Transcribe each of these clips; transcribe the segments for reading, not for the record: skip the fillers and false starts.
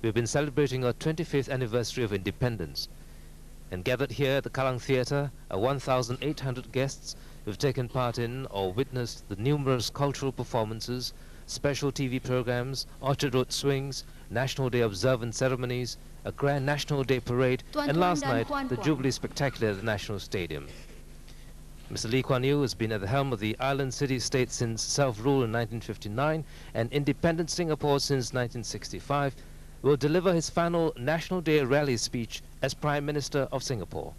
we've been celebrating our 25th anniversary of independence. And gathered here at the Kallang Theatre are 1,800 guests who've taken part in or witnessed the numerous cultural performances, special TV programs, Orchard Road swings, National Day observance ceremonies, a grand National Day parade, and last night, the Jubilee Spectacular at the National Stadium. Mr. Lee Kuan Yew has been at the helm of the island city-state since self-rule in 1959 and independent Singapore since 1965, will deliver his final National Day rally speech as Prime Minister of Singapore.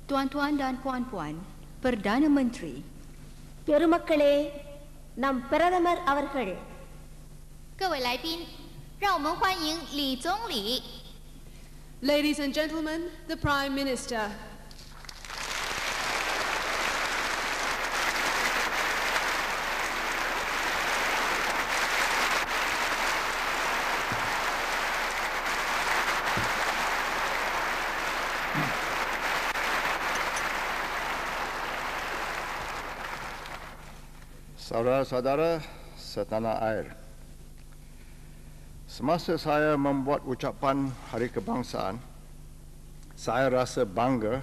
Tuan-tuan dan puan-puan, Perdana Menteri. Perumakkalé, nam Pradhamar avargal. 各位来宾，让我们欢迎李总理。Ladies and gentlemen, the Prime Minister. Saudara-saudara setanah air, semasa saya membuat ucapan Hari Kebangsaan, saya rasa bangga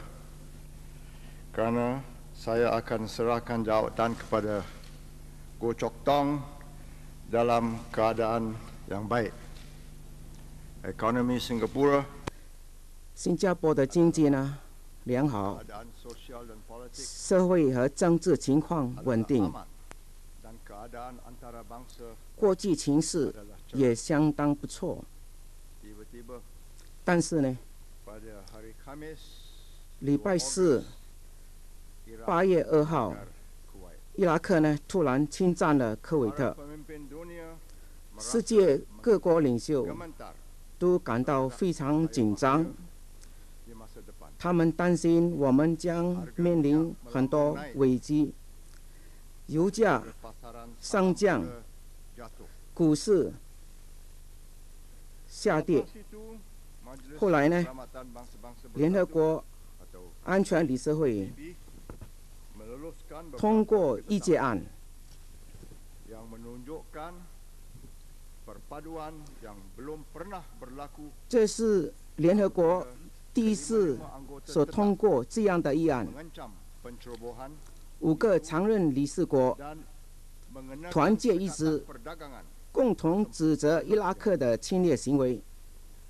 kerana saya akan serahkan jawatan kepada Goh Chok Tong dalam keadaan yang baik. Ekonomi Singapura 新加坡的经济呢良好，社会和政治情况稳定，国际情势也相当不错。但是呢，礼拜四8月2号，伊拉克呢突然侵占了科威特，世界各国领袖都感到非常紧张。他们担心我们将面临很多危机，油价上涨，股市下跌。后来呢，联合国安全理事会通过议决案，这是联合国第一次所通过这样的议案。5个常任理事国团结一致，共同指责伊拉克的侵略行为，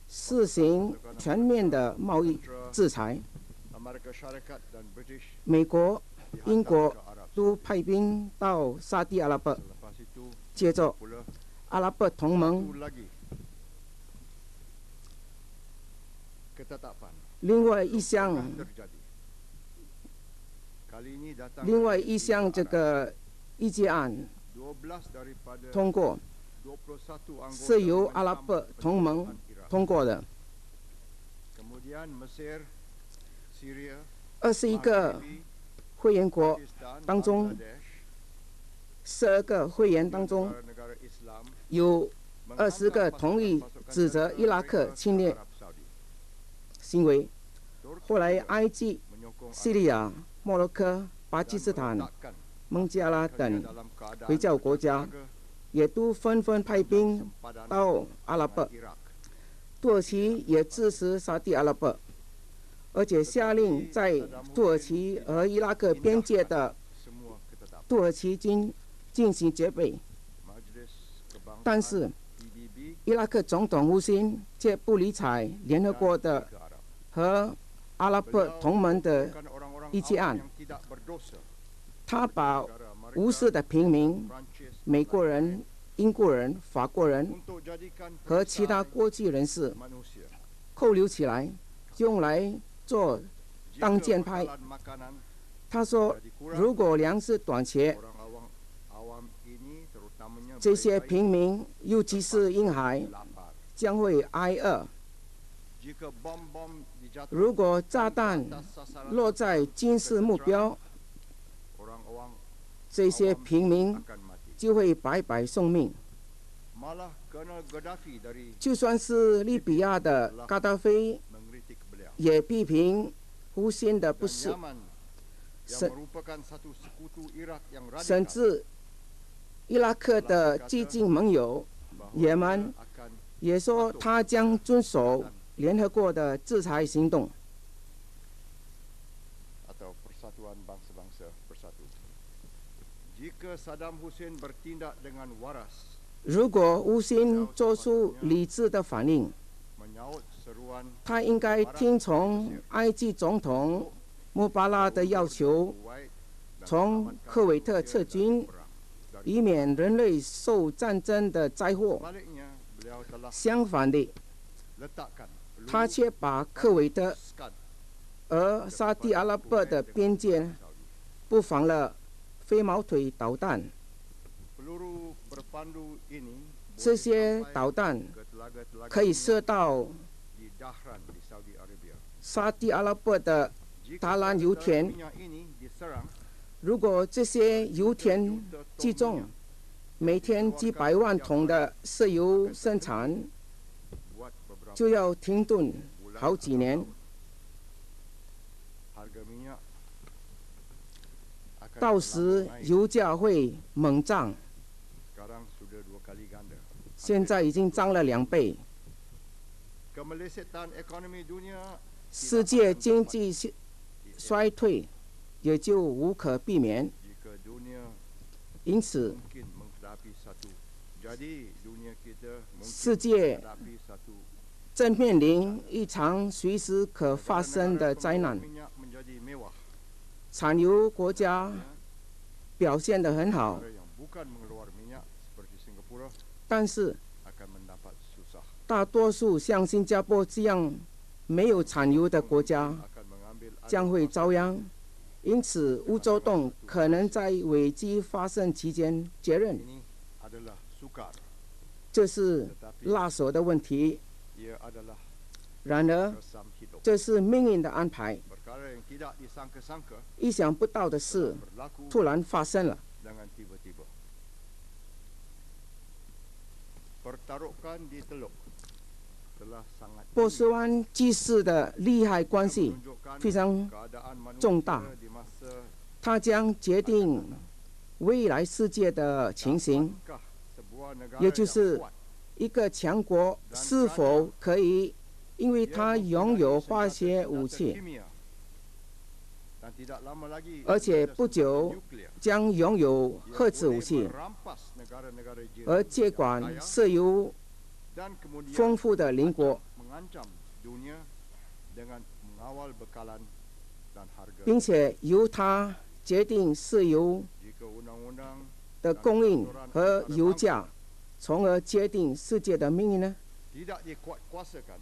实行全面的贸易制裁。美国、英国都派兵到沙地阿拉伯，接着阿拉伯同盟。另外一项这个议决案通过，是由阿拉伯同盟通过的。21个会员国当中，12个会员当中有20个同意指责伊拉克侵略行为。后来，埃及、叙利亚、摩洛哥、巴基斯坦、孟加拉等回教国家也都纷纷派兵到阿拉伯。土耳其也支持沙地阿拉伯，而且下令在土耳其和伊拉克边界的土耳其军进行戒备。但是，伊拉克总统胡辛却不理睬联合国的和阿拉伯同盟的议决案，他把无辜的平民、美国人、英国人、法国人和其他国际人士扣留起来，用来做挡箭牌。他说，如果粮食短缺，这些平民，尤其是婴孩，将会挨饿。如果炸弹落在军事目标，这些平民就会白白送命。就算是利比亚的加达菲也批评胡辛的不是，甚至伊拉克的激进盟友也门也说他将遵守联合国的制裁行动。atau Persatuan Bangsa-Bangsa Bersatu. Jika Saddam Hussein bertindak dengan waras, 如果乌辛做出理智的反应， menyaut seruan 他应该听从埃及总统穆巴拉的要求， Kuwait 从科威特撤军， 以免人类受战争的灾祸。 Sebaliknya, beliau telah 相反的， letakkan 他却把科威特 Scud 和沙地阿拉伯的边界布防了飞毛腿导弹。 peluru berpandu ini 这些导弹 ke telaga-telaga 可以射到 di Dahran di Saudi Arabia. 沙地阿拉伯的 Jika 达兰油田。 minyak ini diserang, 如果这些油田击中，每天几百万桶的石油生产 buat beberapa 就要停顿好几年。 harga minyak akan 到时 berlambung naik. 油价会猛涨， Sekarang sudah 2 kali ganda. 现在已经涨了2倍。 Kemelesetan ekonomi dunia 世界经济衰退也就无可避免。 jika dunia 因此， mungkin menghadapi satu. Jadi dunia kita mungkin 世界 menghadapi satu 正面临一场随时可发生的灾难。 minyak menjadi mewah. 产油国家表现得很好， Negara yang bukan mengeluar minyak seperti Singapura 但是 akan mendapat susah. 大多数像新加坡这样没有产油的国家 Akan mengambil 将会遭殃。因此，乌洲洞可能在危机发生期间接任， ini adalah sukar. 这是辣手的问题。 Ia adalah 然而， resam hidup. 这是命运的安排。 Perkara yang tidak disangka-sangka 意想不到的事 berlaku 突然发生了。 dengan tiba-tiba. Pertaruhkan di Teluk telah sangat 波斯湾祭祀的利害关系 menunjukkan 非常 keadaan manusia 重大， di masa 它将决定未来世界的情形， dapatkah sebuah negara 也就 yang 是 kuat 一个强国是否可以，因为它拥有化学武器， kimia dan tidak lama lagi 而且 ada 不 senjata 久 nuklear 将拥有 yang 核子 boleh 武器， merampas negara-negara jiran 而接管 yang kaya 石油 dan kemudian 丰富的邻国， mengancam dunia dengan mengawal bekalan dan harga. 并且由它决定石油 Jika undang-undang 的供应和油价，从而决定世界的命运呢？ tidak dikuatkuasakan,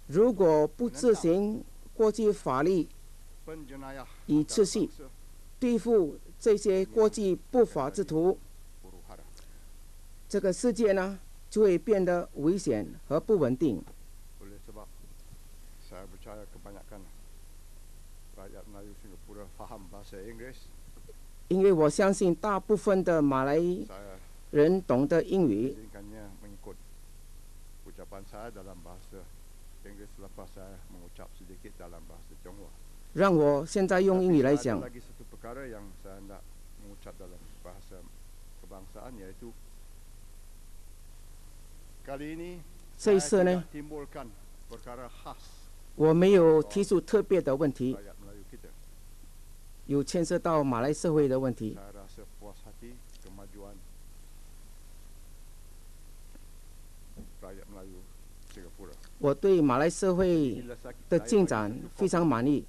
如果不执行国际法律 penjenayah 以秩序 antarabangsa 对付这些国际不法之徒， huru-hara. 这个世界呢就会变得危险和不稳定。 Oleh sebab saya percaya kebanyakan rakyat Melayu Singapura faham bahasa Inggeris, 因为我相信大部分的马来 saya 人懂得英语， izinkannya mengikut ucapan saya dalam bahasa Inggeris lepas saya mengucap sedikit dalam bahasa Tionghoa. 让我现在用英语来 Tapi 讲 ada。lagi satu perkara yang saya hendak mengucap dalam bahasa kebangsaan, iaitu kali ini 这一 saya 次呢 tidak，timbulkan perkara khas 我没有提出特别的问题， rakyat Melayu kita. 有牵涉到马来社会的问题。 Saya rasa puas hati kemajuan rakyat Melayu Singapura. 我对马来社会 Inilah 的 saya 进 bagi 展 satu 非常满意。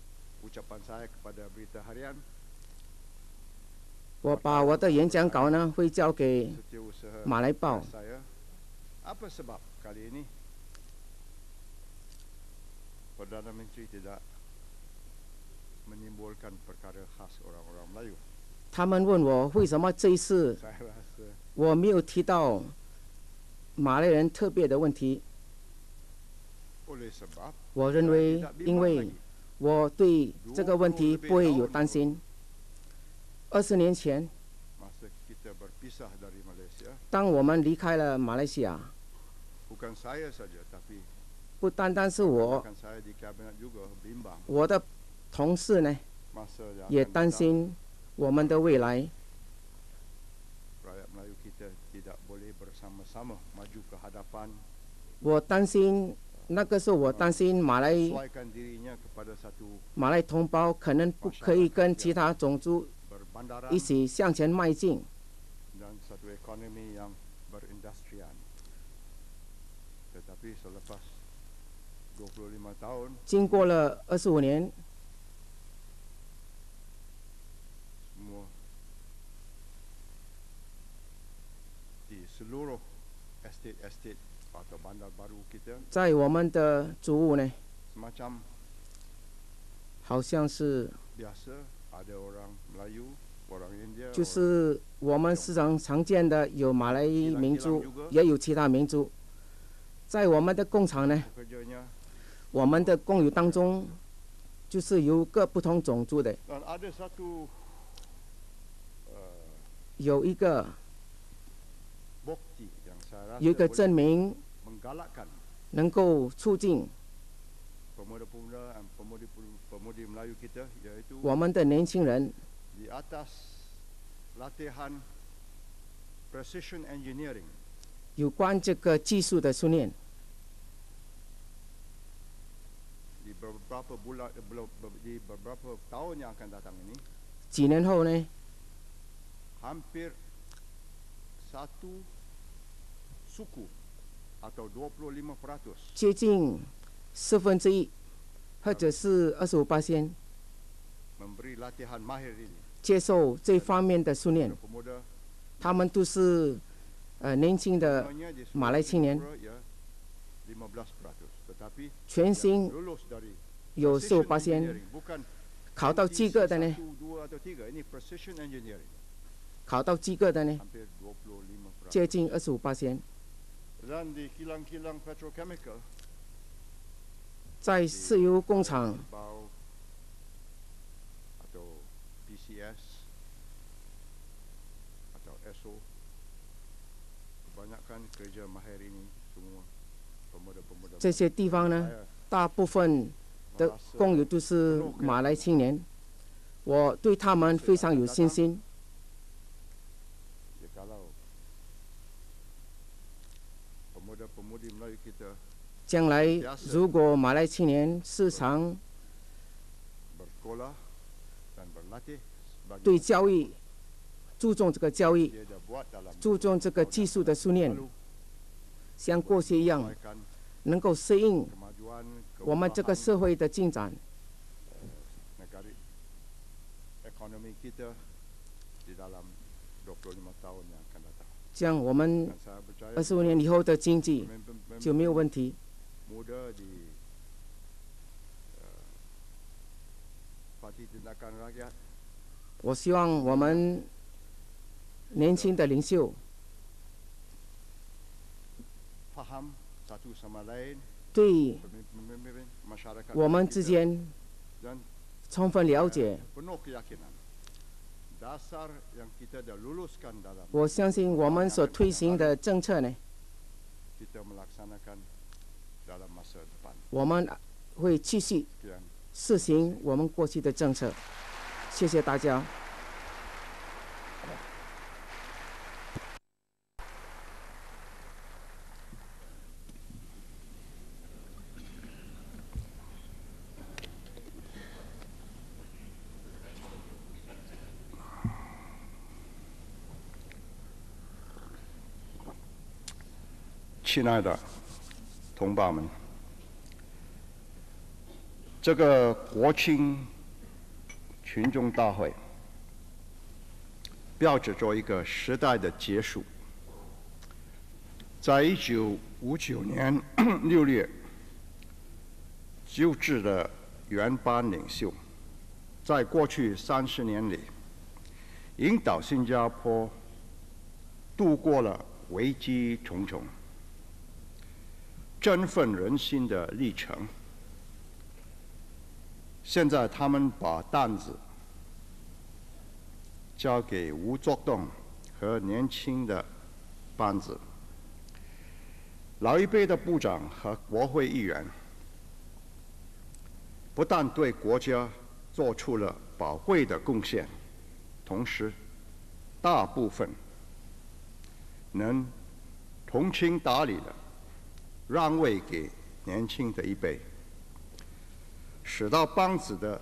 ucapan saya kepada berita harian 我把我的演讲稿呢会交给 Setiausaha 马来报。 saya. Apa sebab kali ini Perdana Menteri tidak menimbulkan perkara khas orang-orang Melayu? 他们问我为什么这一次 Saya rasa 我没有提到马来人特别的问题。 oleh sebab 我认为，因为我对这个问题不会有担心。20年前， masa kita berpisah dari Malaysia, 当我们离开了马来西亚， bukan saya saja tapi 不单单是我， rekan saya di kabinet juga bimbang 我的同事呢 masa yang 也 akan 担 datang 心我们的未来。 rakyat Melayu kita 我担心那个时候，我担心马来同胞可能不可以跟其他种族一起向前迈进。经过了25年，在我们的祖屋呢，好像是就是我们市场常见的有马来民族，也有其他民族。在我们的工厂呢，我们的工友当中，就是有各不同种族的。有一个证明能够促进我们的年轻人有关这个技术的训练。几年后呢，接近1/4，或者是25%，接受这方面的训练。他们都是年轻的马来青年，全新有15%，考到及格的呢，接近25%。在石油工厂，这些地方呢，大部分的工友都是马来青年，我对他们非常有信心。将来如果马来青年市场对教育注重这个教育，注重这个技术的训练，像过去一样，能够适应我们这个社会的进展。这样我们25年以后的经济就没有问题。我希望我们年轻的领袖对我们之间充分了解。我相信我们所推行的政策呢，我们会继续实行我们过去的政策。谢谢大家。亲爱的同胞们，这个国庆群众大会标志着一个时代的结束。在1959年6月就职的原班领袖，在过去30年里，引导新加坡度过了危机重重、振奋人心的历程。现在他们把担子交给吴作栋和年轻的班子。老一辈的部长和国会议员不但对国家做出了宝贵的贡献，同时大部分能通情达理的让位给年轻的一辈，使到帮子的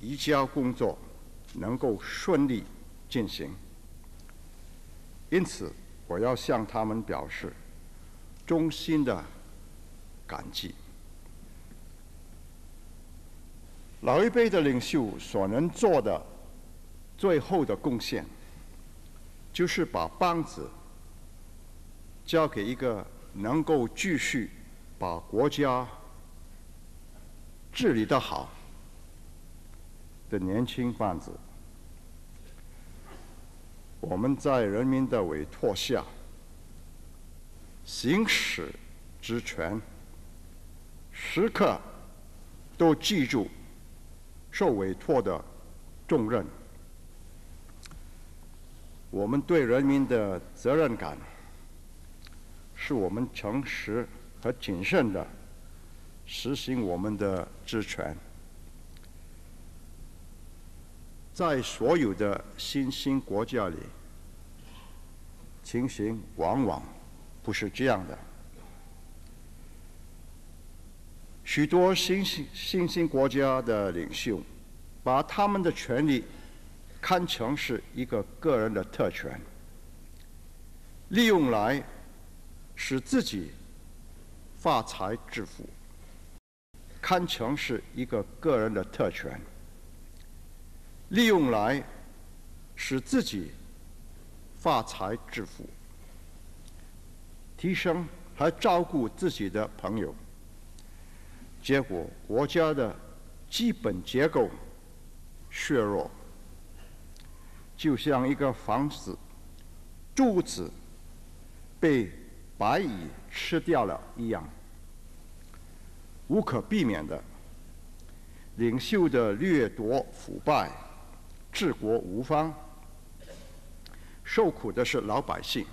移交工作能够顺利进行。因此，我要向他们表示衷心的感激。老一辈的领袖所能做的最后的贡献，就是把棒子交给一个能够继续把国家治理得好的年轻棒子。我们在人民的委托下行使职权，时刻都记住受委托的重任。我们对人民的责任感，是我们诚实和谨慎地实行我们的职权。在所有的新兴国家里，情形往往不是这样的。许多新兴国家的领袖把他们的权利看成是一个个人的特权，利用来使自己发财致富，看成是一个个人的特权，利用来使自己发财致富，提升和照顾自己的朋友，结果国家的基本结构削弱，就像一个房子柱子被白蚁吃掉了一样。无可避免的，领袖的掠夺腐败，治国无方，受苦的是老百姓。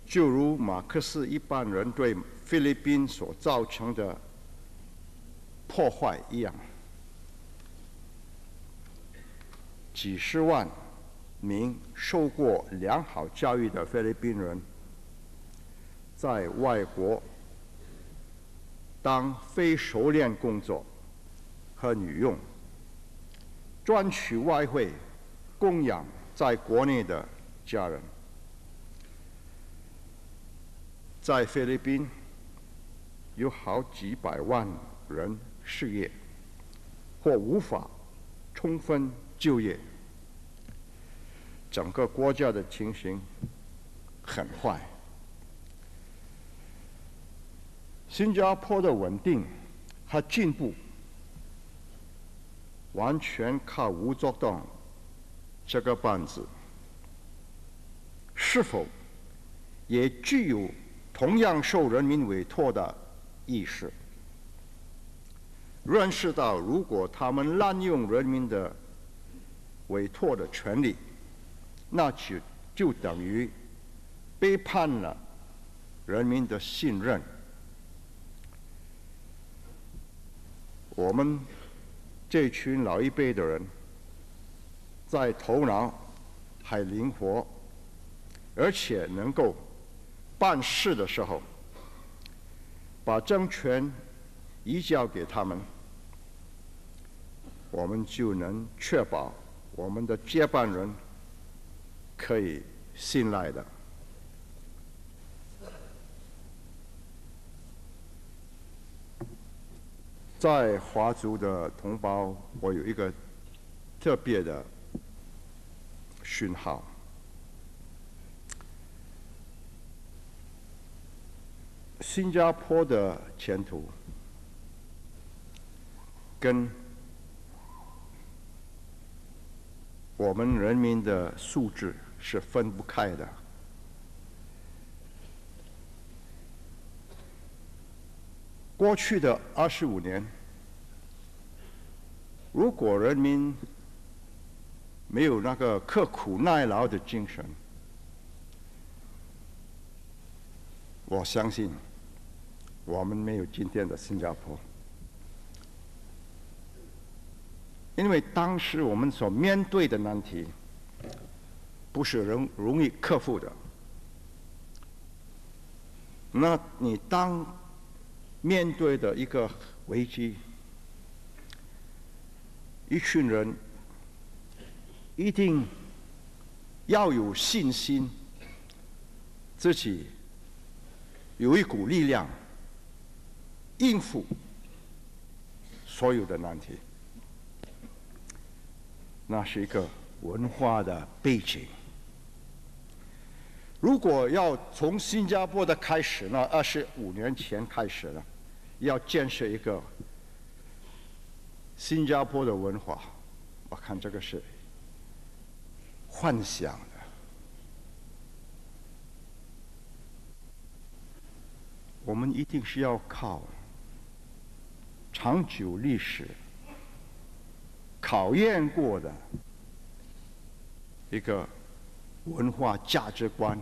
就如马克思一般人对菲律宾所造成的破坏一样，几十万名受过良好教育的菲律宾人，在外国当非熟练工作和女佣，赚取外汇供养在国内的家人。在菲律宾，有好几百万人失业或无法充分就业，整个国家的情形很坏。新加坡的稳定和进步，完全靠吴作栋这个班子，是否也具有同样受人民委托的意识，认识到如果他们滥用人民的委托的权利，那就等于背叛了人民的信任。我们这群老一辈的人，在头脑还灵活，而且能够办事的时候，把政权移交给他们，我们就能确保我们的接班人可以信赖的。在华族的同胞，我有一个特别的讯号。新加坡的前途跟我们人民的素质是分不开的。过去的25年，如果人民没有那个刻苦耐劳的精神，我相信我们没有今天的新加坡。因为当时我们所面对的难题，不是容易克服的。那你当面对的一个危机，一群人一定要有信心，自己有一股力量应付所有的难题。那是一个文化的背景。如果要从新加坡的开始呢，25年前开始了，要建设一个新加坡的文化，我看这个是幻想的。我们一定是要靠长久历史考验过的一个文化价值观，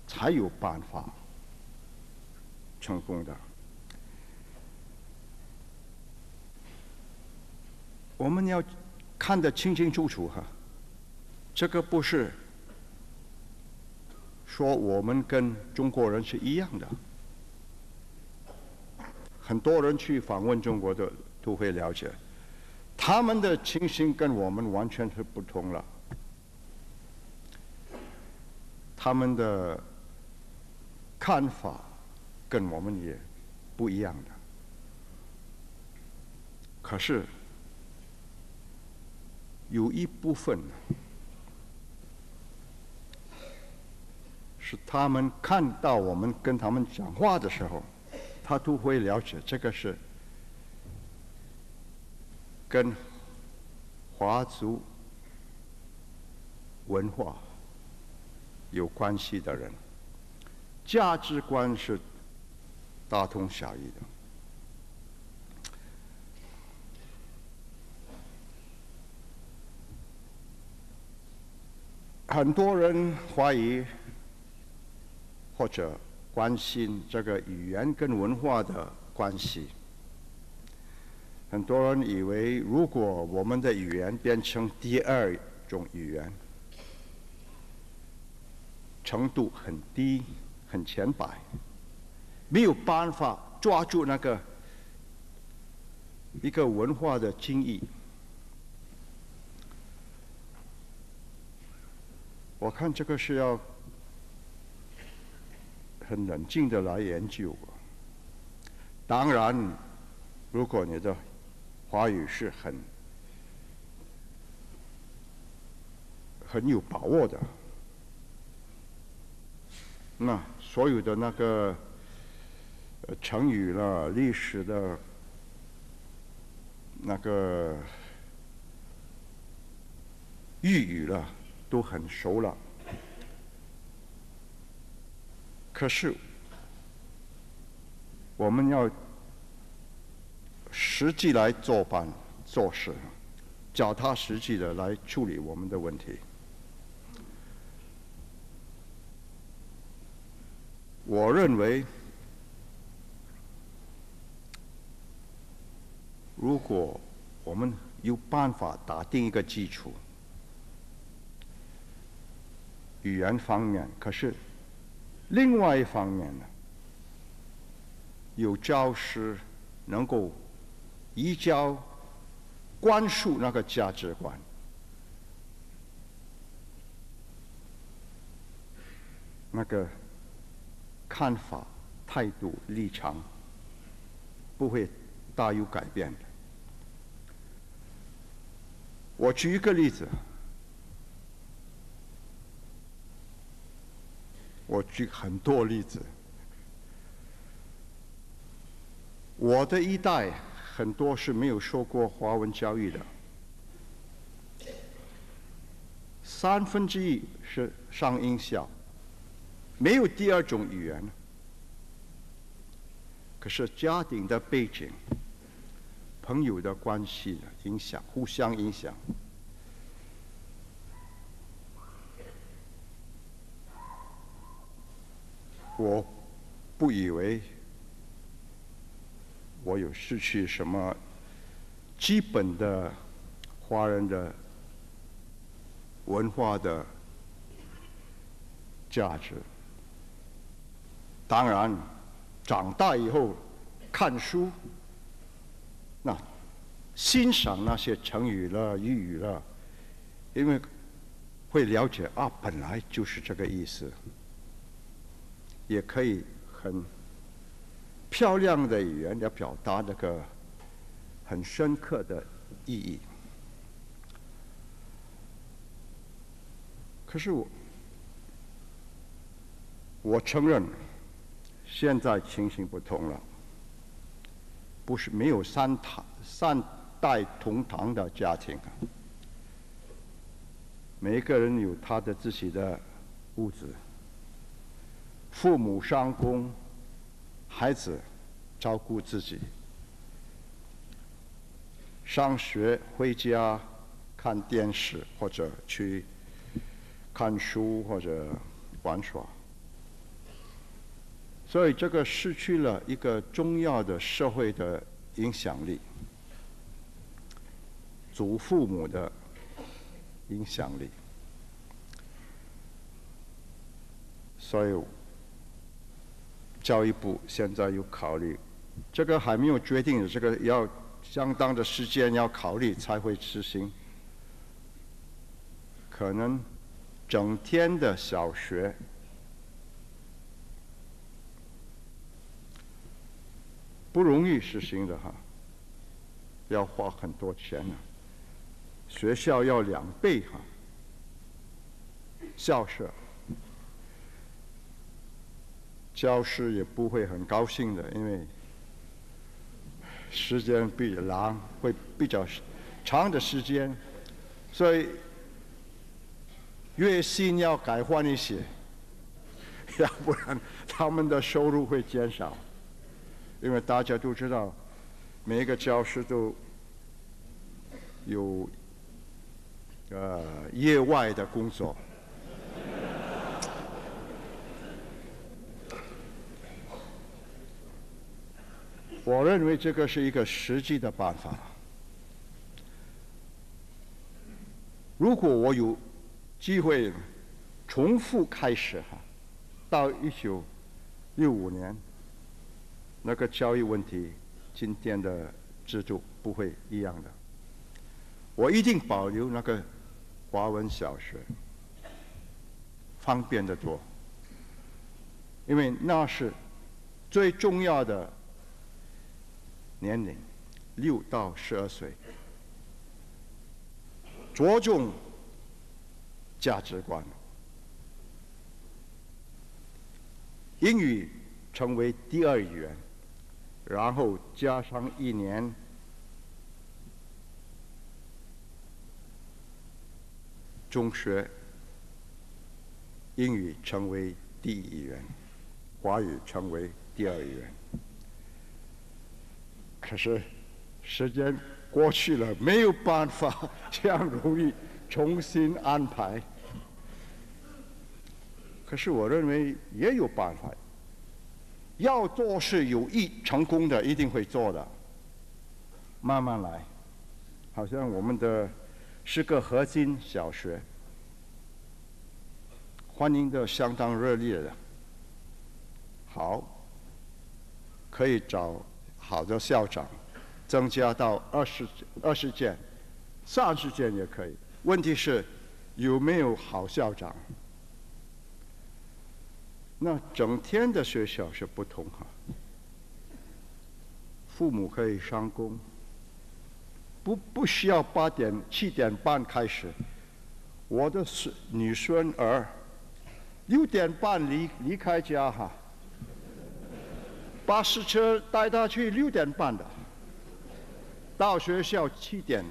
才有办法成功的。我们要看得清清楚楚哈，这个不是说我们跟中国人是一样的。很多人去访问中国的都会了解，他们的情形跟我们完全是不同了，他们的看法跟我们也不一样的。可是有一部分是他们看到我们跟他们讲话的时候，他都会了解这个是跟华族文化有关系的人，价值观是大同小异的。很多人怀疑或者关心这个语言跟文化的关系。很多人以为，如果我们的语言变成第二种语言，程度很低、很浅白，没有办法抓住那个一个文化的精义。我看这个是要很冷静的来研究。当然，如果你的华语是很有把握的，那所有的那个成语啦、历史的那个寓语啦，都很熟了。可是我们要实际来做事，脚踏实地的来处理我们的问题。我认为，如果我们有办法打定一个基础，语言方面，可是另外一方面呢，有教师能够移教灌输那个价值观，那个看法、态度、立场不会大有改变的。我举一个例子，我举很多例子。我的一代很多是没有受过华文教育的1/3是上英校，没有第二种语言。可是家庭的背景、朋友的关系的影响，互相影响。我不以为我有失去什么基本的华人的文化的价值。当然，长大以后看书，那欣赏那些成语了、俚语了，因为会了解啊，本来就是这个意思，也可以很漂亮的语言来表达那个很深刻的意义。可是我承认，现在情形不同了，不是没有三代同堂的家庭啊，每一个人有他的自己的屋子，父母上工，孩子照顾自己，上学回家看电视或者去看书或者玩耍。所以这个失去了一个重要的社会的影响力，祖父母的影响力。所以教育部现在有考虑，这个还没有决定的，这个要相当的时间要考虑才会执行。可能整天的小学不容易实行的哈，要花很多钱呢。学校要2倍哈，校舍，教师也不会很高兴的，因为时间比较长，会比较长的时间，所以月薪要改换一些，要不然他们的收入会减少。因为大家都知道，每一个教师都有业外的工作。我认为这个是一个实际的办法。如果我有机会重复开始哈，到1965年。那个教育问题，今天的制度不会一样的。我一定保留那个华文小学，方便得多。因为那是最重要的年龄，6到12岁，着重价值观。英语成为第2语言。然后加上1年中学，英语成为第1语言，华语成为第2语言。可是时间过去了，没有办法这样容易重新安排。可是我认为也有办法。要做是有意成功的，一定会做的。慢慢来，好像我们的是个核心小学，欢迎的相当热烈的。好，可以找好的校长，增加到20件，30件也可以。问题是有没有好校长？那整天的学校是不同哈，父母可以上工，不需要7点半开始。我的女孙儿6点半离开家哈，巴士车带她去6点半的，到学校7点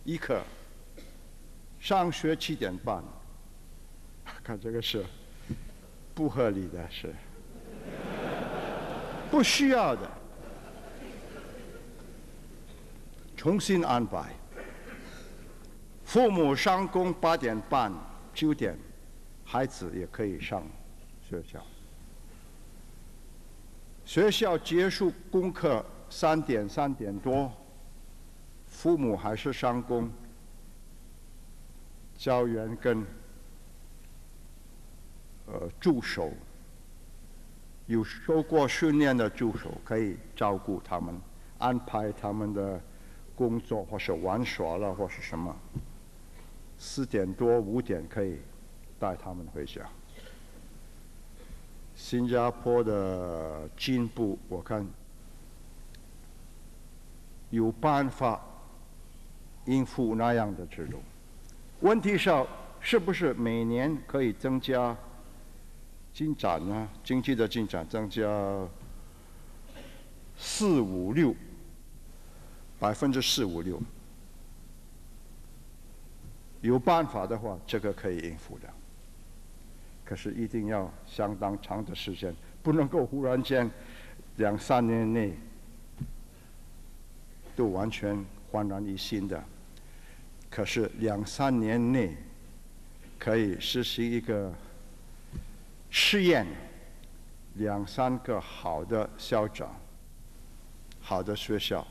1刻，上学7点半，看这个是。不合理的是，不需要的，重新安排。父母上工8点半、9点，孩子也可以上学校。学校结束功课3点多，父母还是上工，教员跟助手，有受过训练的助手可以照顾他们，安排他们的工作，或是玩耍了，或是什么。4点多5点可以带他们回家。新加坡的进步，我看有办法应付那样的制度。问题是不是每年可以增加进展呢？经济的进展增加4、5、6%，4、5、6%。有办法的话，这个可以应付的。可是一定要相当长的时间，不能够忽然间2、3年内都完全焕然一新的。可是2、3年内可以实行一个试验，2、3个好的校长、好的学校，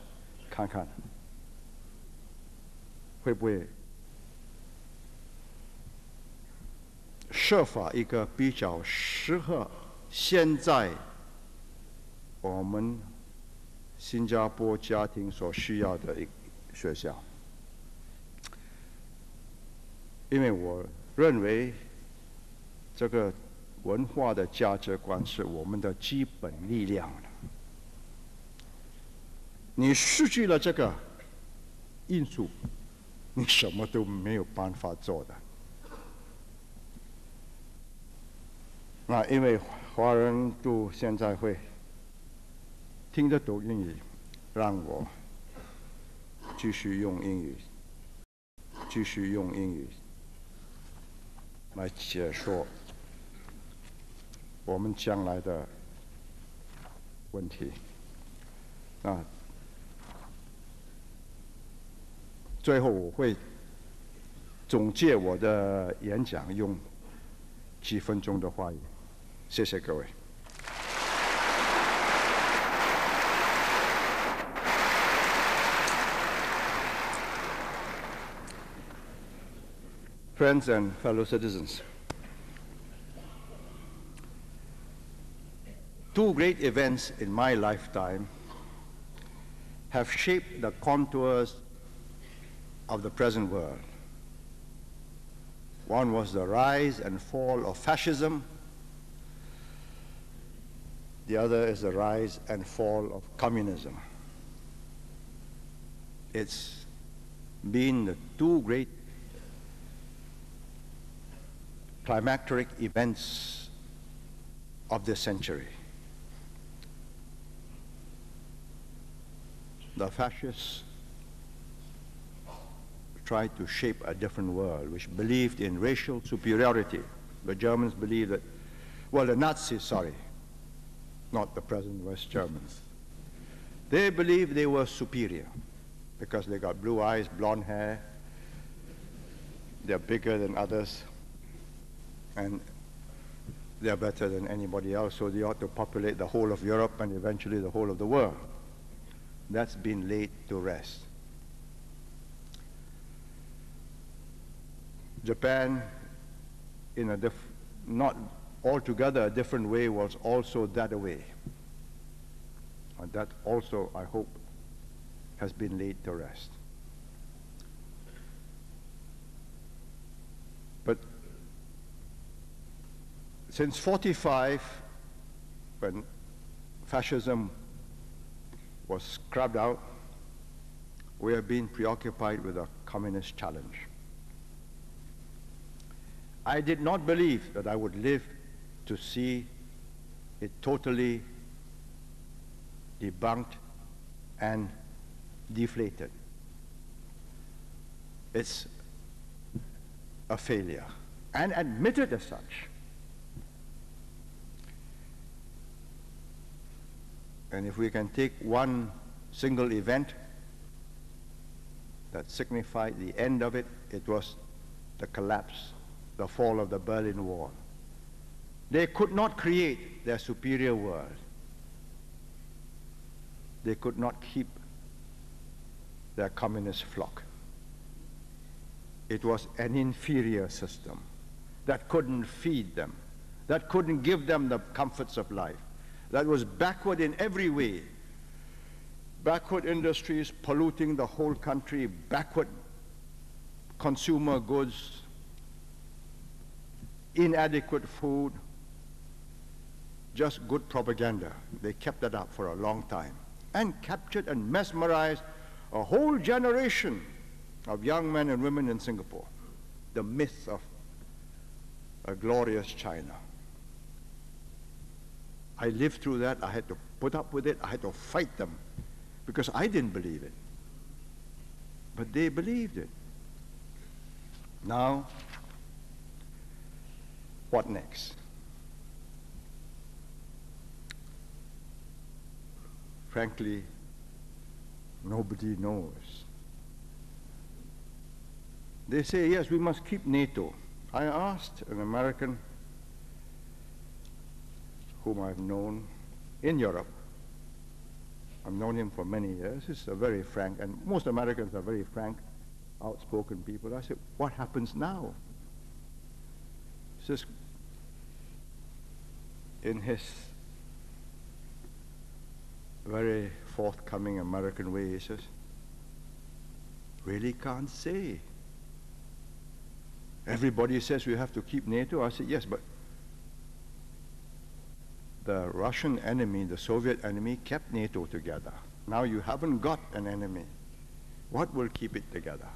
看看会不会设法一个比较适合现在我们新加坡家庭所需要的一个学校。因为我认为这个文化的价值观是我们的基本力量。你失去了这个因素，你什么都没有办法做的。那因为华人都现在会听得懂英语，让我继续用英语来解说我们将来的问题。那最后我会总结我的演讲，用几分钟的话语。谢谢各位。Friends and fellow citizens, 2 great events in my lifetime have shaped the contours of the present world. One was the rise and fall of fascism. The other is the rise and fall of communism. It's been the 2 great climacteric events of this century. The fascists tried to shape a different world which believed in racial superiority. The Germans believed that, well, the Nazis, sorry, not the present West Germans. They believed they were superior because they got blue eyes, blonde hair, they're bigger than others, and they're better than anybody else, so they ought to populate the whole of Europe and eventually the whole of the world. That's been laid to rest. Japan, in a not altogether a different way, was also that way. And that also, I hope, has been laid to rest. But since 1945, when fascism was scrubbed out, we have been preoccupied with a communist challenge. I did not believe that I would live to see it totally debunked and deflated. It's a failure, and admitted as such. And if we can take one single event that signified the end of it, it was the collapse, the fall of the Berlin Wall. They could not create their superior world. They could not keep their communist flock. it was an inferior system that couldn't feed them, that couldn't give them the comforts of life, that was backward in every way. Backward industries polluting the whole country, backward consumer goods, inadequate food, just good propaganda. They kept that up for a long time and captured and mesmerized a whole generation of young men and women in Singapore. The myth of a glorious China. I lived through that. I had to put up with it. I had to fight them because I didn't believe it. But they believed it. Now, what next? Frankly, nobody knows. They say, yes, we must keep NATO. I asked an American whom I've known in Europe. I've known him for many years. He's a very frank, and most Americans are very frank, outspoken people. I said, what happens now? He says, in his very forthcoming American way, he says, really can't say. Everybody says we have to keep NATO. I said, yes, but the Russian enemy, the Soviet enemy, kept NATO together. Now you haven't got an enemy. What will keep it together?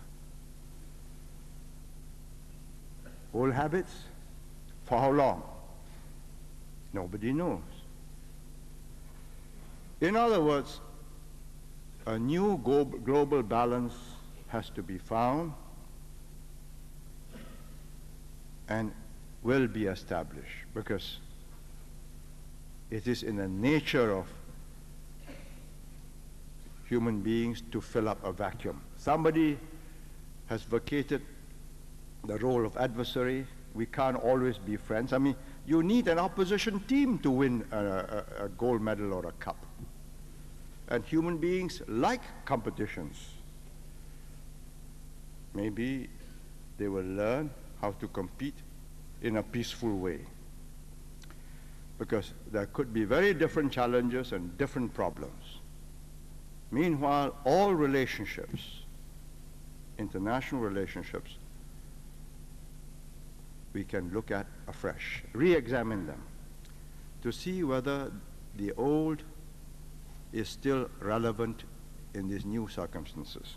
Old habits? For how long? Nobody knows. In other words, a new global balance has to be found and will be established, because it is in the nature of human beings to fill up a vacuum. Somebody has vacated the role of adversary. We can't always be friends. I mean, you need an opposition team to win a gold medal or a cup. And human beings like competitions. Maybe they will learn how to compete in a peaceful way. Because there could be very different challenges and different problems. Meanwhile, all relationships, international relationships, we can look at afresh, re-examine them, to see whether the old is still relevant in these new circumstances.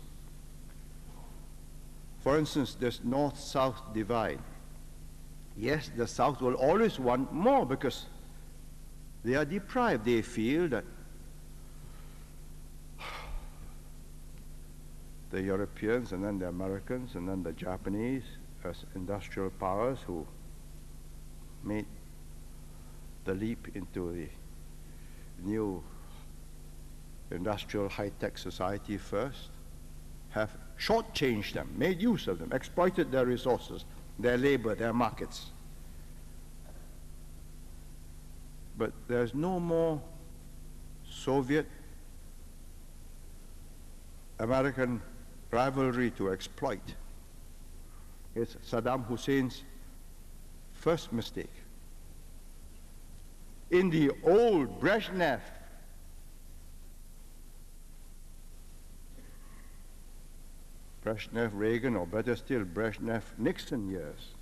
For instance, this north-south divide. Yes, the South will always want more because they are deprived. They feel that the Europeans and then the Americans and then the Japanese as industrial powers who made the leap into the new industrial high-tech society first, have shortchanged them, made use of them, exploited their resources, their labor, their markets. But there's no more Soviet-American rivalry to exploit. It's Saddam Hussein's first mistake. In the old Brezhnev Reagan, or better still, Brezhnev-Nixon years,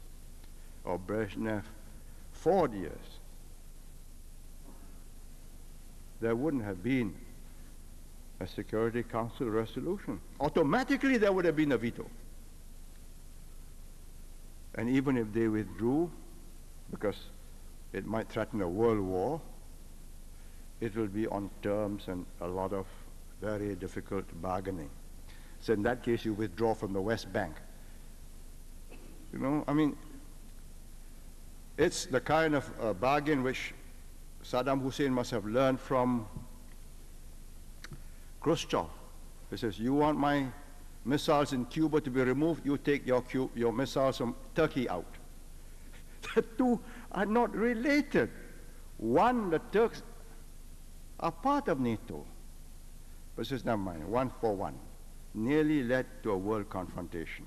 or Brezhnev-Ford years, there wouldn't have been a Security Council resolution. Automatically there would have been a veto. And even if they withdrew, because it might threaten a world war, it will be on terms and a lot of very difficult bargaining. So in that case, you withdraw from the West Bank. You know, I mean, it's the kind of bargain which Saddam Hussein must have learned from Khrushchev. He says, you want my missiles in Cuba to be removed, you take your missiles from Turkey out. The two are not related. One, the Turks are part of NATO. But says, never mind, one for one. Nearly led to a world confrontation.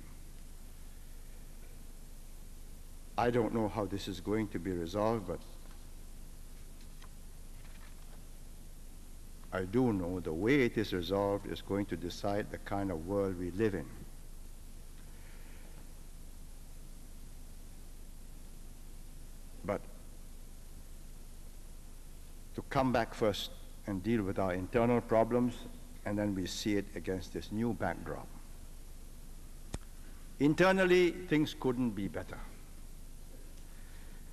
I don't know how this is going to be resolved, but I do know the way it is resolved is going to decide the kind of world we live in. But to come back first and deal with our internal problems, and then we see it against this new backdrop. Internally, things couldn't be better.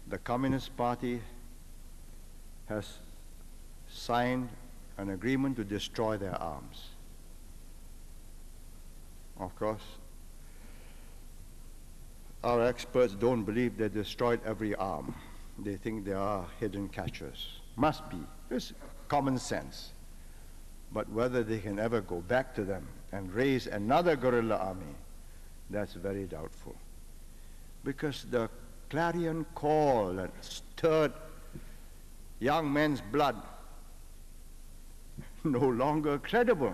The Communist Party has signed an agreement to destroy their arms. Of course, our experts don't believe they destroyed every arm. They think there are hidden catches. Must be. It's common sense. But whether they can ever go back to them and raise another guerrilla army, that's very doubtful. Because the clarion call that stirred young men's blood no longer credible.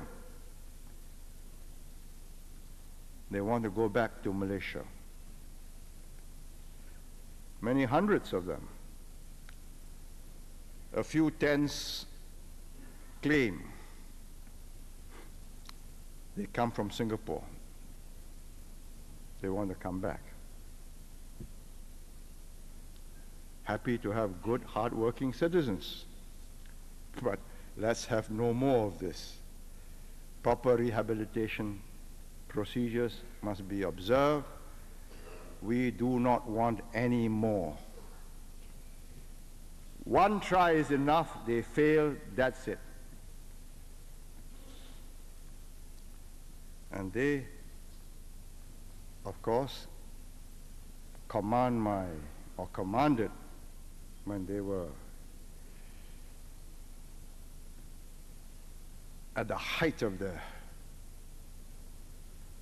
They want to go back to Malaysia. Many hundreds of them. A few tens claim they come from Singapore. They want to come back. Happy to have good, hard-working citizens. But let's have no more of this. Proper rehabilitation procedures must be observed. We do not want any more. One try is enough. They fail, that's it. And they, of course, commanded when they were at the height of the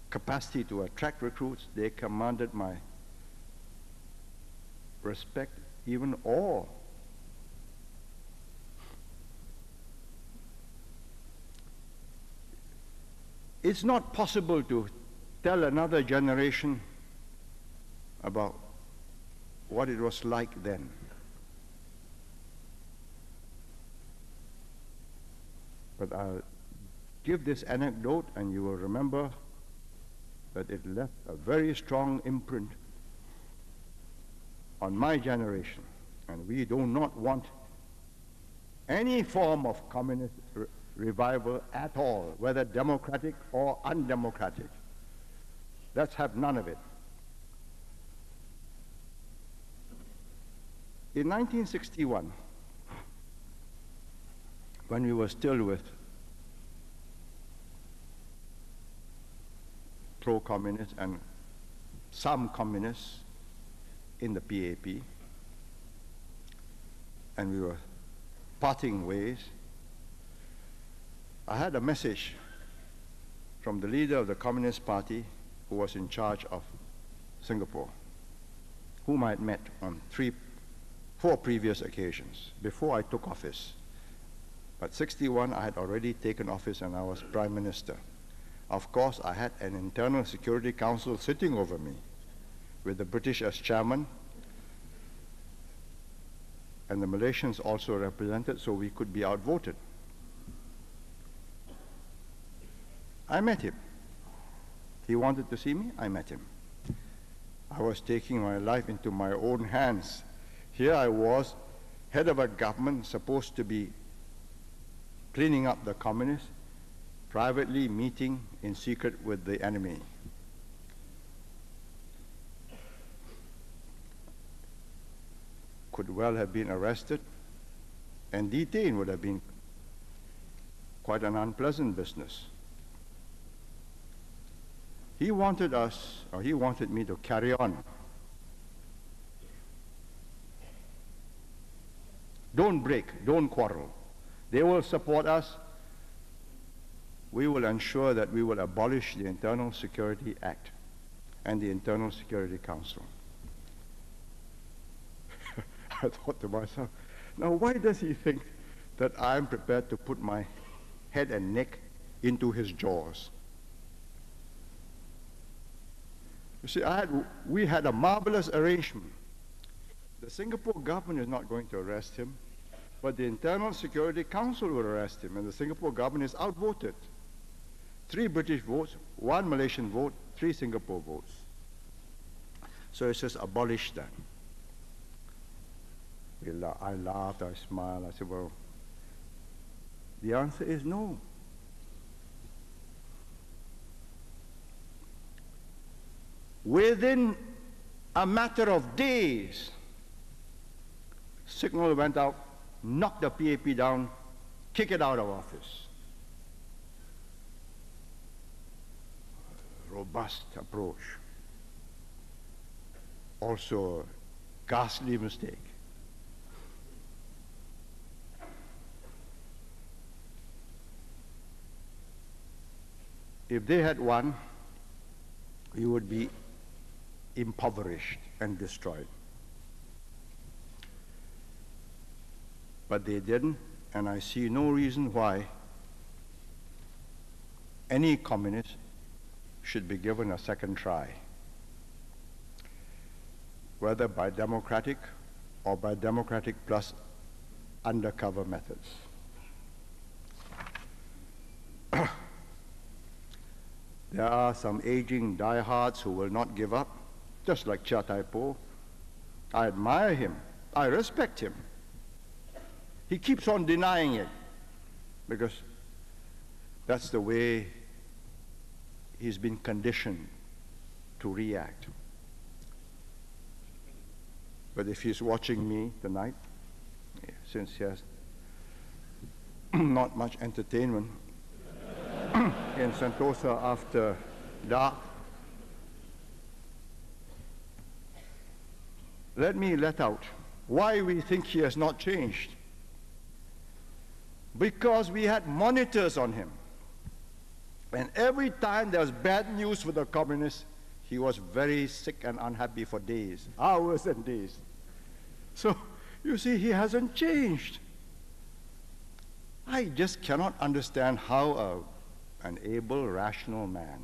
capacity to attract recruits. They commanded my respect, even awe. It's not possible to tell another generation about what it was like then. But I'll give this anecdote and you will remember that it left a very strong imprint on my generation. And we do not want any form of communist revival at all, whether democratic or undemocratic. Let's have none of it. In 1961, when we were still with pro-communists and some communists in the PAP, and we were parting ways, I had a message from the leader of the Communist Party who was in charge of Singapore, whom I had met on 4 previous occasions before I took office. But 61, I had already taken office and I was Prime Minister. Of course, I had an Internal Security Council sitting over me with the British as chairman and the Malaysians also represented, so we could be outvoted. I met him. He wanted to see me, I met him. I was taking my life into my own hands. Here I was, head of a government supposed to be cleaning up the communists, privately meeting in secret with the enemy. Could well have been arrested and detained, would have been quite an unpleasant business. He wanted us, or he wanted me to carry on. Don't break, don't quarrel. They will support us. We will ensure that we will abolish the Internal Security Act and the Internal Security Council. I thought to myself, now why does he think that I'm prepared to put my head and neck into his jaws? You see, we had a marvelous arrangement. The Singapore government is not going to arrest him, but the Internal Security Council will arrest him, and the Singapore government is outvoted. 3 British votes, 1 Malaysian vote, 3 Singapore votes. So it says abolish that. I laughed, I smiled, I said, well, the answer is no. Within a matter of days, signal went out, knocked the PAP down, kick it out of office. Robust approach. Also a ghastly mistake. If they had won, we would be impoverished and destroyed. But they didn't, and I see no reason why any communist should be given a second try, whether by democratic or by democratic plus undercover methods. There are some aging diehards who will not give up, just like Chia Tai Po. I admire him. I respect him. He keeps on denying it because that's the way he's been conditioned to react. But if he's watching me tonight, since he has not much entertainment in Sentosa after dark, let me let out why we think he has not changed. Because we had monitors on him. And every time there was bad news for the communists, he was very sick and unhappy for days, hours and days. So, you see, he hasn't changed. I just cannot understand how an able, rational man.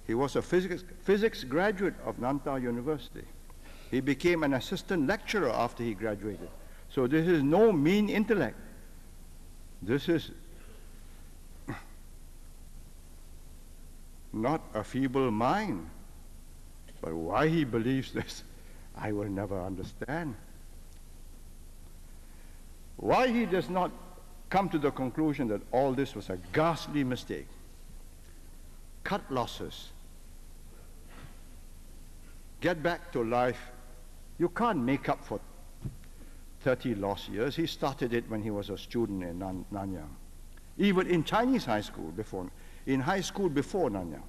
He was a physics graduate of Nantau University. He became an assistant lecturer after he graduated. So this is no mean intellect. This is not a feeble mind. But why he believes this, I will never understand. Why he does not come to the conclusion that all this was a ghastly mistake. Cut losses. Get back to life. You can't make up for 30 lost years. He started it when he was a student in Nanyang. Even in Chinese high school before, in high school before Nanyang.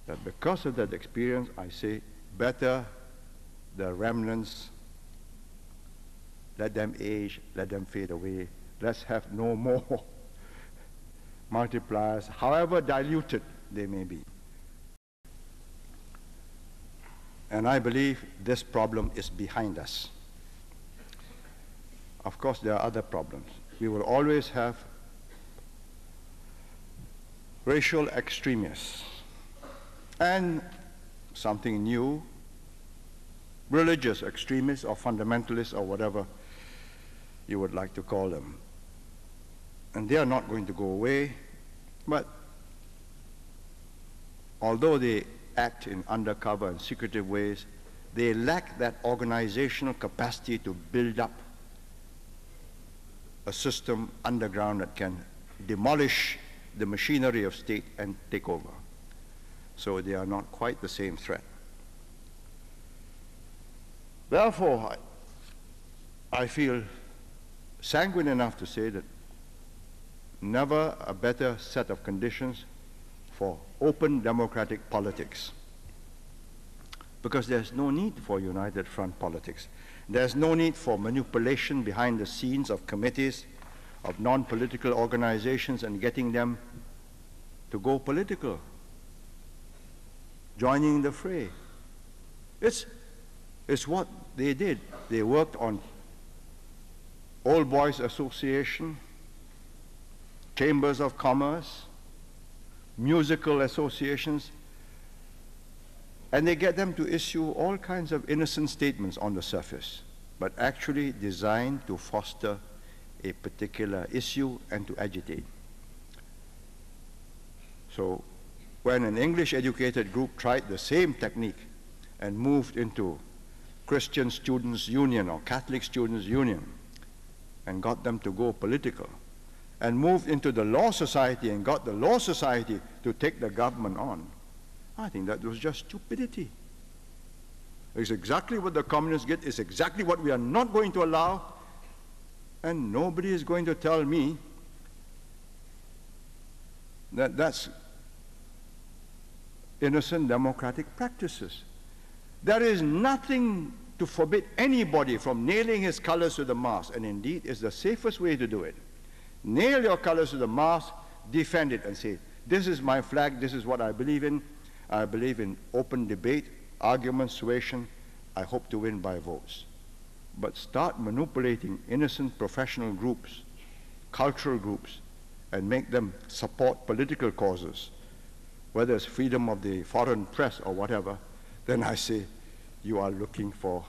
That because of that experience, I say, better the remnants, let them age, let them fade away. Let's have no more multipliers, however diluted they may be. And I believe this problem is behind us. Of course, there are other problems. We will always have racial extremists and something new, religious extremists or fundamentalists or whatever you would like to call them. And they are not going to go away, but although they act in undercover and secretive ways, they lack that organizational capacity to build up a system underground that can demolish the machinery of state and take over. So they are not quite the same threat. Therefore, I feel sanguine enough to say that never a better set of conditions for open democratic politics. Because there's no need for united front politics. There's no need for manipulation behind the scenes of committees, of non-political organizations and getting them to go political, joining the fray. It's what they did. They worked on Old Boys Association, Chambers of Commerce, musical associations, And they get them to issue all kinds of innocent statements on the surface, but actually designed to foster a particular issue and to agitate. So when an English-educated group tried the same technique and moved into Christian Students' Union or Catholic Students' Union and got them to go political, and moved into the Law Society and got the Law Society to take the government on, I think that was just stupidity. It's exactly what the communists get. It's exactly what we are not going to allow, and nobody is going to tell me that that's innocent democratic practices. There is nothing to forbid anybody from nailing his colors to the mast, and indeed it's the safest way to do it. Nail your colors to the mast, defend it and say, this is my flag, this is what I believe in. I believe in open debate, argument, suasion. I hope to win by votes. But start manipulating innocent professional groups, cultural groups, and make them support political causes, whether it's freedom of the foreign press or whatever, then I say you are looking for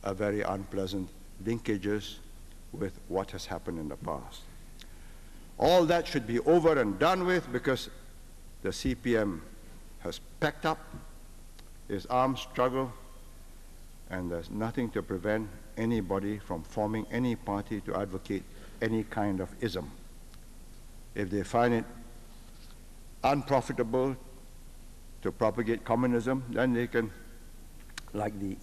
a very unpleasant linkages with what has happened in the past. All that should be over and done with, because the CPM has packed up its armed struggle, and there's nothing to prevent anybody from forming any party to advocate any kind of ism. If they find it unprofitable to propagate communism, then they can, like the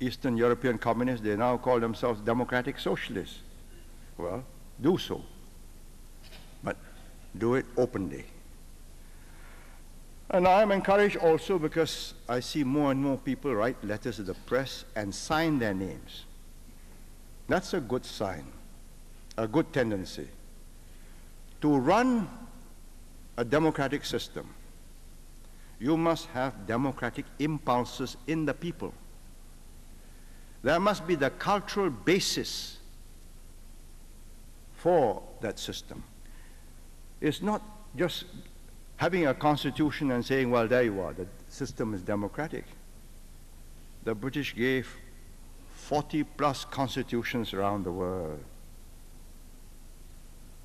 Eastern European communists, they now call themselves democratic socialists. Well, do so, but do it openly. And I am encouraged also because I see more and more people write letters to the press and sign their names. That's a good sign, a good tendency. To run a democratic system, you must have democratic impulses in the people. There must be the cultural basis for that system. It's not just having a constitution and saying, well, there you are, the system is democratic. The British gave 40+ constitutions around the world.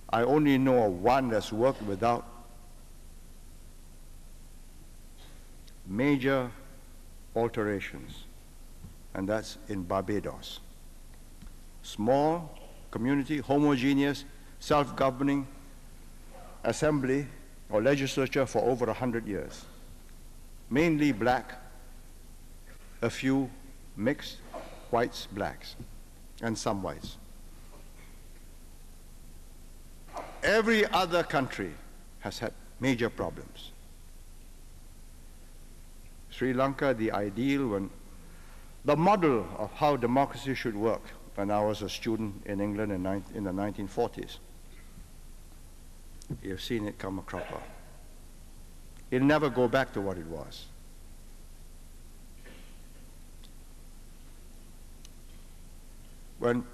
I only know of one that's worked without major alterations, and that's in Barbados. Small community, homogeneous, self-governing assembly or legislature for over 100 years. Mainly black, a few mixed, whites, blacks, and some whites. Every other country has had major problems. Sri Lanka, the ideal, when the model of how democracy should work when I was a student in England in the 1940s. You've seen it come a cropper. It'll never go back to what it was. When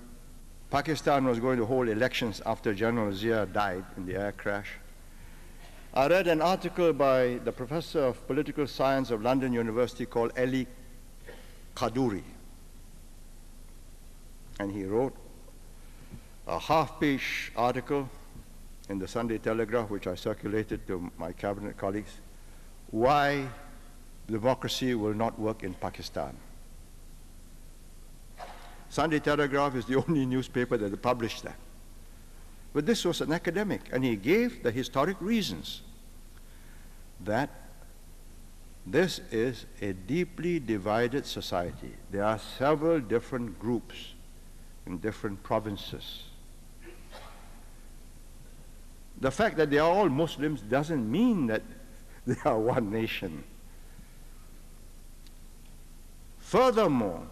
Pakistan was going to hold elections after General Zia died in the air crash, I read an article by the professor of political science of London University called Ali Kaduri. And he wrote a half-page article in the Sunday Telegraph, which I circulated to my cabinet colleagues, why democracy will not work in Pakistan. Sunday Telegraph is the only newspaper that published that. But this was an academic, and he gave the historic reasons that this is a deeply divided society. There are several different groups in different provinces. The fact that they are all Muslims doesn't mean that they are one nation. Furthermore,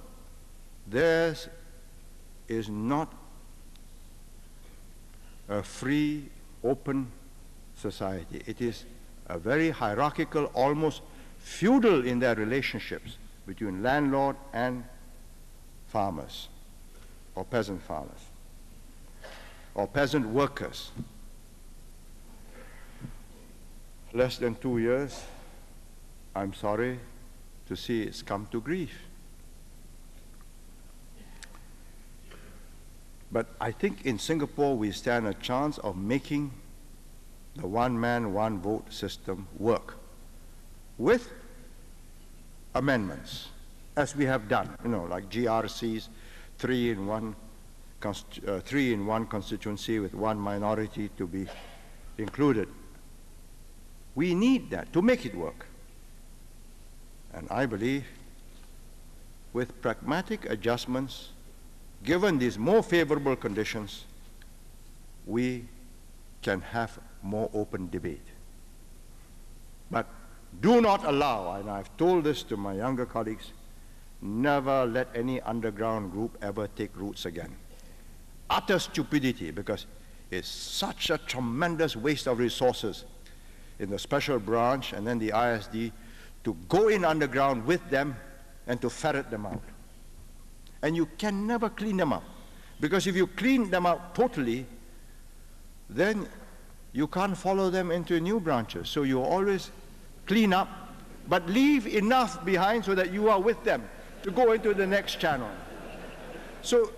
there is not a free, open society. It is a very hierarchical, almost feudal in their relationships between landlord and farmers, or peasant farmers, or peasant workers. Less than 2 years, I'm sorry to see it's come to grief. But I think in Singapore we stand a chance of making the one-man, one-vote system work with amendments, as we have done, like GRCs, three in one constituency with one minority to be included. We need that to make it work. And I believe with pragmatic adjustments, given these more favorable conditions, we can have more open debate. But do not allow, and I've told this to my younger colleagues, never let any underground group ever take roots again. Utter stupidity, because it's such a tremendous waste of resources in the special branch and then the ISD to go in underground with them and to ferret them out. And you can never clean them up, because if you clean them out totally, then you can't follow them into new branches. So you always clean up, but leave enough behind so that you are with them to go into the next channel. So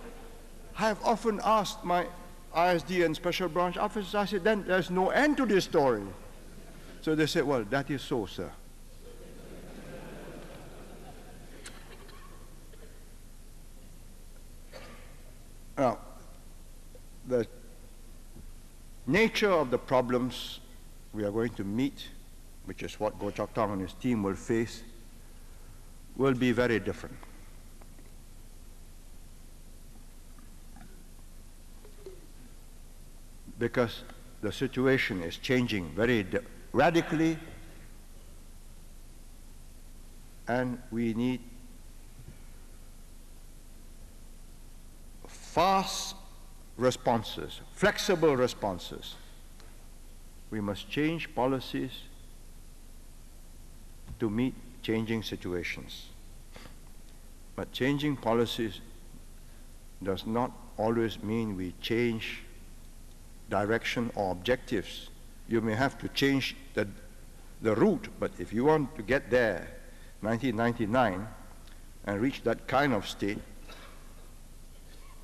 I have often asked my ISD and special branch officers, I said, then there's no end to this story. So they said, well, that is so, sir. Now, the nature of the problems we are going to meet, which is what Goh Chok Tong and his team will face, will be very different. Because the situation is changing very radically, and we need fast responses, flexible responses. We must change policies to meet changing situations. But changing policies does not always mean we change direction or objectives. You may have to change the route, but if you want to get there, 1999, and reach that kind of state,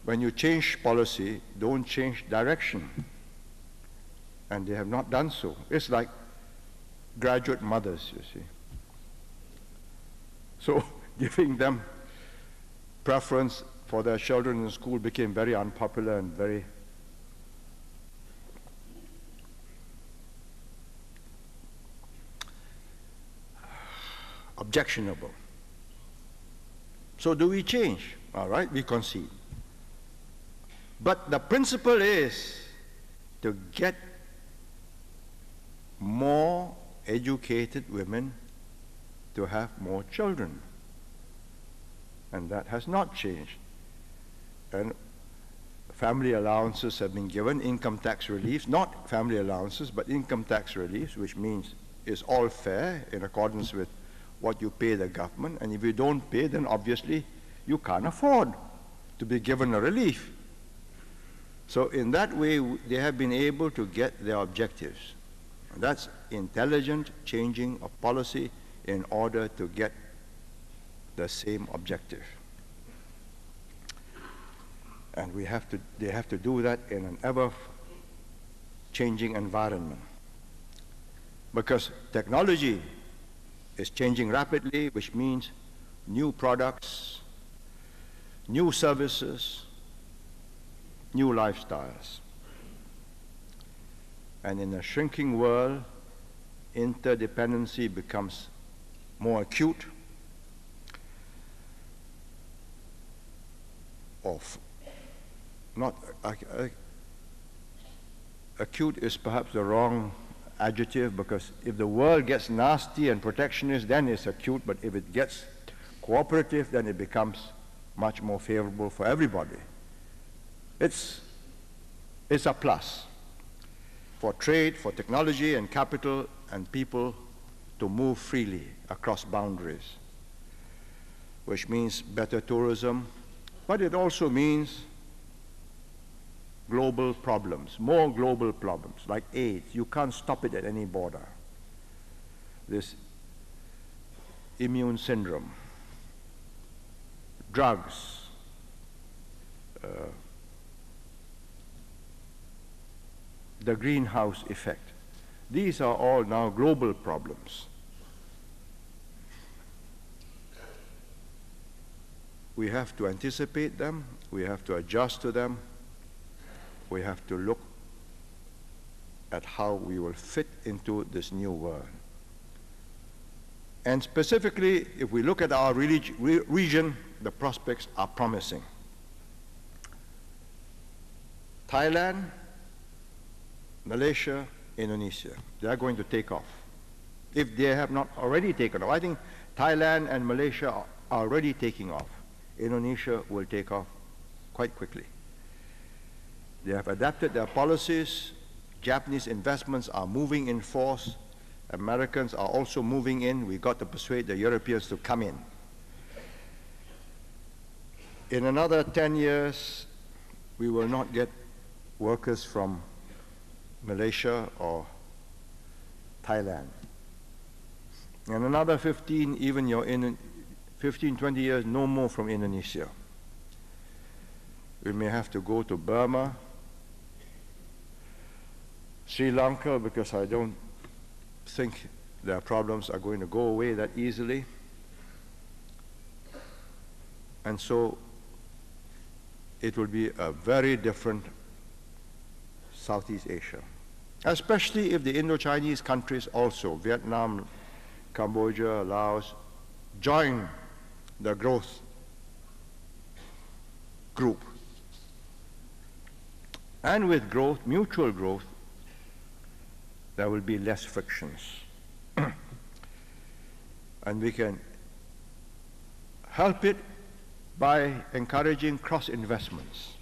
when you change policy, don't change direction. And they have not done so. It's like graduate mothers, you see. So giving them preference for their children in school became very unpopular and very objectionable. So do we change? All right, we concede. But the principle is to get more educated women to have more children. And that has not changed. And family allowances have been given, income tax relief, not family allowances, but income tax relief, which means it's all fair in accordance with what you pay the government. And if you don't pay, then obviously you can't afford to be given a relief. So in that way, they have been able to get their objectives. And that's intelligent changing of policy in order to get the same objective. And they have to do that in an ever-changing environment. Because technology is changing rapidly, which means new products, new services, new lifestyles. And in a shrinking world, interdependency becomes more acute, acute is perhaps the wrong adjective, because if the world gets nasty and protectionist, then it's acute, but if it gets cooperative, then it becomes much more favorable for everybody. It's a plus for trade, for technology and capital and people to move freely across boundaries, which means better tourism, but it also means global problems, more global problems, like AIDS. You can't stop it at any border. This immune syndrome, drugs, the greenhouse effect. These are all now global problems. We have to anticipate them, we have to adjust to them, we have to look at how we will fit into this new world. And specifically, if we look at our region, the prospects are promising. Thailand, Malaysia, Indonesia, they are going to take off. If they have not already taken off, I think Thailand and Malaysia are already taking off. Indonesia will take off quite quickly. They have adapted their policies. Japanese investments are moving in force. Americans are also moving in. We've got to persuade the Europeans to come in. In another 10 years, we will not get workers from Malaysia or Thailand. In another 15, even 15, 20 years, no more from Indonesia. We may have to go to Burma, Sri Lanka, because I don't think their problems are going to go away that easily. And so it will be a very different Southeast Asia, especially if the Indo-Chinese countries also, Vietnam, Cambodia, Laos, join the growth group. And with growth, mutual growth, there will be less frictions. And we can help it by encouraging cross-investments.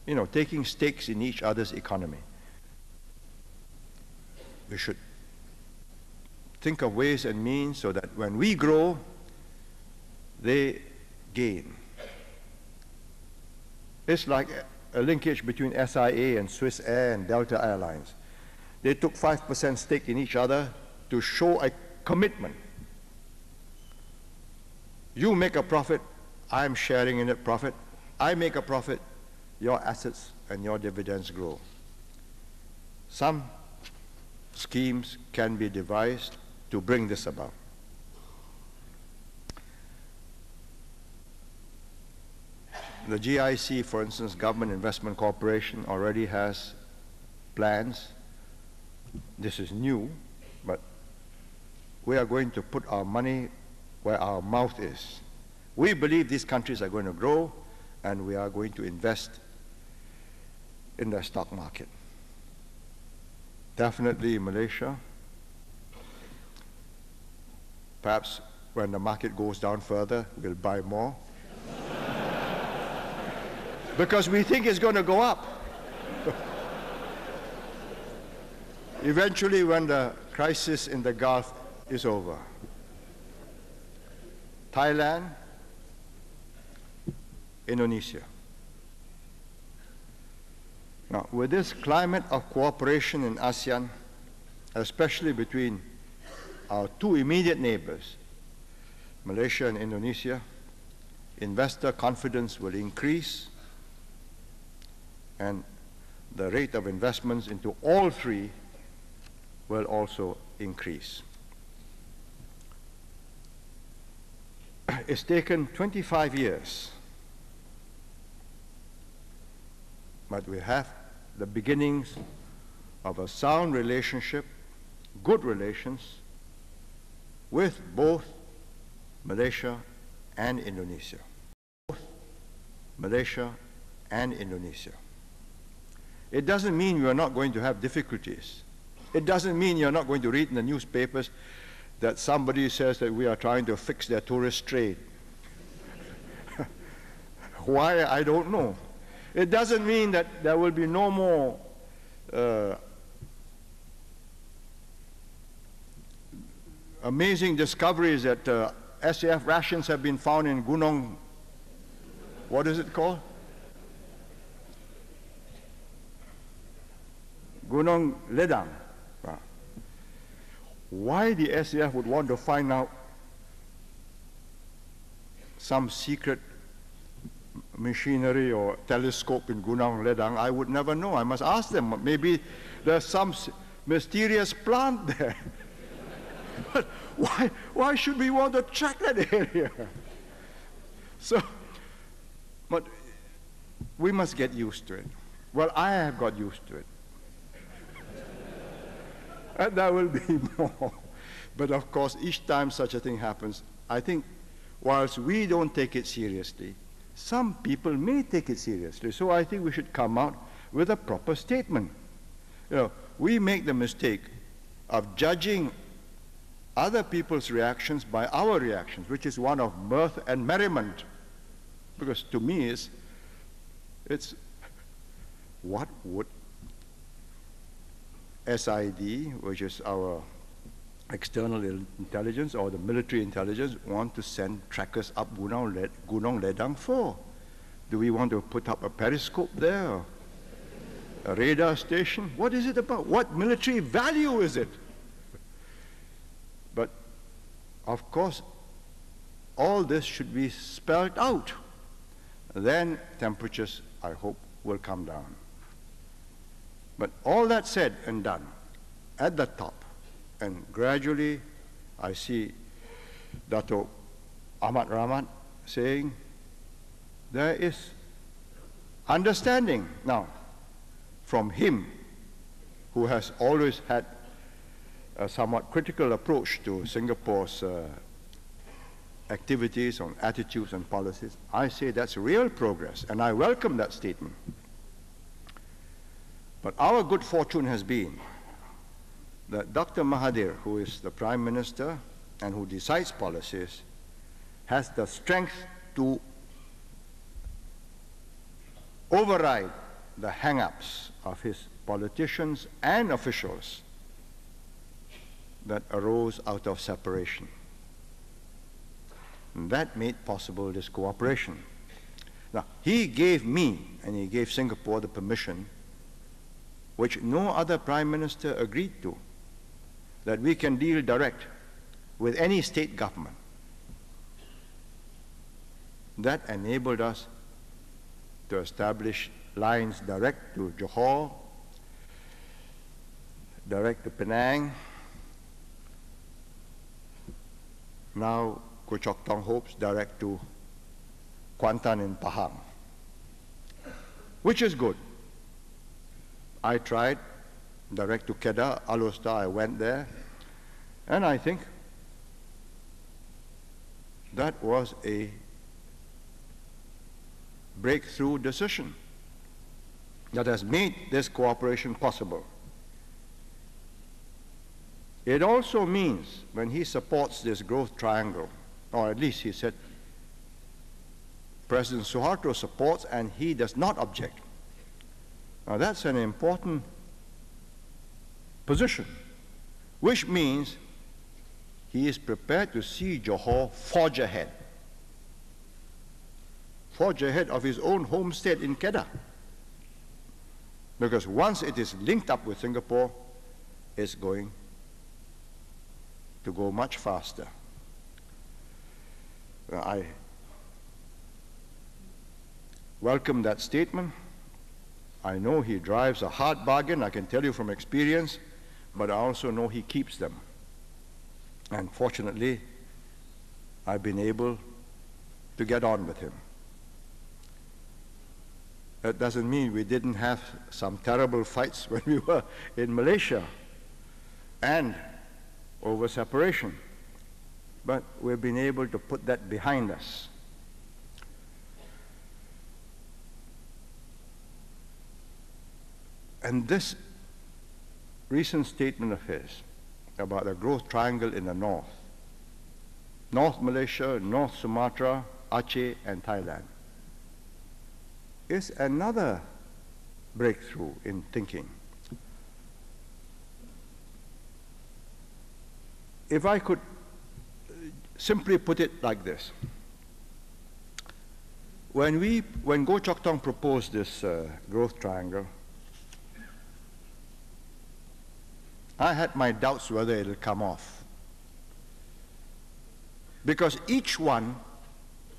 You know, taking stakes in each other's economy. We should think of ways and means so that when we grow, they gain. It's like a linkage between SIA and Swiss Air and Delta Airlines. They took 5% stake in each other to show a commitment. You make a profit, I'm sharing in that profit. I make a profit, your assets and your dividends grow. Some schemes can be devised to bring this about. The GIC, for instance, Government Investment Corporation, already has plans. This is new, but we are going to put our money where our mouth is. We believe these countries are going to grow, and we are going to invest in the stock market. Definitely Malaysia. Perhaps when the market goes down further, we'll buy more. Because we think it's going to go up. Eventually, when the crisis in the Gulf is over. Thailand, Indonesia. Now, with this climate of cooperation in ASEAN, especially between our two immediate neighbors, Malaysia and Indonesia, investor confidence will increase, and the rate of investments into all three will also increase. It's taken 25 years, but we have the beginnings of a sound relationship, good relations, with both Malaysia and Indonesia. Both Malaysia and Indonesia. It doesn't mean we are not going to have difficulties. It doesn't mean you're not going to read in the newspapers that somebody says that we are trying to fix their tourist trade. Why, I don't know. It doesn't mean that there will be no more amazing discoveries that SAF rations have been found in Gunung, what is it called? Gunung Ledang. why the SAF would want to find out some secret machinery or telescope in Gunung Ledang, I would never know. I must ask them. Maybe there's some mysterious plant there. But why should we want to track that area? So, but we must get used to it. Well, I have got used to it. And there will be more. But of course, each time such a thing happens, I think whilst we don't take it seriously, some people may take it seriously. So I think we should come out with a proper statement. You know, we make the mistake of judging other people's reactions by our reactions, which is one of mirth and merriment. Because to me, it's what would SID, which is our external intelligence or the military intelligence, want to send trackers up Gunung Ledang for? Do we want to put up a periscope there? A radar station? What is it about? What military value is it? But of course, all this should be spelled out. Then temperatures, I hope, will come down. But all that said and done, at the top, and gradually I see Dato' Ahmad Rahmat saying there is understanding now from him, who has always had a somewhat critical approach to Singapore's activities on attitudes and policies. I say that's real progress, and I welcome that statement. But our good fortune has been that Dr. Mahathir, who is the Prime Minister and who decides policies, has the strength to override the hang-ups of his politicians and officials that arose out of separation. And that made possible this cooperation. Now, he gave me and he gave Singapore the permission which no other Prime Minister agreed to, that we can deal direct with any state government. That enabled us to establish lines direct to Johor, direct to Penang. Now, Goh Chok Tong hopes direct to Kuantan and Pahang, which is good. I tried direct to Kedah, Alustar, I went there, and I think that was a breakthrough decision that has made this cooperation possible. It also means when he supports this growth triangle, or at least he said President Suharto supports and he does not object. Now that's an important position, which means he is prepared to see Johor forge ahead of his own homestead in Kedah. Because once it is linked up with Singapore, it's going to go much faster. I welcome that statement. I know he drives a hard bargain, I can tell you from experience, but I also know he keeps them. And fortunately, I've been able to get on with him. That doesn't mean we didn't have some terrible fights when we were in Malaysia and over separation, but we've been able to put that behind us. And this recent statement of his about the growth triangle in the north, North Malaysia, North Sumatra, Aceh, and Thailand, is another breakthrough in thinking. If I could simply put it like this, when Goh Chok Tong proposed this growth triangle, I had my doubts whether it will come off. Because each one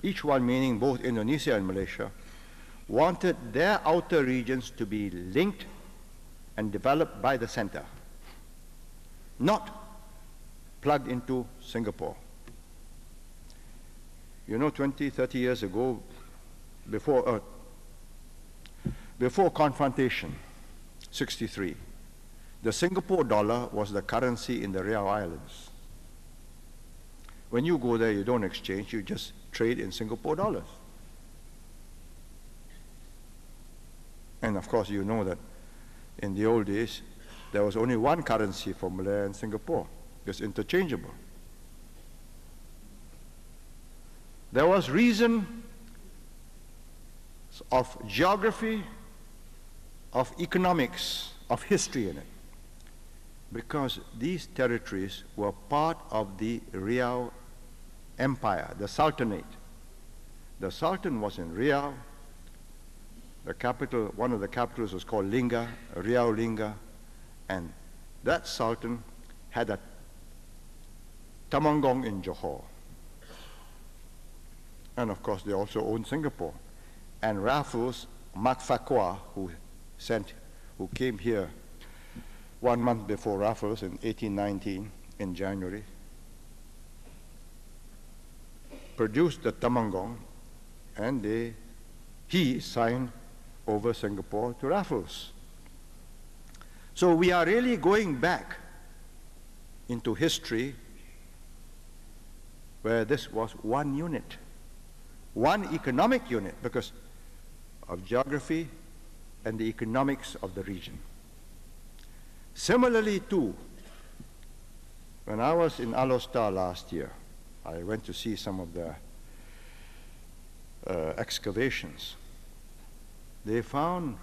meaning both Indonesia and Malaysia, wanted their outer regions to be linked and developed by the center, not plugged into Singapore. You know, 20, 30 years ago, before confrontation, 63, the Singapore dollar was the currency in the Riau Islands. When you go there, you don't exchange, you just trade in Singapore dollars. And of course, you know that in the old days, there was only one currency for Malaya and Singapore. It's interchangeable. There was reason of geography, of economics, of history in it, because these territories were part of the Riau Empire, the Sultanate. The Sultan was in Riau. The capital, one of the capitals was called Lingga, Riau Lingga, and that Sultan had a Temanggung in Johor. And of course, they also owned Singapore. And Raffles, Mak Fakwa, who came here 1 month before Raffles in 1819 in January, produced the Temanggung, and he signed over Singapore to Raffles. So we are really going back into history where this was one unit, one economic unit because of geography and the economics of the region. Similarly too, when I was in Alostar last year, I went to see some of the excavations. They found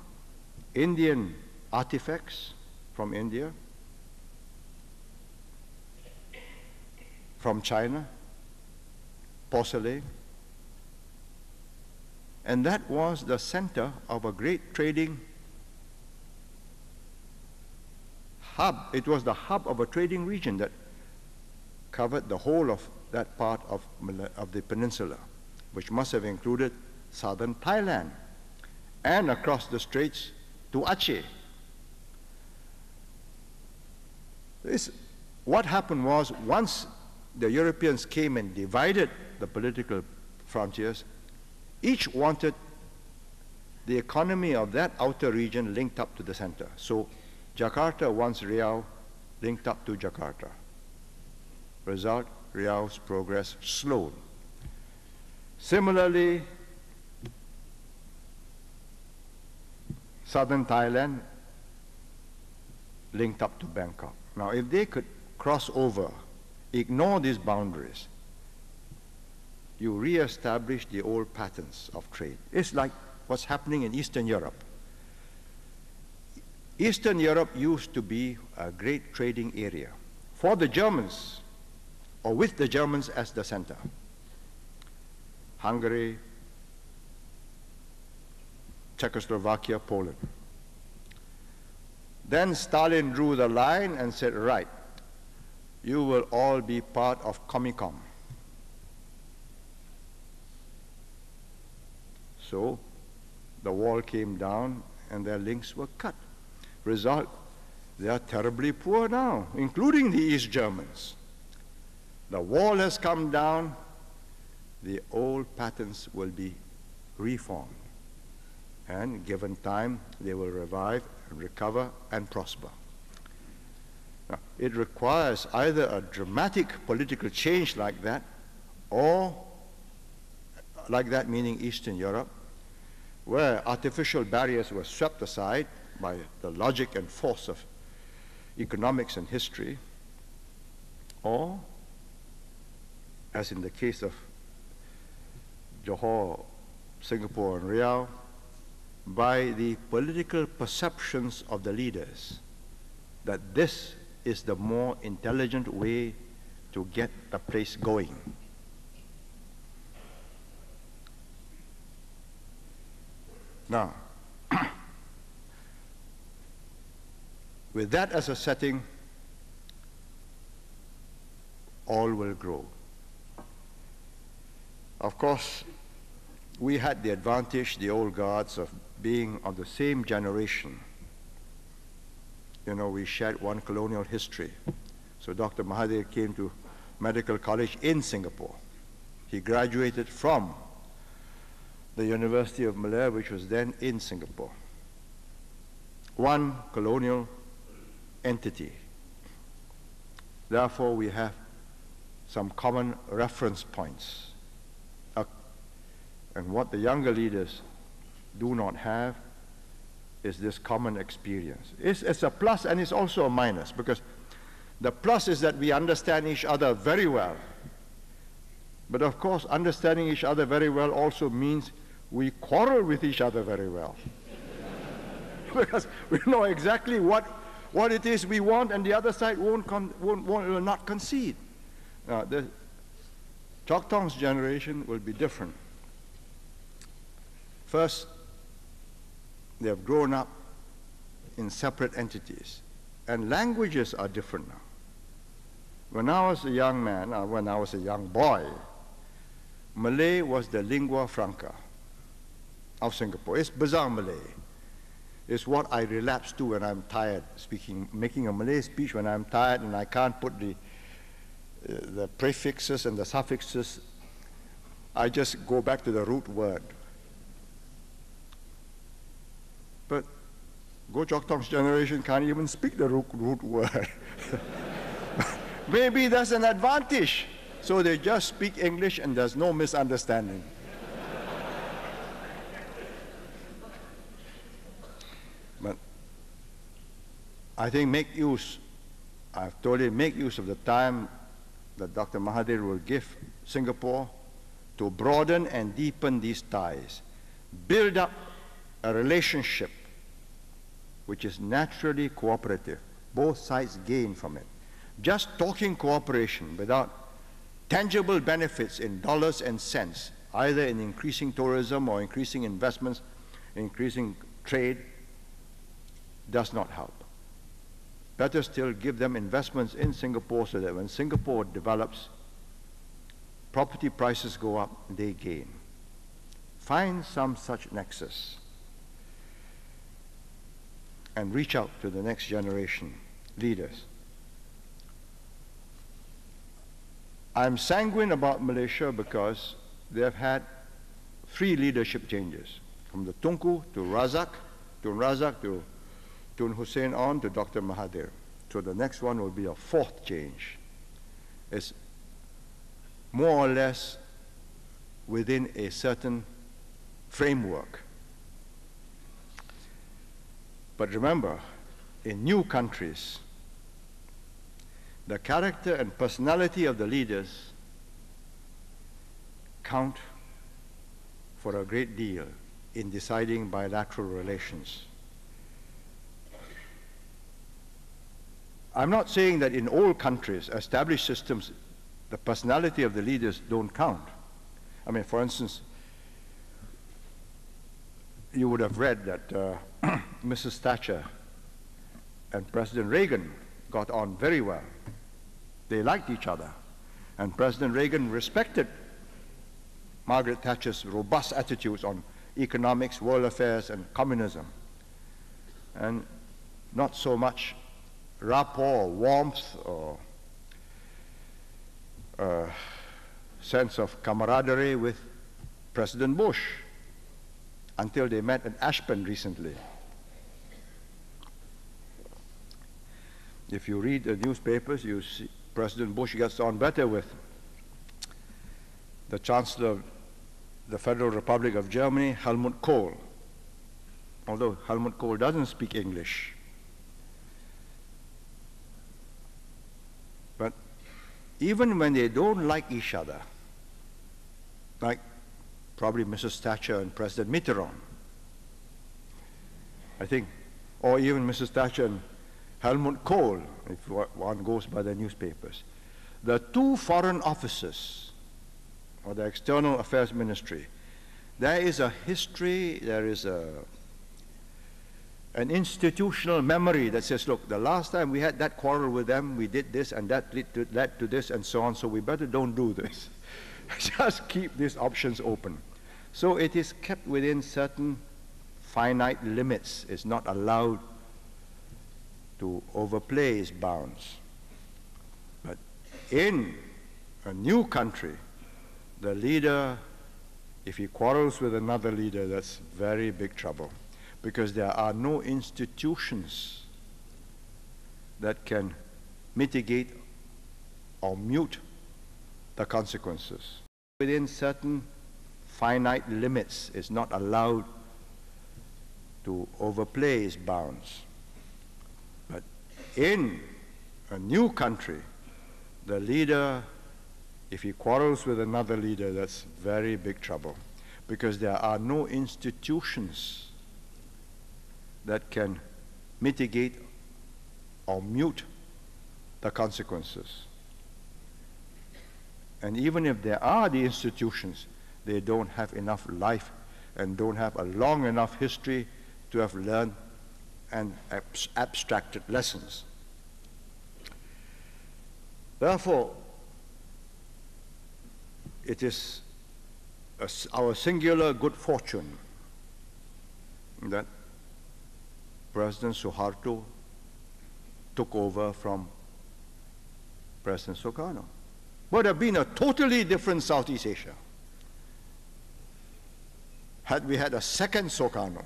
Indian artifacts from India, from China, porcelain, and that was the center of a great trading hub. It was the hub of a trading region that covered the whole of that part of the peninsula, which must have included southern Thailand and across the straits to Aceh. What happened was, once the Europeans came and divided the political frontiers, each wanted the economy of that outer region linked up to the center. So Jakarta wants Riau linked up to Jakarta. Result, Riau's progress slowed. Similarly, southern Thailand linked up to Bangkok. Now, if they could cross over, ignore these boundaries, you re-establish the old patterns of trade. It's like what's happening in Eastern Europe. Eastern Europe used to be a great trading area for the Germans, or with the Germans as the center. Hungary, Czechoslovakia, Poland. Then Stalin drew the line and said, right, you will all be part of Comecon. So the wall came down and their links were cut. Result, they are terribly poor now, including the East Germans. The wall has come down, the old patterns will be reformed. And given time, they will revive and recover and prosper. Now, it requires either a dramatic political change like that, or like that meaning Eastern Europe, where artificial barriers were swept aside by the logic and force of economics and history, or, as in the case of Johor, Singapore, and Riau, by the political perceptions of the leaders that this is the more intelligent way to get the place going. Now, with that as a setting, all will grow. Of course, we had the advantage, the old guards, of being of the same generation. You know, we shared one colonial history. So Dr. Mahathir came to medical college in Singapore. He graduated from the University of Malaya, which was then in Singapore. One colonial entity. Therefore, we have some common reference points. And what the younger leaders do not have is this common experience. It's a plus and it's also a minus, because the plus is that we understand each other very well. But of course, understanding each other very well also means we quarrel with each other very well. Because we know exactly what it is we want, and the other side will not concede. Now, the Choctaw's generation will be different. First, they have grown up in separate entities, and languages are different now. When I was a young man, when I was a young boy, Malay was the lingua franca of Singapore. It's Bazar Malay. It's what I relapse to when I'm tired, making a Malay speech when I'm tired and I can't put the prefixes and the suffixes. I just go back to the root word. But Goh Chok Tong's generation can't even speak the root word. Maybe that's an advantage. So they just speak English and there's no misunderstanding. But I think I've told you, make use of the time that Dr. Mahathir will give Singapore to broaden and deepen these ties, build up a relationship which is naturally cooperative. Both sides gain from it. Just talking cooperation without tangible benefits in dollars and cents, either in increasing tourism or increasing investments, increasing trade, does not help. Better still, give them investments in Singapore so that when Singapore develops, property prices go up, they gain. Find some such nexus and reach out to the next generation leaders. I'm sanguine about Malaysia because they have had 3 leadership changes, from the Tunku to Razak, to Tun Hussein on to Dr. Mahathir. So the next one will be a 4th change. It's more or less within a certain framework. But remember, in new countries, the character and personality of the leaders count for a great deal in deciding bilateral relations. I'm not saying that in all countries, established systems, the personality of the leaders don't count. I mean, for instance, you would have read that Mrs. Thatcher and President Reagan got on very well. They liked each other. And President Reagan respected Margaret Thatcher's robust attitudes on economics, world affairs, and communism. And not so much rapport or warmth or sense of camaraderie with President Bush until they met at Ashburn recently. If you read the newspapers, you see President Bush gets on better with the Chancellor of the Federal Republic of Germany, Helmut Kohl, although Helmut Kohl doesn't speak English. But even when they don't like each other, like probably Mrs. Thatcher and President Mitterrand, I think, or even Mrs. Thatcher and Helmut Kohl, if one goes by the newspapers. The 2 foreign officers, or the External Affairs Ministry, there is a history, there is a an institutional memory that says, look, the last time we had that quarrel with them, we did this and that led to this and so on, so we better don't do this. Just keep these options open. So it is kept within certain finite limits. It's not allowed to overplay its bounds. But in a new country, the leader, if he quarrels with another leader, that's very big trouble, because there are no institutions that can mitigate or mute the consequences. Within certain finite limits, it's not allowed to overplay its bounds. But in a new country, the leader, if he quarrels with another leader, that's very big trouble, because there are no institutions that can mitigate or mute the consequences. And even if there are the institutions, they don't have enough life and don't have a long enough history to have learned and abstracted lessons. Therefore, it is our singular good fortune that President Suharto took over from President Sukarno. Would have been a totally different Southeast Asia had we had a second Sukarno.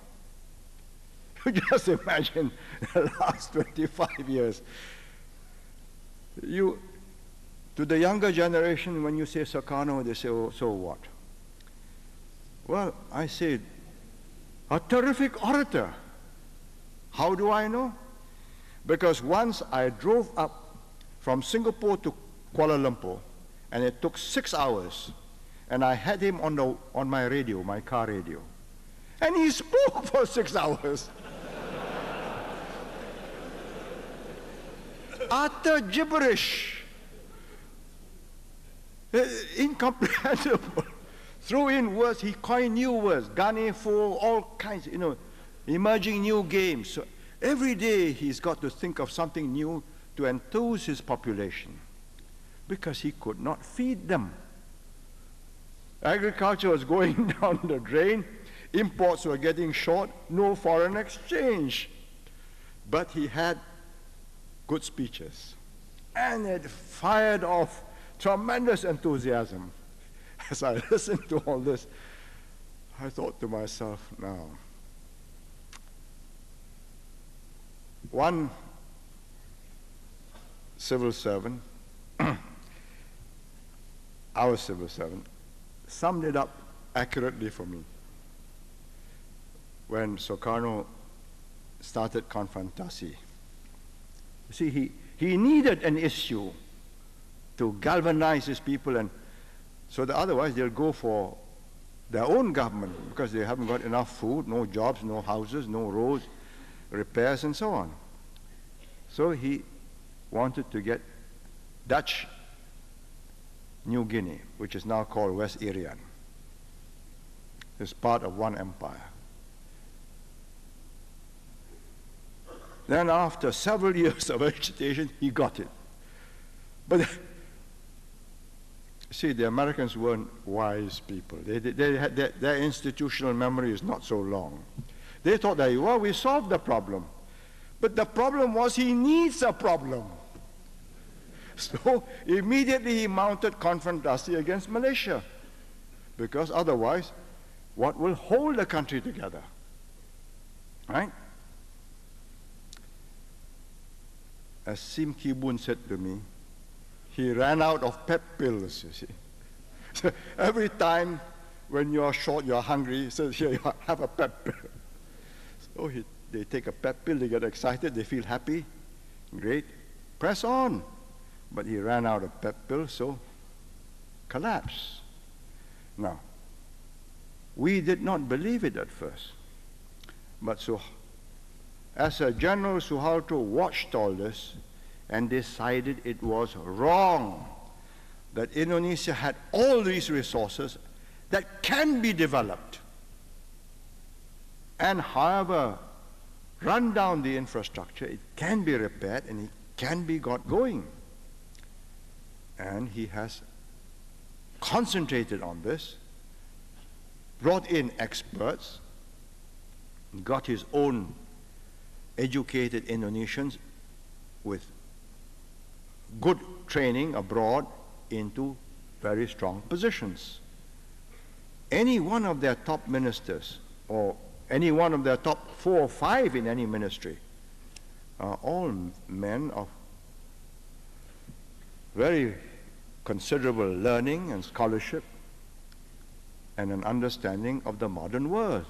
Just imagine the last 25 years. To the younger generation, when you say Sukarno, they say, oh, so what? Well, I say, a terrific orator. How do I know? Because once I drove up from Singapore to Kuala Lumpur, and it took 6 hours, and I had him on my radio, my car radio, and he spoke for 6 hours. Utter gibberish, incomprehensible. Throw in words, he coined new words, Gane Fo, all kinds, emerging new games. So every day he's got to think of something new to enthuse his population, because he could not feed them. Agriculture was going down the drain, imports were getting short, no foreign exchange. But he had good speeches, and it fired off tremendous enthusiasm. As I listened to all this, I thought to myself, now, one civil servant, our civil servant, summed it up accurately for me. When Sukarno started Konfrontasi, you see, he needed an issue to galvanize his people, and so that otherwise they'll go for their own government, because they haven't got enough food, no jobs, no houses, no roads, repairs, and so on. So he wanted to get Dutch New Guinea, which is now called West Irian. It's part of one empire. Then after several years of agitation, he got it. But see, the Americans weren't wise people. Their institutional memory is not so long. They thought that, well, we solved the problem. But the problem was he needs a problem. So immediately he mounted Konfrontasi against Malaysia, because otherwise, what will hold the country together? Right? As Sim Kibun said to me, he ran out of pep pills, you see. So every time when you're short, you're hungry, he says, here, you have a pep pill. So they take a pep pill, they get excited, they feel happy. Great. Press on. But he ran out of pep pills, so collapse. Now, we did not believe it at first. But so, as a General Suharto watched all this and decided it was wrong, that Indonesia had all these resources that can be developed. And however run down the infrastructure, it can be repaired, and it can be got going. And he has concentrated on this, brought in experts, got his own educated Indonesians with good training abroad into very strong positions. Any one of their top ministers, or any one of their top 4 or 5 in any ministry, are all men of very considerable learning and scholarship and an understanding of the modern world.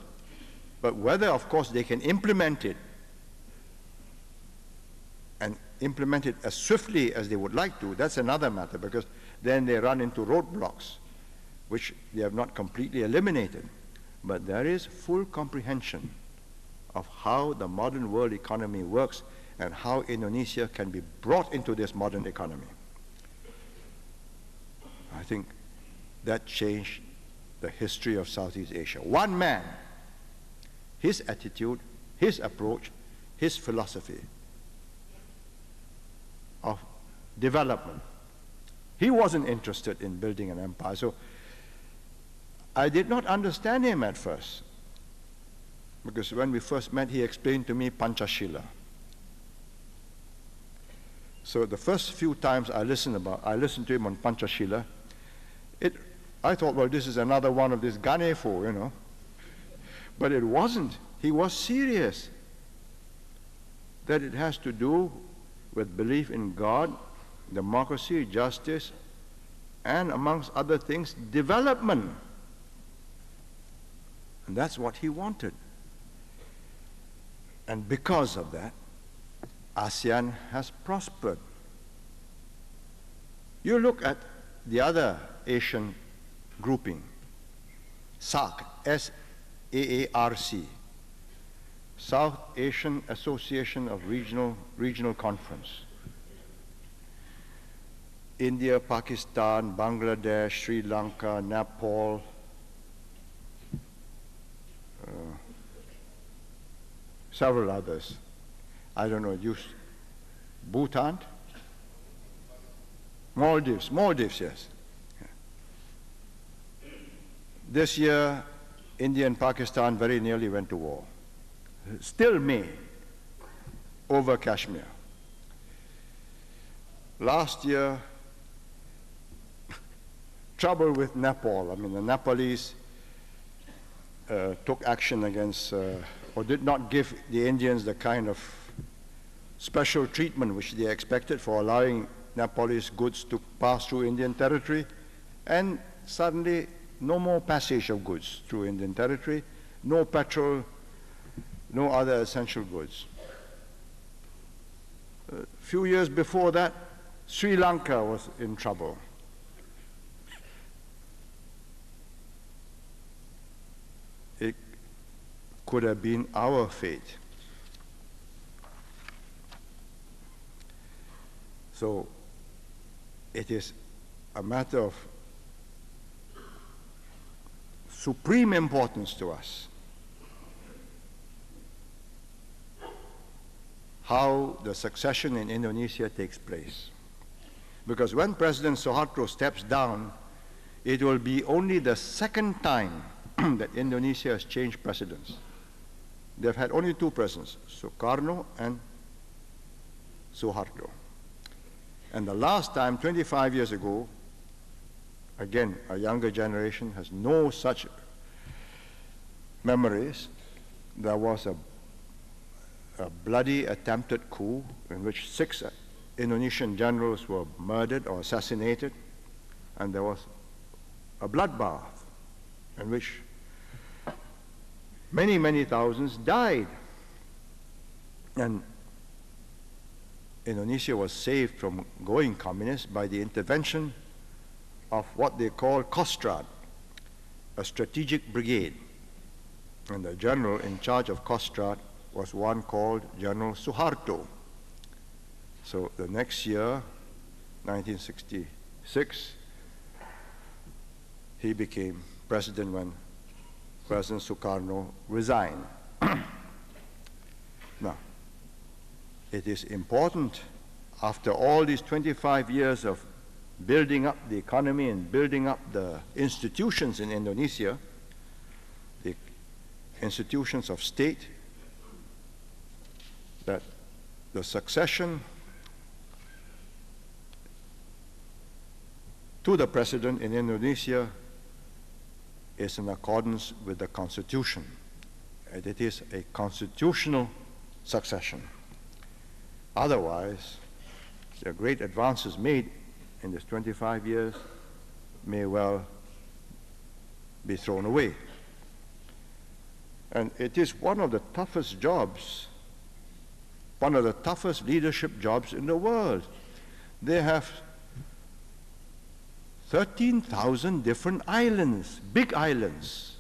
But whether, of course, they can implement it and implement it as swiftly as they would like to, that's another matter, because then they run into roadblocks, which they have not completely eliminated. But there is full comprehension of how the modern world economy works and how Indonesia can be brought into this modern economy. I think that changed the history of Southeast Asia. One man, his attitude, his approach, his philosophy of development. He wasn't interested in building an empire. So I did not understand him at first, because when we first met, he explained to me Panchashila. So the first few times I listened to him on Panchashila, I thought, well, this is another one of this Ganefo, you know. But it wasn't. He was serious. That it has to do with belief in God, democracy, justice, and amongst other things, development. And that's what he wanted. And because of that, ASEAN has prospered. You look at the other Asian grouping, SAARC, S-A-A-R-C, South Asian Association of Regional Conference. India, Pakistan, Bangladesh, Sri Lanka, Nepal, several others. I don't know, Bhutan? Maldives, yes. This year, India and Pakistan very nearly went to war. Still may, over Kashmir. Last year, trouble with Nepal. I mean, the Nepalese took action against, or did not give the Indians the kind of special treatment which they expected for allowing Nepalese goods to pass through Indian territory, and suddenly no more passage of goods through Indian territory, no petrol, no other essential goods. A few years before that, Sri Lanka was in trouble. It could have been our fate. So it is a matter of supreme importance to us how the succession in Indonesia takes place. Because when President Suharto steps down, it will be only the second time that Indonesia has changed presidents. They've had only 2 presidents, Sukarno and Suharto. And the last time, 25 years ago, again, a younger generation has no such memories. There was a bloody attempted coup in which 6 Indonesian generals were murdered or assassinated, and there was a bloodbath in which many, many thousands died. And Indonesia was saved from going communist by the intervention of what they call Kostrad, a strategic brigade. And the general in charge of Kostrad was one called General Suharto. So the next year, 1966, he became president when President Sukarno resigned. Now, it is important, after all these 25 years of building up the economy and building up the institutions in Indonesia, the institutions of state, that the succession to the president in Indonesia is in accordance with the Constitution. And it is a constitutional succession. Otherwise, the great advances made in this 25 years may well be thrown away. And it is one of the toughest jobs, one of the toughest leadership jobs in the world. They have 13,000 different islands, big islands.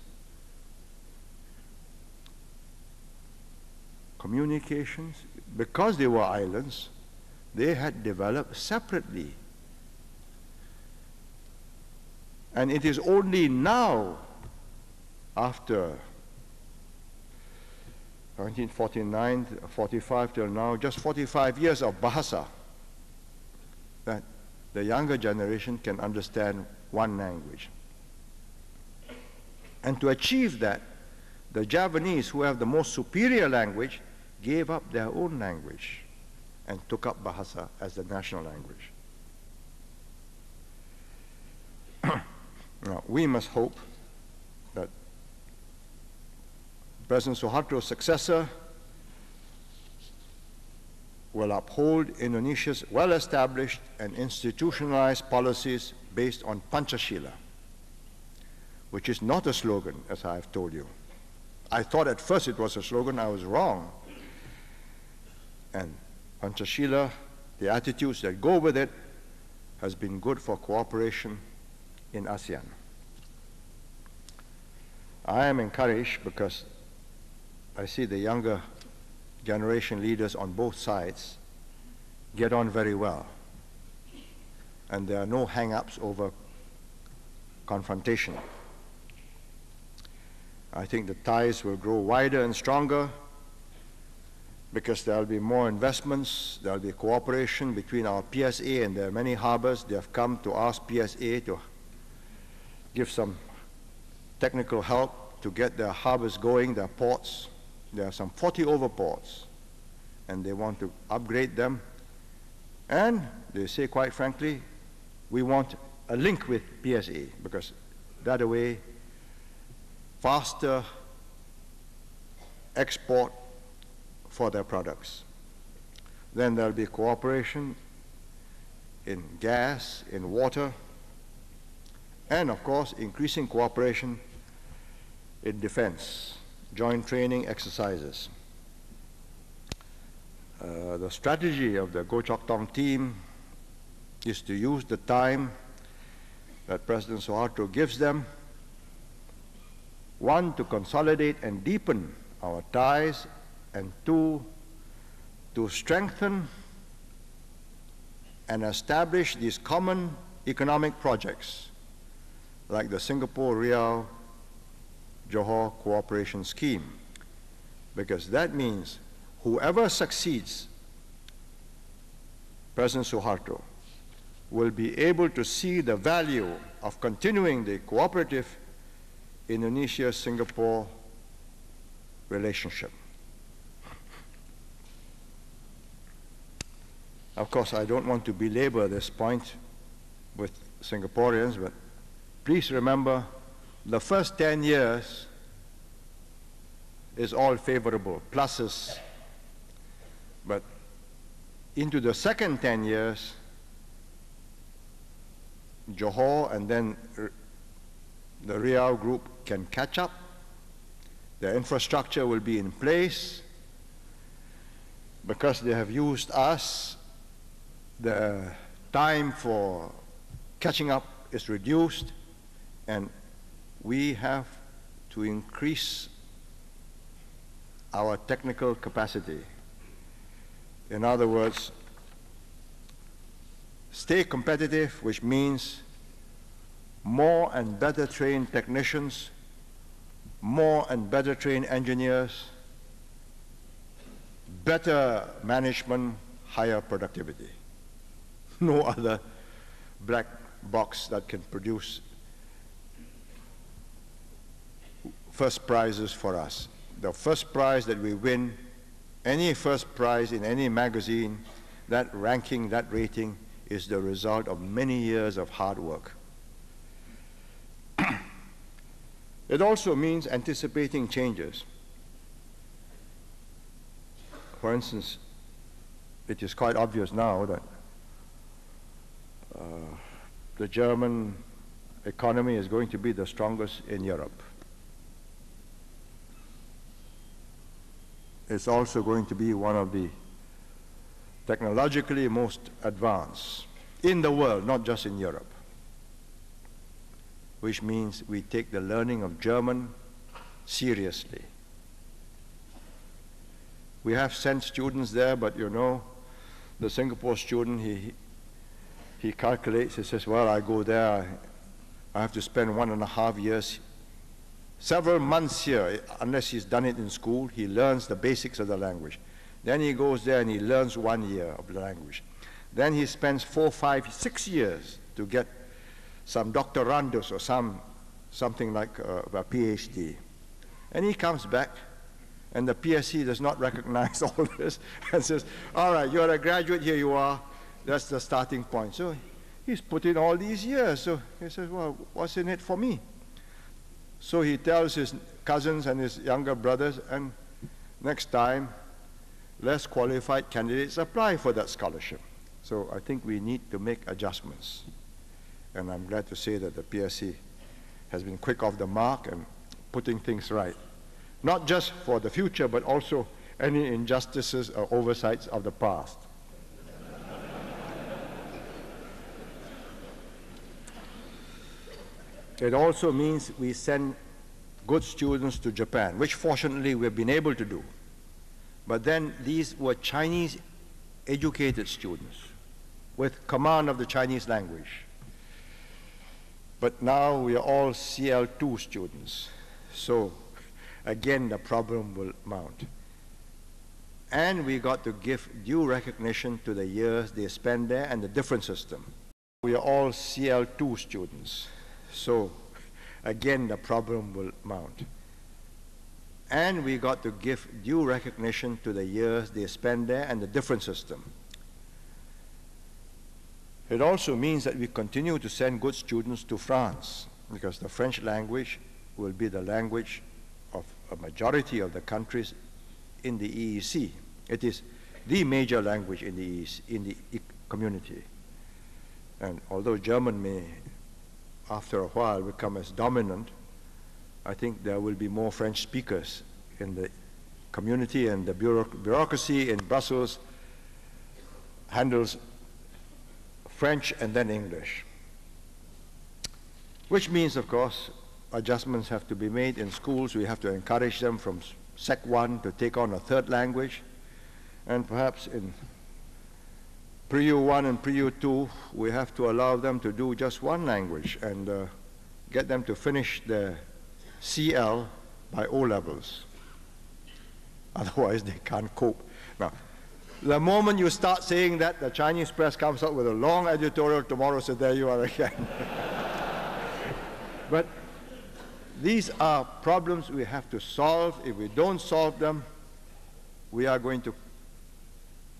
Communications, because they were islands, they had developed separately. And it is only now, after 1949, 45 till now, just 45 years of Bahasa, that the younger generation can understand one language. And to achieve that, the Javanese, who have the most superior language, gave up their own language and took up Bahasa as the national language. Now, we must hope that President Suharto's successor will uphold Indonesia's well-established and institutionalized policies based on Pancasila, which is not a slogan, as I have told you. I thought at first it was a slogan. I was wrong. And Pancasila, the attitudes that go with it, has been good for cooperation in ASEAN. I am encouraged because I see the younger generation leaders on both sides get on very well. And there are no hang-ups over confrontation. I think the ties will grow wider and stronger because there will be more investments, there will be cooperation between our PSA, and there are many harbors. They have come to ask PSA to give some technical help to get their harbors going, their ports. There are some 40 over ports, and they want to upgrade them. And they say, quite frankly, we want a link with PSA, because that way, faster export for their products. Then there'll be cooperation in gas, in water, and of course, increasing cooperation in defense, joint training exercises. The strategy of the Goh Chok Tong team is to use the time that President Suharto gives them, one, to consolidate and deepen our ties, and two, to strengthen and establish these common economic projects like the Singapore-Riau-Johor Cooperation Scheme, because that means whoever succeeds President Suharto will be able to see the value of continuing the cooperative Indonesia-Singapore relationship. Of course, I don't want to belabor this point with Singaporeans, but please remember the first 10 years is all favorable, pluses. But into the second 10 years, Johor and then the Riau group can catch up. Their infrastructure will be in place. Because they have used us, the time for catching up is reduced, and we have to increase our technical capacity. In other words, stay competitive, which means more and better trained technicians, more and better trained engineers, better management, higher productivity. No other black box that can produce first prizes for us. The first prize that we win, any first prize in any magazine, that ranking, that rating, is the result of many years of hard work. It also means anticipating changes. For instance, it is quite obvious now that the German economy is going to be the strongest in Europe. It's also going to be one of the technologically most advanced in the world, not just in Europe, which means we take the learning of German seriously. We have sent students there, but you know, the Singapore student, he calculates, he says, well, I go there, I have to spend 1.5 years, several months here, unless he's done it in school. He learns the basics of the language. Then he goes there and he learns 1 year of the language. Then he spends 4, 5, 6 years to get some doctorandus or something like a PhD. And he comes back, and the PSC does not recognize all this and says, all right, you're a graduate, here you are. That's the starting point. So he's put in all these years. So he says, well, what's in it for me? So he tells his cousins and his younger brothers, and next time, less qualified candidates apply for that scholarship. So I think we need to make adjustments. And I'm glad to say that the PSC has been quick off the mark and putting things right. Not just for the future, but also any injustices or oversights of the past. It also means we send good students to Japan, which fortunately we've been able to do. But then these were Chinese educated students with command of the Chinese language. But now we are all CL2 students. So again, the problem will mount. And we got to give due recognition to the years they spend there and the different system. We are all CL2 students. So again, the problem will mount. And we got to give due recognition to the years they spend there and the different system. It also means that we continue to send good students to France, because the French language will be the language of a majority of the countries in the EEC. It is the major language in the EEC, in the community. And although German may, after a while, become as dominant, I think there will be more French speakers in the community, and the bureaucracy in Brussels handles French and then English. Which means, of course, adjustments have to be made in schools. We have to encourage them from Sec 1 to take on a third language. And perhaps in Pre-U 1 and Pre-U 2, we have to allow them to do just one language and get them to finish their CL by O-levels. Otherwise, they can't cope. Now, the moment you start saying that, the Chinese press comes out with a long editorial tomorrow, so there you are again. But these are problems we have to solve. If we don't solve them, we are going to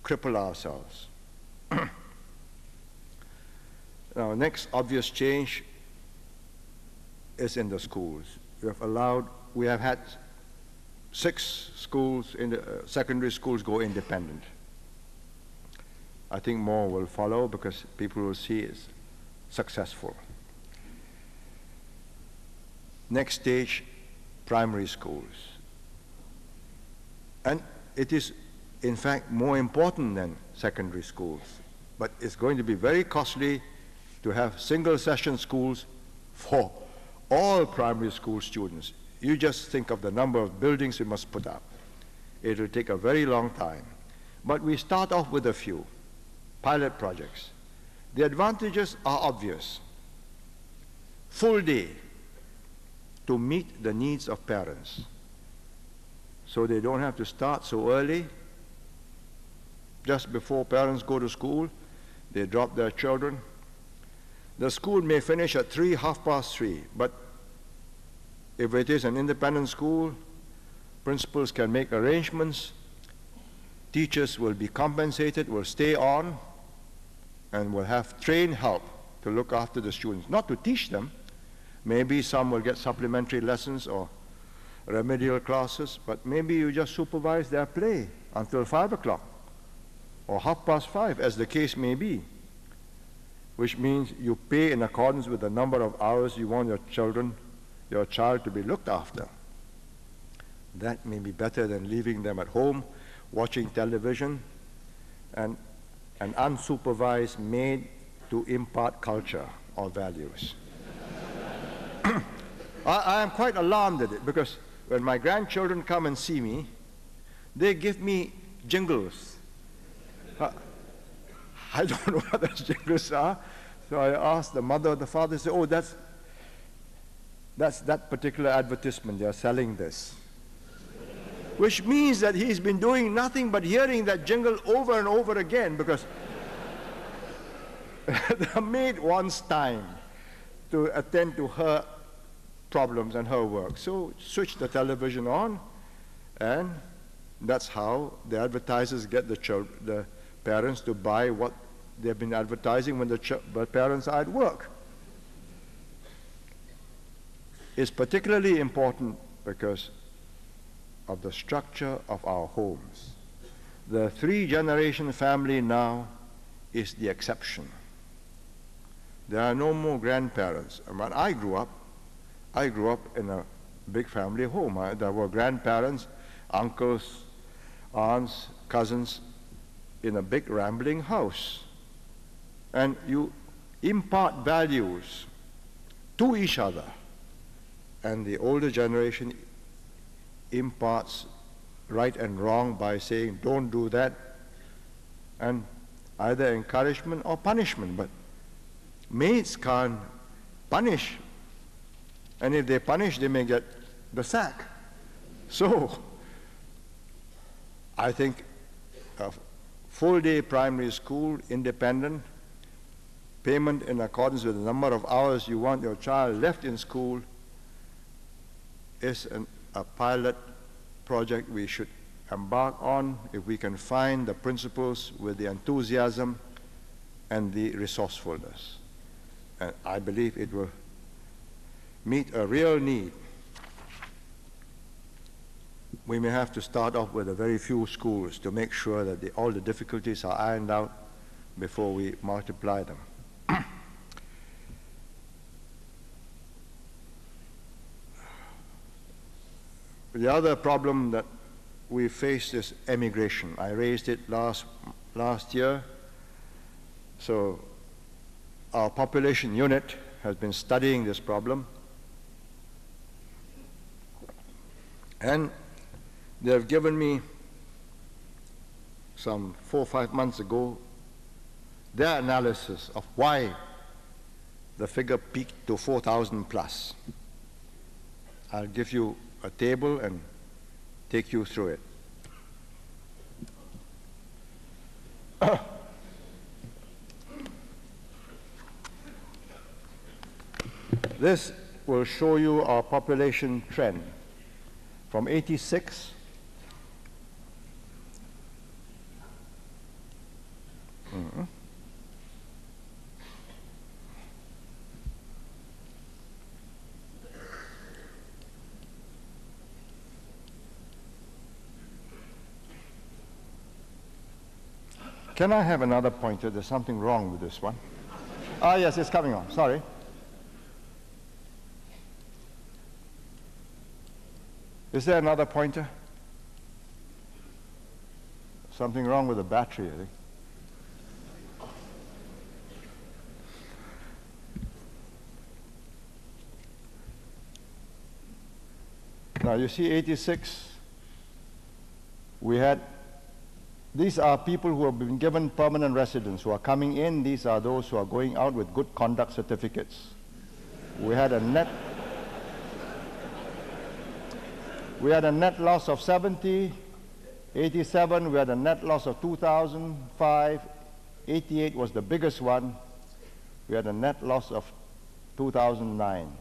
cripple ourselves. Now, next obvious change is in the schools. We have had 6 schools in the secondary schools go independent. I think more will follow because people will see it's successful. Next stage, primary schools. And it is, in fact, more important than secondary schools. But it's going to be very costly to have single session schools for all primary school students. You just think of the number of buildings we must put up. It will take a very long time. But we start off with a few pilot projects. The advantages are obvious. Full day to meet the needs of parents. So they don't have to start so early just before parents go to school, they drop their children. The school may finish at 3, 3:30, but if it is an independent school, principals can make arrangements, teachers will be compensated, will stay on, and will have trained help to look after the students, not to teach them. Maybe some will get supplementary lessons or remedial classes, but maybe you just supervise their play until 5 o'clock or 5:30, as the case may be, which means you pay in accordance with the number of hours you want your child to be looked after. That may be better than leaving them at home watching television and an unsupervised maid to impart culture or values. I am quite alarmed at it, because when my grandchildren come and see me, they give me jingles. I don't know what those jingles are, so I ask the mother or the father, say, oh, that's that particular advertisement, they are selling this. Which means that he's been doing nothing but hearing that jingle over and over again, because the maid wants time to attend to her problems and her work. So switch the television on, and that's how the advertisers get the parents to buy what they've been advertising when the parents are at work. It's particularly important because of the structure of our homes. The 3-generation family now is the exception. There are no more grandparents. When I grew up in a big family home. There were grandparents, uncles, aunts, cousins in a big rambling house. And you impart values to each other. And the older generation imparts right and wrong by saying, don't do that, and either encouragement or punishment. But maids can't punish, and if they punish, they may get the sack. So I think a full-day primary school, independent, payment in accordance with the number of hours you want your child left in school, is a pilot project we should embark on if we can find the principals with the enthusiasm and the resourcefulness. And I believe it will meet a real need. We may have to start off with a very few schools to make sure that all the difficulties are ironed out before we multiply them. The other problem that we face is emigration. I raised it last year. So our population unit has been studying this problem, and they have given me some 4 or 5 months ago their analysis of why the figure peaked to 4,000 plus. I'll give you a table and take you through it. This will show you our population trend from 86 Can I have another pointer? There's something wrong with this one. Ah, yes, it's coming on. Sorry. Is there another pointer? Something wrong with the battery, I think. Now you see 86, we had, these are people who have been given permanent residence, who are coming in. These are those who are going out with good conduct certificates. We had a net loss of 70, 87, we had a net loss of 2,005. 88 was the biggest one. We had a net loss of 2009.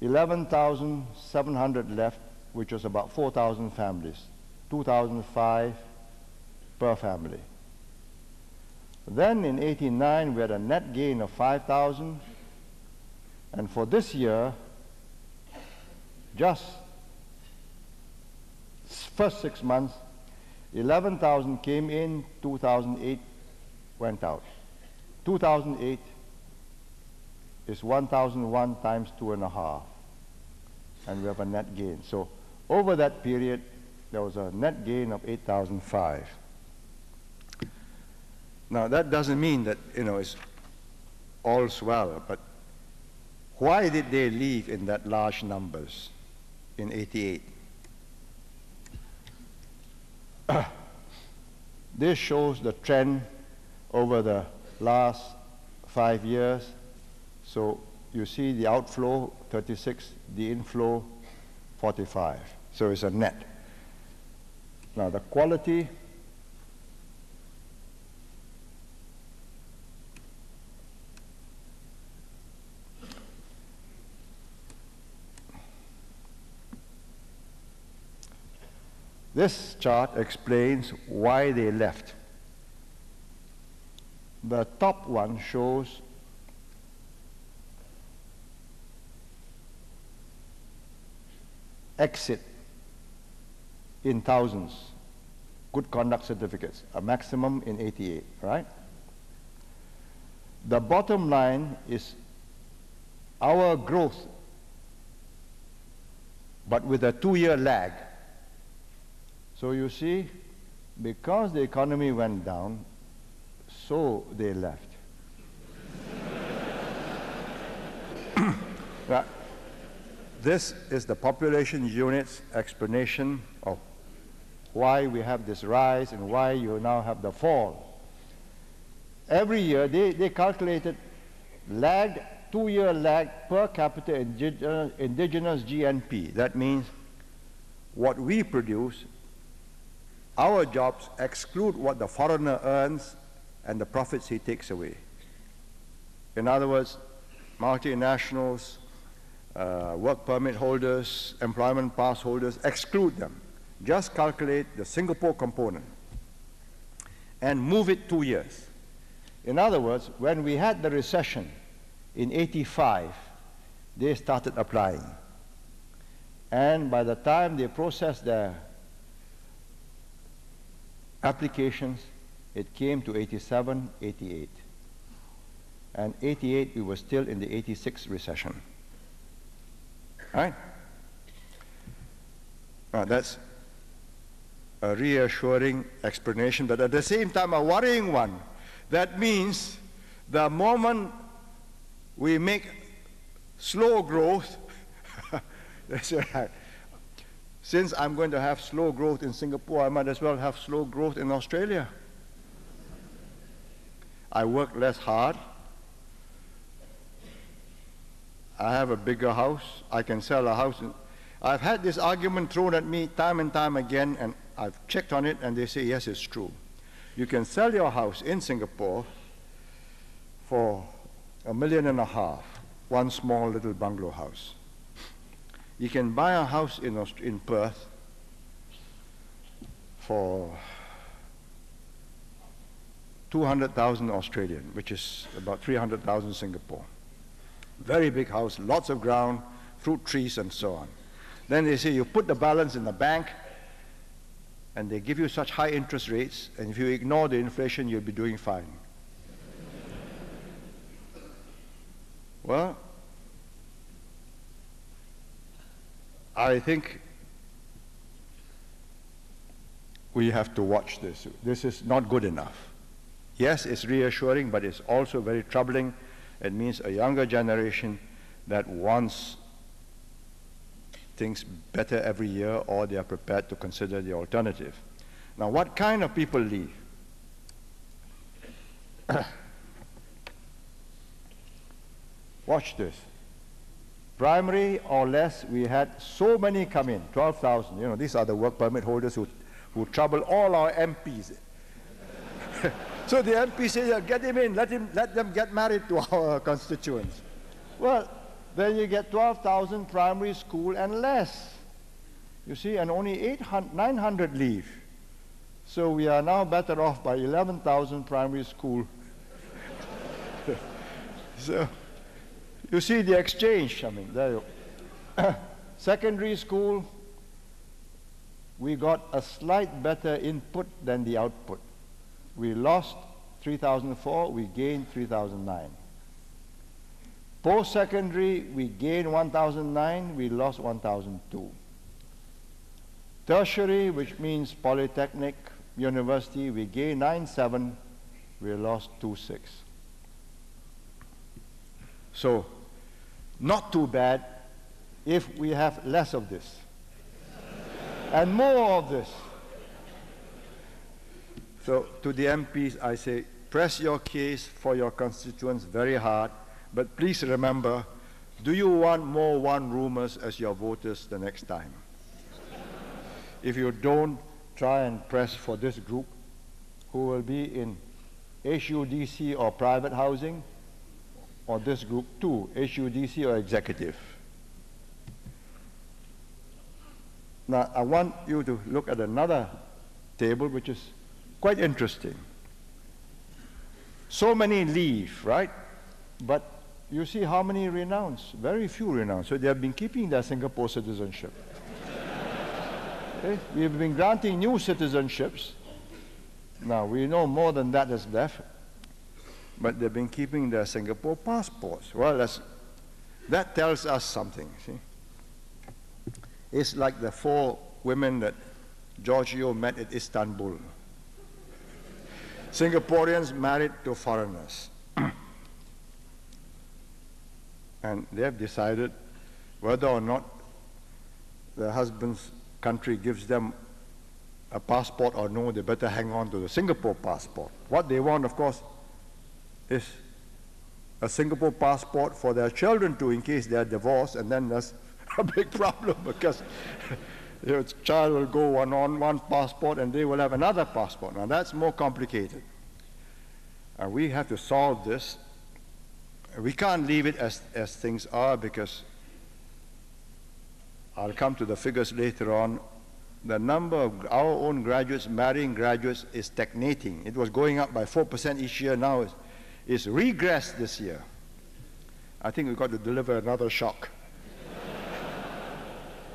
11,700 left, which was about 4,000 families. 2,005 per family. Then in 89, we had a net gain of 5,000. And for this year, just first 6 months, 11,000 came in, 2,008 went out. 2,008 is 1,001 times 2.5, and we have a net gain. So over that period, there was a net gain of 8,005. Now that doesn't mean that, it's all's well, but why did they leave in that large numbers in 88? This shows the trend over the last 5 years. So you see the outflow 36, the inflow 45. So it's a net. Now the quality, this chart explains why they left. The top one shows exit in thousands, good conduct certificates, a maximum in 88, right? The bottom line is our growth, but with a 2-year lag. So you see, because the economy went down, so they left. Now, this is the population units explanation of why we have this rise and why you now have the fall. Every year they calculated lag, 2-year lag per capita indigenous GNP. That means what we produce, our jobs exclude what the foreigner earns and the profits he takes away. In other words, multinationals, work permit holders, employment pass holders, exclude them. Just calculate the Singapore component and move it 2 years. In other words, when we had the recession in 85, they started applying. And by the time they processed their applications, it came to 87, 88. And 88, we were still in the 86 recession. Right? Now that's a reassuring explanation, but at the same time a worrying one. That means the moment we make slow growth, that's right. Since I'm going to have slow growth in Singapore, I might as well have slow growth in Australia. I work less hard. I have a bigger house. I can sell a house. I've had this argument thrown at me time and time again, and I've checked on it, and they say, yes, it's true. You can sell your house in Singapore for $1.5 million, one small little bungalow house. You can buy a house in Perth for 200,000 Australian, which is about 300,000 Singapore. Very big house, lots of ground, fruit trees and so on. Then they say you put the balance in the bank and they give you such high interest rates, and if you ignore the inflation, you'll be doing fine. Well, I think we have to watch this. This is not good enough. Yes, it's reassuring, but it's also very troubling. It means a younger generation that wants things better every year, or they are prepared to consider the alternative. Now, what kind of people leave? Watch this. Primary or less, we had so many come in, 12,000. You know, these are the work permit holders who trouble all our MPs. So the MP says, get him in, let them get married to our constituents. Well, then you get 12,000 primary school and less. You see, and only 900 leave. So we are now better off by 11,000 primary school. So you see the exchange, I mean, there you go. Secondary school, we got a slight better input than the output. We lost 3,004, we gained 3,009. Post-secondary, we gained 1,009, we lost 1,002. Tertiary, which means polytechnic, university, we gained 9,7, we lost 2,6. So, not too bad if we have less of this and more of this. So, to the MPs, I say, press your case for your constituents very hard, but please remember, do you want more one-roomers as your voters the next time? If you don't, try and press for this group who will be in HUDC or private housing, or this group too, HUDC or executive. Now, I want you to look at another table which is quite interesting. So many leave, right? But you see how many renounce? Very few renounce. So they have been keeping their Singapore citizenship. Okay? We've been granting new citizenships. Now, we know more than that is left. But they've been keeping their Singapore passports. Well, that tells us something, see? It's like the 4 women that Giorgio met at Istanbul. Singaporeans married to foreigners. And they have decided whether or not the husband's country gives them a passport or no, they better hang on to the Singapore passport. What they want, of course, is a Singapore passport for their children too, in case they are divorced, and then there's a big problem because your child will go on one passport and they will have another passport. Now that's more complicated. And we have to solve this. We can't leave it as things are, because I'll come to the figures later on. The number of our own graduates marrying graduates is stagnating. It was going up by 4% each year. Now it's regressed this year. I think we've got to deliver another shock.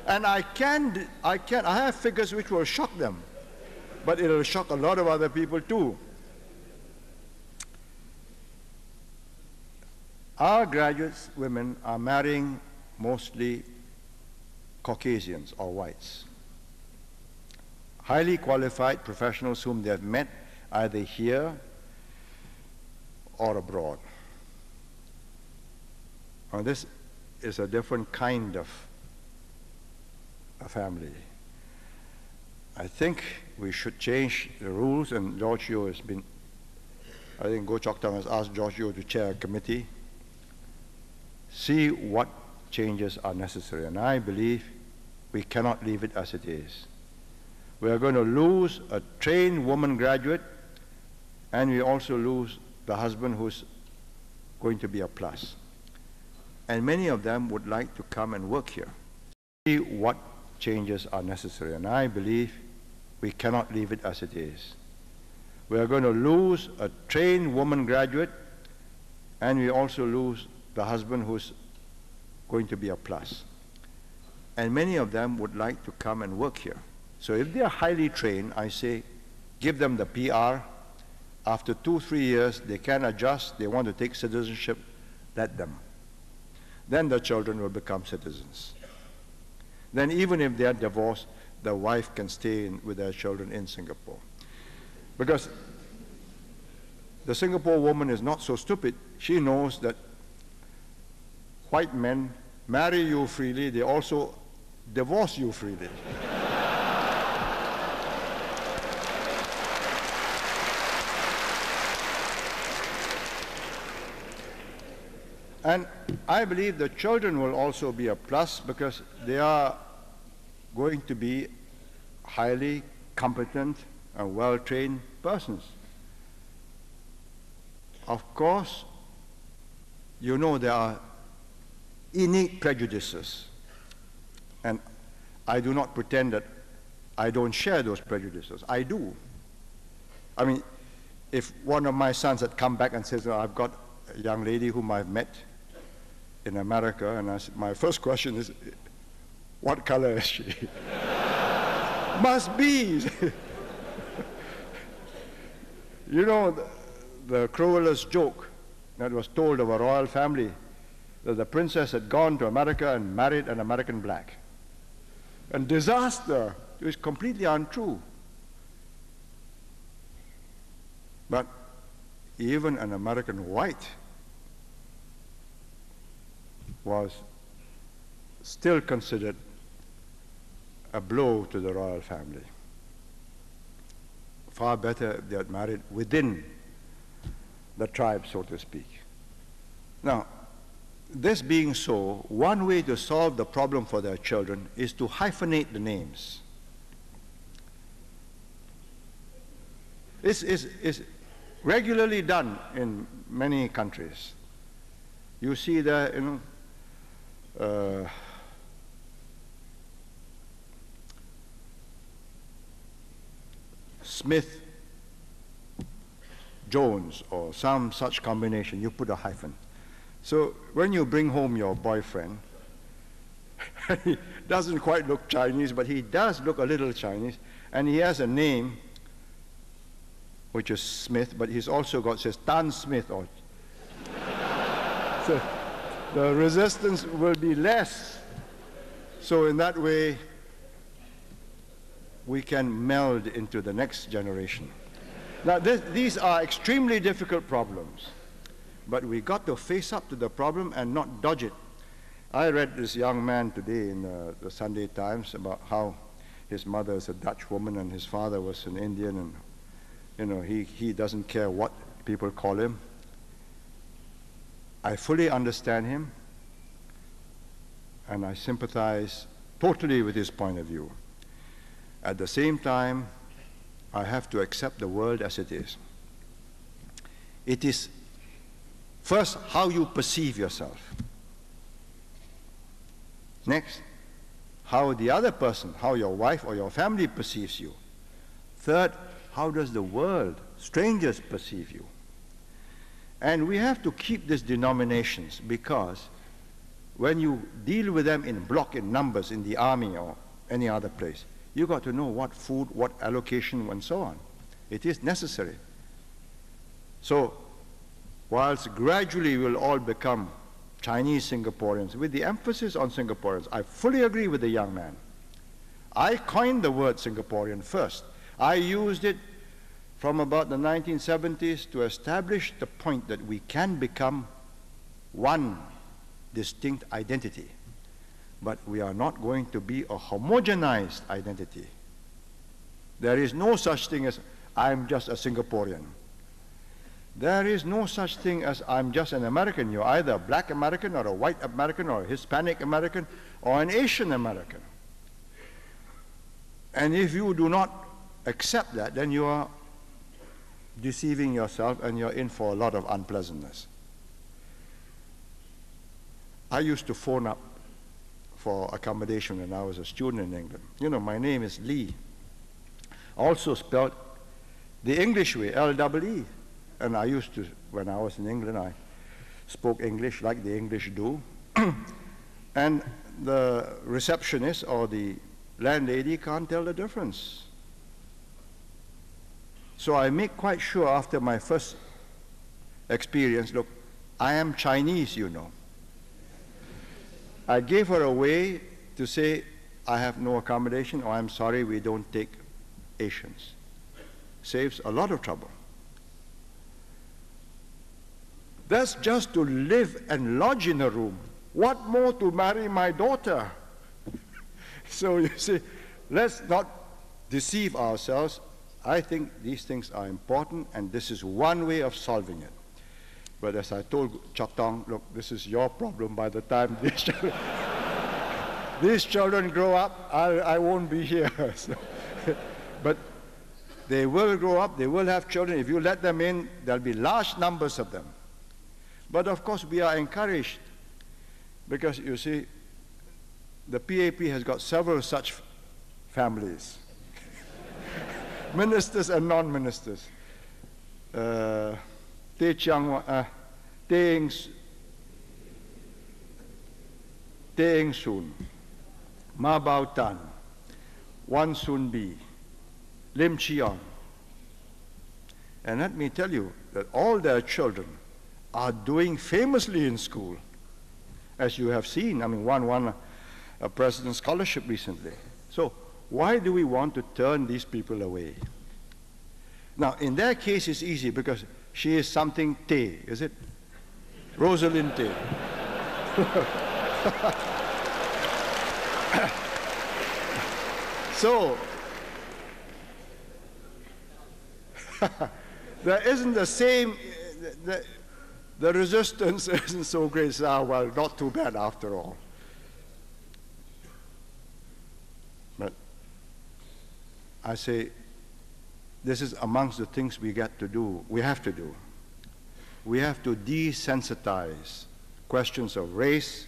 And I have figures which will shock them, but it'll shock a lot of other people too. Our graduates, women, are marrying mostly Caucasians or whites. Highly qualified professionals whom they have met either here or abroad. Now this is a different kind of a family. I think we should change the rules, and Giorgio has been, I think Goh Chok Tong has asked Giorgio to chair a committee, see what changes are necessary, and I believe we cannot leave it as it is. We are going to lose a trained woman graduate, and we also lose the husband who's going to be a plus. And many of them would like to come and work here. See what changes are necessary, and I believe we cannot leave it as it is. We are going to lose a trained woman graduate, and we also lose the husband who's going to be a plus. And many of them would like to come and work here. So if they are highly trained, I say, give them the PR. After 2-3 years, they can adjust, they want to take citizenship, let them. Then the children will become citizens. Then even if they are divorced, the wife can stay with their children in Singapore. Because the Singapore woman is not so stupid. She knows that white men marry you freely, they also divorce you freely. And I believe the children will also be a plus because they are going to be highly competent and well-trained persons. Of course, you know there are innate prejudices, and I do not pretend that I don't share those prejudices. I do. I mean, if one of my sons had come back and says, oh, I've got a young lady whom I've met in America, and my first question is, what color is she? Must be. You know, the cruelest joke that was told of a royal family, that the princess had gone to America and married an American black. And disaster. It was completely untrue. But even an American white was still considered a blow to the royal family. Far better if they had married within the tribe, so to speak. Now, this being so, one way to solve the problem for their children is to hyphenate the names. This is regularly done in many countries. You see there, you know, Smith Jones or some such combination, you put a hyphen. So when you bring home your boyfriend, he doesn't quite look Chinese, but he does look a little Chinese, and he has a name which is Smith, but he's also got, says Tan Smith, or so the resistance will be less. So in that way, we can meld into the next generation. Now, these are extremely difficult problems, but we got to face up to the problem and not dodge it. I read this young man today in the Sunday Times about how his mother is a Dutch woman and his father was an Indian, and you know, he doesn't care what people call him. I fully understand him, and I sympathize totally with his point of view. At the same time, I have to accept the world as it is. It is first how you perceive yourself. Next, how the other person, how your wife or your family perceives you. Third, how does the world, strangers, perceive you? And we have to keep these denominations, because when you deal with them in block, in numbers, in the army or any other place, you got to know what food, what allocation, and so on. It is necessary. So, whilst gradually we'll all become Chinese Singaporeans, with the emphasis on Singaporeans, I fully agree with the young man. I coined the word Singaporean first. I used it from about the 1970s to establish the point that we can become one distinct identity. But we are not going to be a homogenized identity. There is no such thing as I'm just a Singaporean. There is no such thing as I'm just an American. You're either a black American or a white American or a Hispanic American or an Asian American. And if you do not accept that, then you are deceiving yourself and you're in for a lot of unpleasantness. I used to phone up for accommodation when I was a student in England. You know, my name is Lee, also spelled the English way, L-E-E. And I used to, when I was in England, I spoke English like the English do. And the receptionist or the landlady can't tell the difference. So I make quite sure after my first experience, look, I am Chinese, you know. I gave her a way to say, I have no accommodation, or I'm sorry, we don't take Asians. Saves a lot of trouble. That's just to live and lodge in a room. What more to marry my daughter? So you see, let's not deceive ourselves. I think these things are important, and this is one way of solving it. But as I told Chatong, look, this is your problem by the time these children grow up, I won't be here. So, but they will grow up, they will have children. If you let them in, there'll be large numbers of them. But of course, we are encouraged because, you see, the PAP has got several such families, ministers and non-ministers. Teh Eng Soon, Ma Bao Tan, Wan Soon Bee, Lim Chiong. And let me tell you that all their children are doing famously in school. As you have seen, I mean, one won a President's Scholarship recently. So why do we want to turn these people away? Now, in their case, it's easy because she is something Tay, is it? Rosalind Tay. So, there isn't the same, the resistance isn't so great. So, well, not too bad after all. But I say, this is amongst the things we have to do. We have to desensitize questions of race,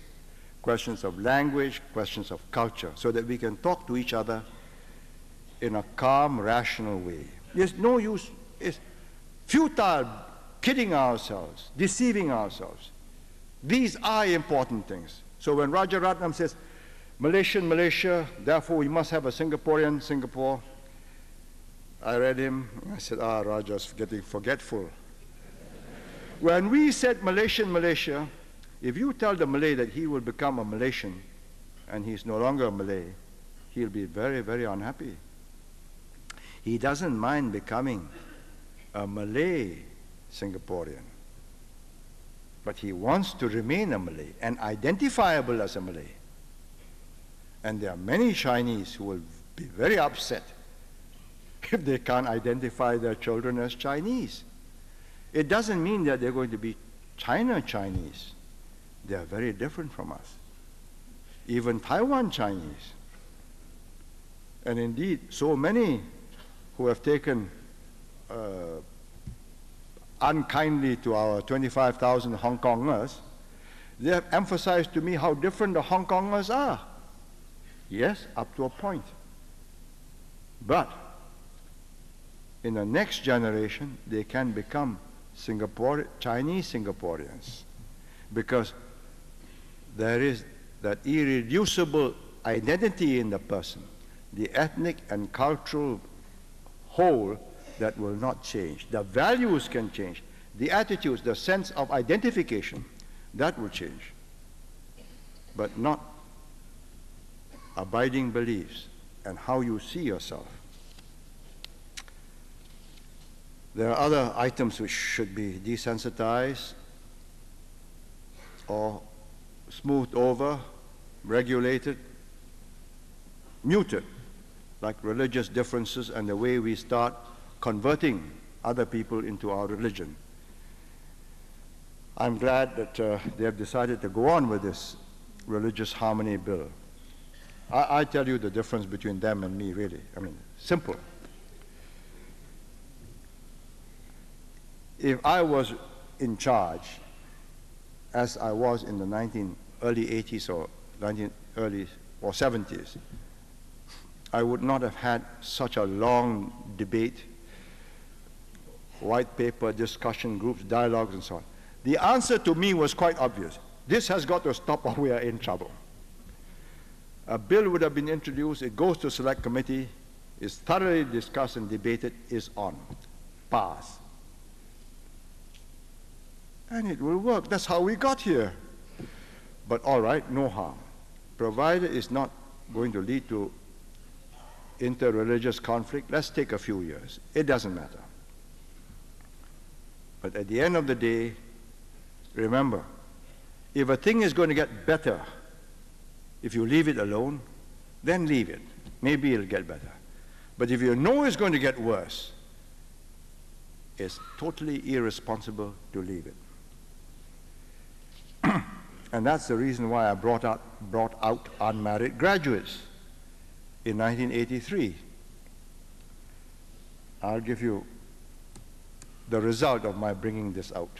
questions of language, questions of culture, so that we can talk to each other in a calm, rational way. There's no use, it's futile kidding ourselves, deceiving ourselves. These are important things. So when Rajaratnam says, Malaysian, Malaysia, therefore we must have a Singaporean, Singapore, I read him, I said, Raja's getting forgetful. When we said Malaysian, Malaysia, if you tell the Malay that he will become a Malaysian and he's no longer a Malay, he'll be very, very unhappy. He doesn't mind becoming a Malay Singaporean, but he wants to remain a Malay and identifiable as a Malay. And there are many Chinese who will be very upset if they can't identify their children as Chinese. It doesn't mean that they're going to be China Chinese. They are very different from us. Even Taiwan Chinese. And indeed, so many who have taken unkindly to our 25,000 Hong Kongers, they have emphasized to me how different the Hong Kongers are. Yes, up to a point. But in the next generation, they can become Chinese Singaporeans, because there is that irreducible identity in the person, the ethnic and cultural whole that will not change. The values can change. The attitudes, the sense of identification, that will change. But not abiding beliefs and how you see yourself. There are other items which should be desensitized or smoothed over, regulated, muted, like religious differences and the way we start converting other people into our religion. I'm glad that they have decided to go on with this religious harmony bill. I tell you the difference between them and me, really. I mean, simple. If I was in charge, as I was in the early 80s or early 70s, I would not have had such a long debate, white paper, discussion groups, dialogues, and so on. The answer to me was quite obvious. This has got to stop or we are in trouble. A bill would have been introduced, it goes to select committee, is thoroughly discussed and debated, is on, pass. And it will work. That's how we got here. But all right, no harm. Provided it's not going to lead to interreligious conflict, let's take a few years. It doesn't matter. But at the end of the day, remember, if a thing is going to get better, if you leave it alone, then leave it. Maybe it'll get better. But if you know it's going to get worse, it's totally irresponsible to leave it. And that's the reason why I brought out unmarried graduates in 1983. I'll give you the result of my bringing this out.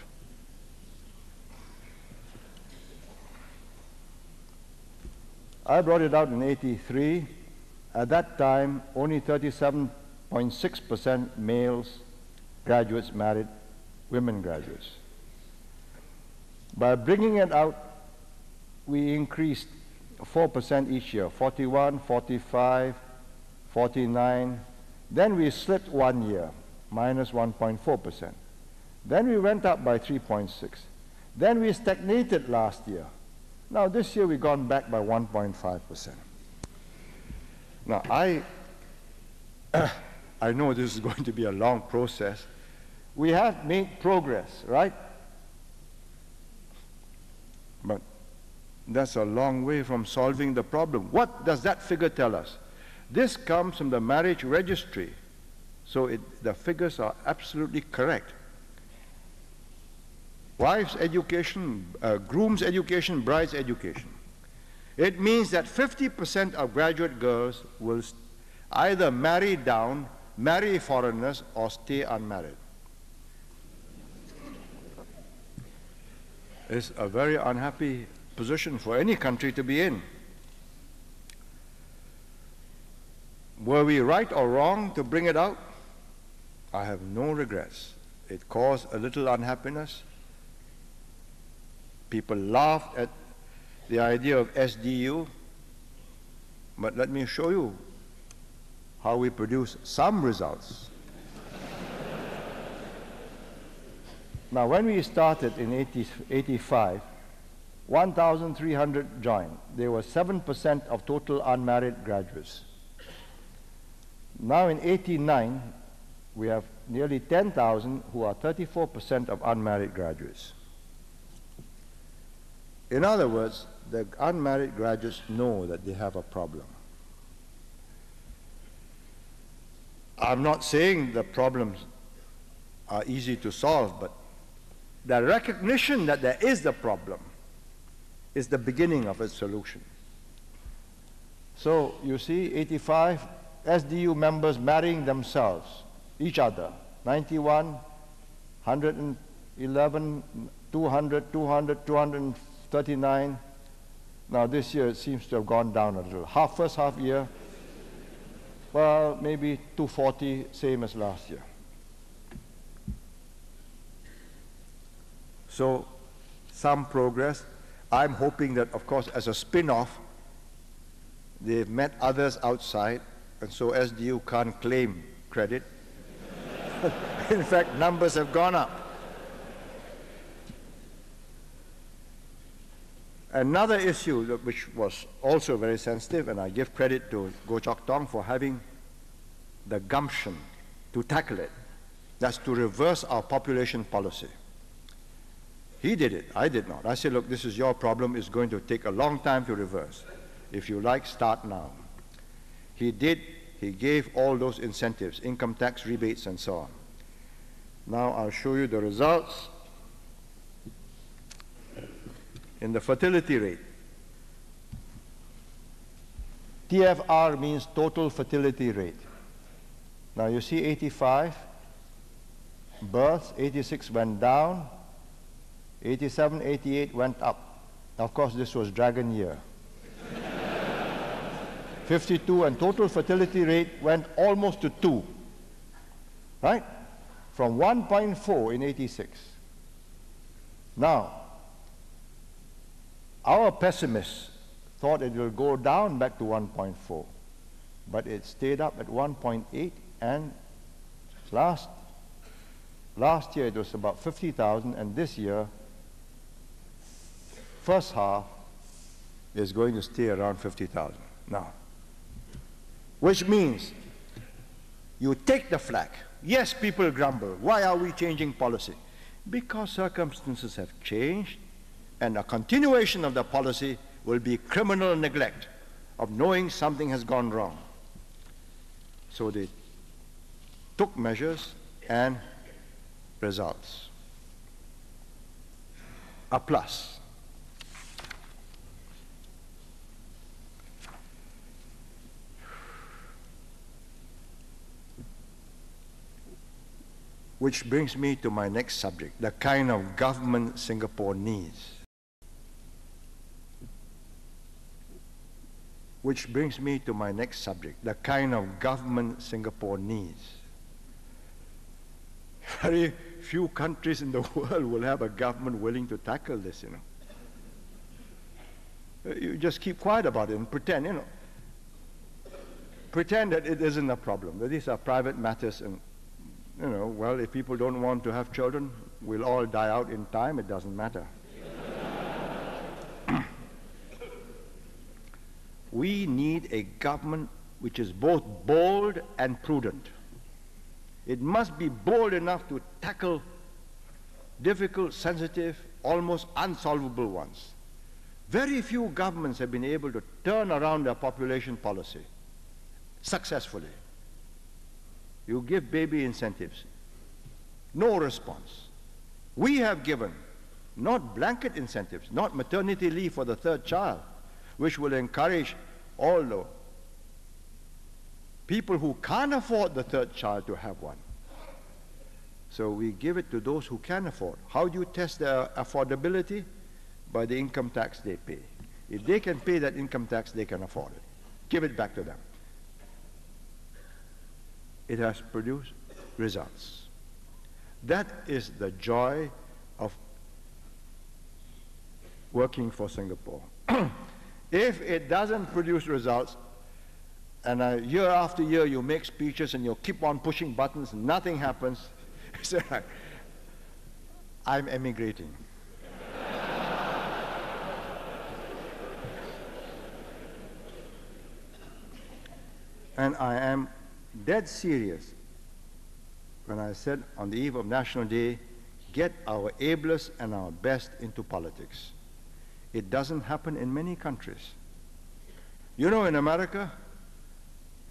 I brought it out in 83. At that time, only 37.6% males graduates married women graduates. By bringing it out, we increased 4% each year, 41, 45, 49. Then we slipped 1 year, minus 1.4%. Then we went up by 3.6. Then we stagnated last year. Now this year we've gone back by 1.5%. Now I know this is going to be a long process. We have made progress, right? But that's a long way from solving the problem. What does that figure tell us? This comes from the marriage registry. So the figures are absolutely correct. Wives' education, groom's education, bride's education. It means that 50% of graduate girls will either marry down, marry foreigners, or stay unmarried. It's a very unhappy position for any country to be in. Were we right or wrong to bring it out? I have no regrets. It caused a little unhappiness. People laughed at the idea of SDU, but let me show you how we produce some results. Now, when we started in 85, 1,300 joined. There were 7% of total unmarried graduates. Now in 89, we have nearly 10,000 who are 34% of unmarried graduates. In other words, the unmarried graduates know that they have a problem. I'm not saying the problems are easy to solve, but the recognition that there is the problem is the beginning of its solution. So you see 85 SDU members marrying themselves, each other, 91, 111, 200, 200, 239. Now this year it seems to have gone down a little. First half year, well, maybe 240, same as last year. So some progress. I'm hoping that, of course, as a spin-off, they've met others outside, and so SDU can't claim credit. In fact, numbers have gone up. Another issue which was also very sensitive, and I give credit to Goh Chok Tong for having the gumption to tackle it, that's to reverse our population policy. He did it, I did not. I said, look, this is your problem, it's going to take a long time to reverse. If you like, start now. He did, he gave all those incentives, income tax rebates and so on. Now I'll show you the results. In the fertility rate, TFR means total fertility rate. Now you see 85, births, 86 went down, 87, 88 went up. Now, of course, this was dragon year. 52, and total fertility rate went almost to 2, right? From 1.4 in 86. Now, our pessimists thought it will go down back to 1.4, but it stayed up at 1.8, and last year it was about 50,000, and this year, first half, is going to stay around 50,000. Now, which means you take the flak. Yes, people grumble. Why are we changing policy? Because circumstances have changed, and a continuation of the policy will be criminal neglect of knowing something has gone wrong. So they took measures and results. A plus. Which brings me to my next subject, the kind of government Singapore needs. Which brings me to my next subject, the kind of government Singapore needs. Very few countries in the world will have a government willing to tackle this, you know. You just keep quiet about it and pretend, you know. Pretend that it isn't a problem, that these are private matters and, you know, well, if people don't want to have children, we'll all die out in time, it doesn't matter. We need a government which is both bold and prudent. It must be bold enough to tackle difficult, sensitive, almost unsolvable ones. Very few governments have been able to turn around their population policy successfully. You give baby incentives, no response. We have given not blanket incentives, not maternity leave for the third child, which will encourage all the people who can't afford the third child to have one. So we give it to those who can afford. How do you test their affordability? By the income tax they pay. If they can pay that income tax, they can afford it. Give it back to them. It has produced results. That is the joy of working for Singapore. If it doesn't produce results, and year after year you make speeches and you keep on pushing buttons and nothing happens, I'm emigrating. And I am dead serious when I said on the eve of National Day, get our ablest and our best into politics. It doesn't happen in many countries. You know, in America,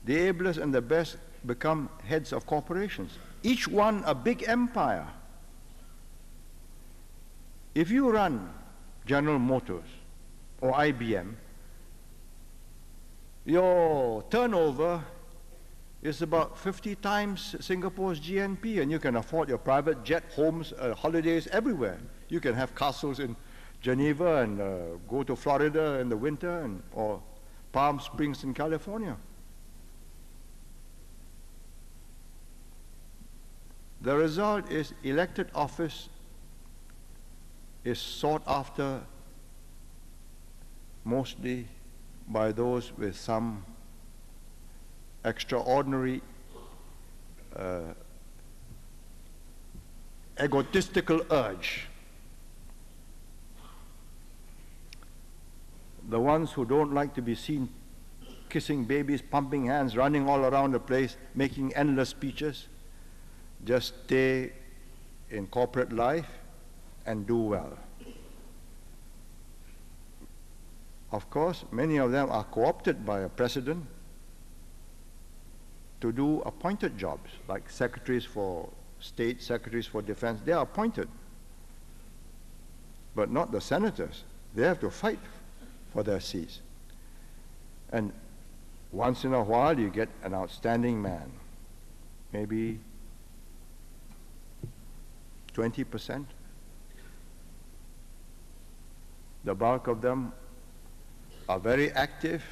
the ablest and the best become heads of corporations, each one a big empire. If you run General Motors or IBM, your turnover is about 50 times Singapore's GNP, and you can afford your private jet, homes, holidays everywhere. You can have castles in Geneva and go to Florida in the winter, or Palm Springs in California. The result is elected office is sought after mostly by those with some extraordinary egotistical urge. The ones who don't like to be seen kissing babies, pumping hands, running all around the place, making endless speeches, just stay in corporate life and do well. Of course, many of them are co-opted by a president to do appointed jobs, like secretaries for state, secretaries for defense. They are appointed, but not the senators. They have to fight for their seats. And once in a while you get an outstanding man, maybe 20%. The bulk of them are very active,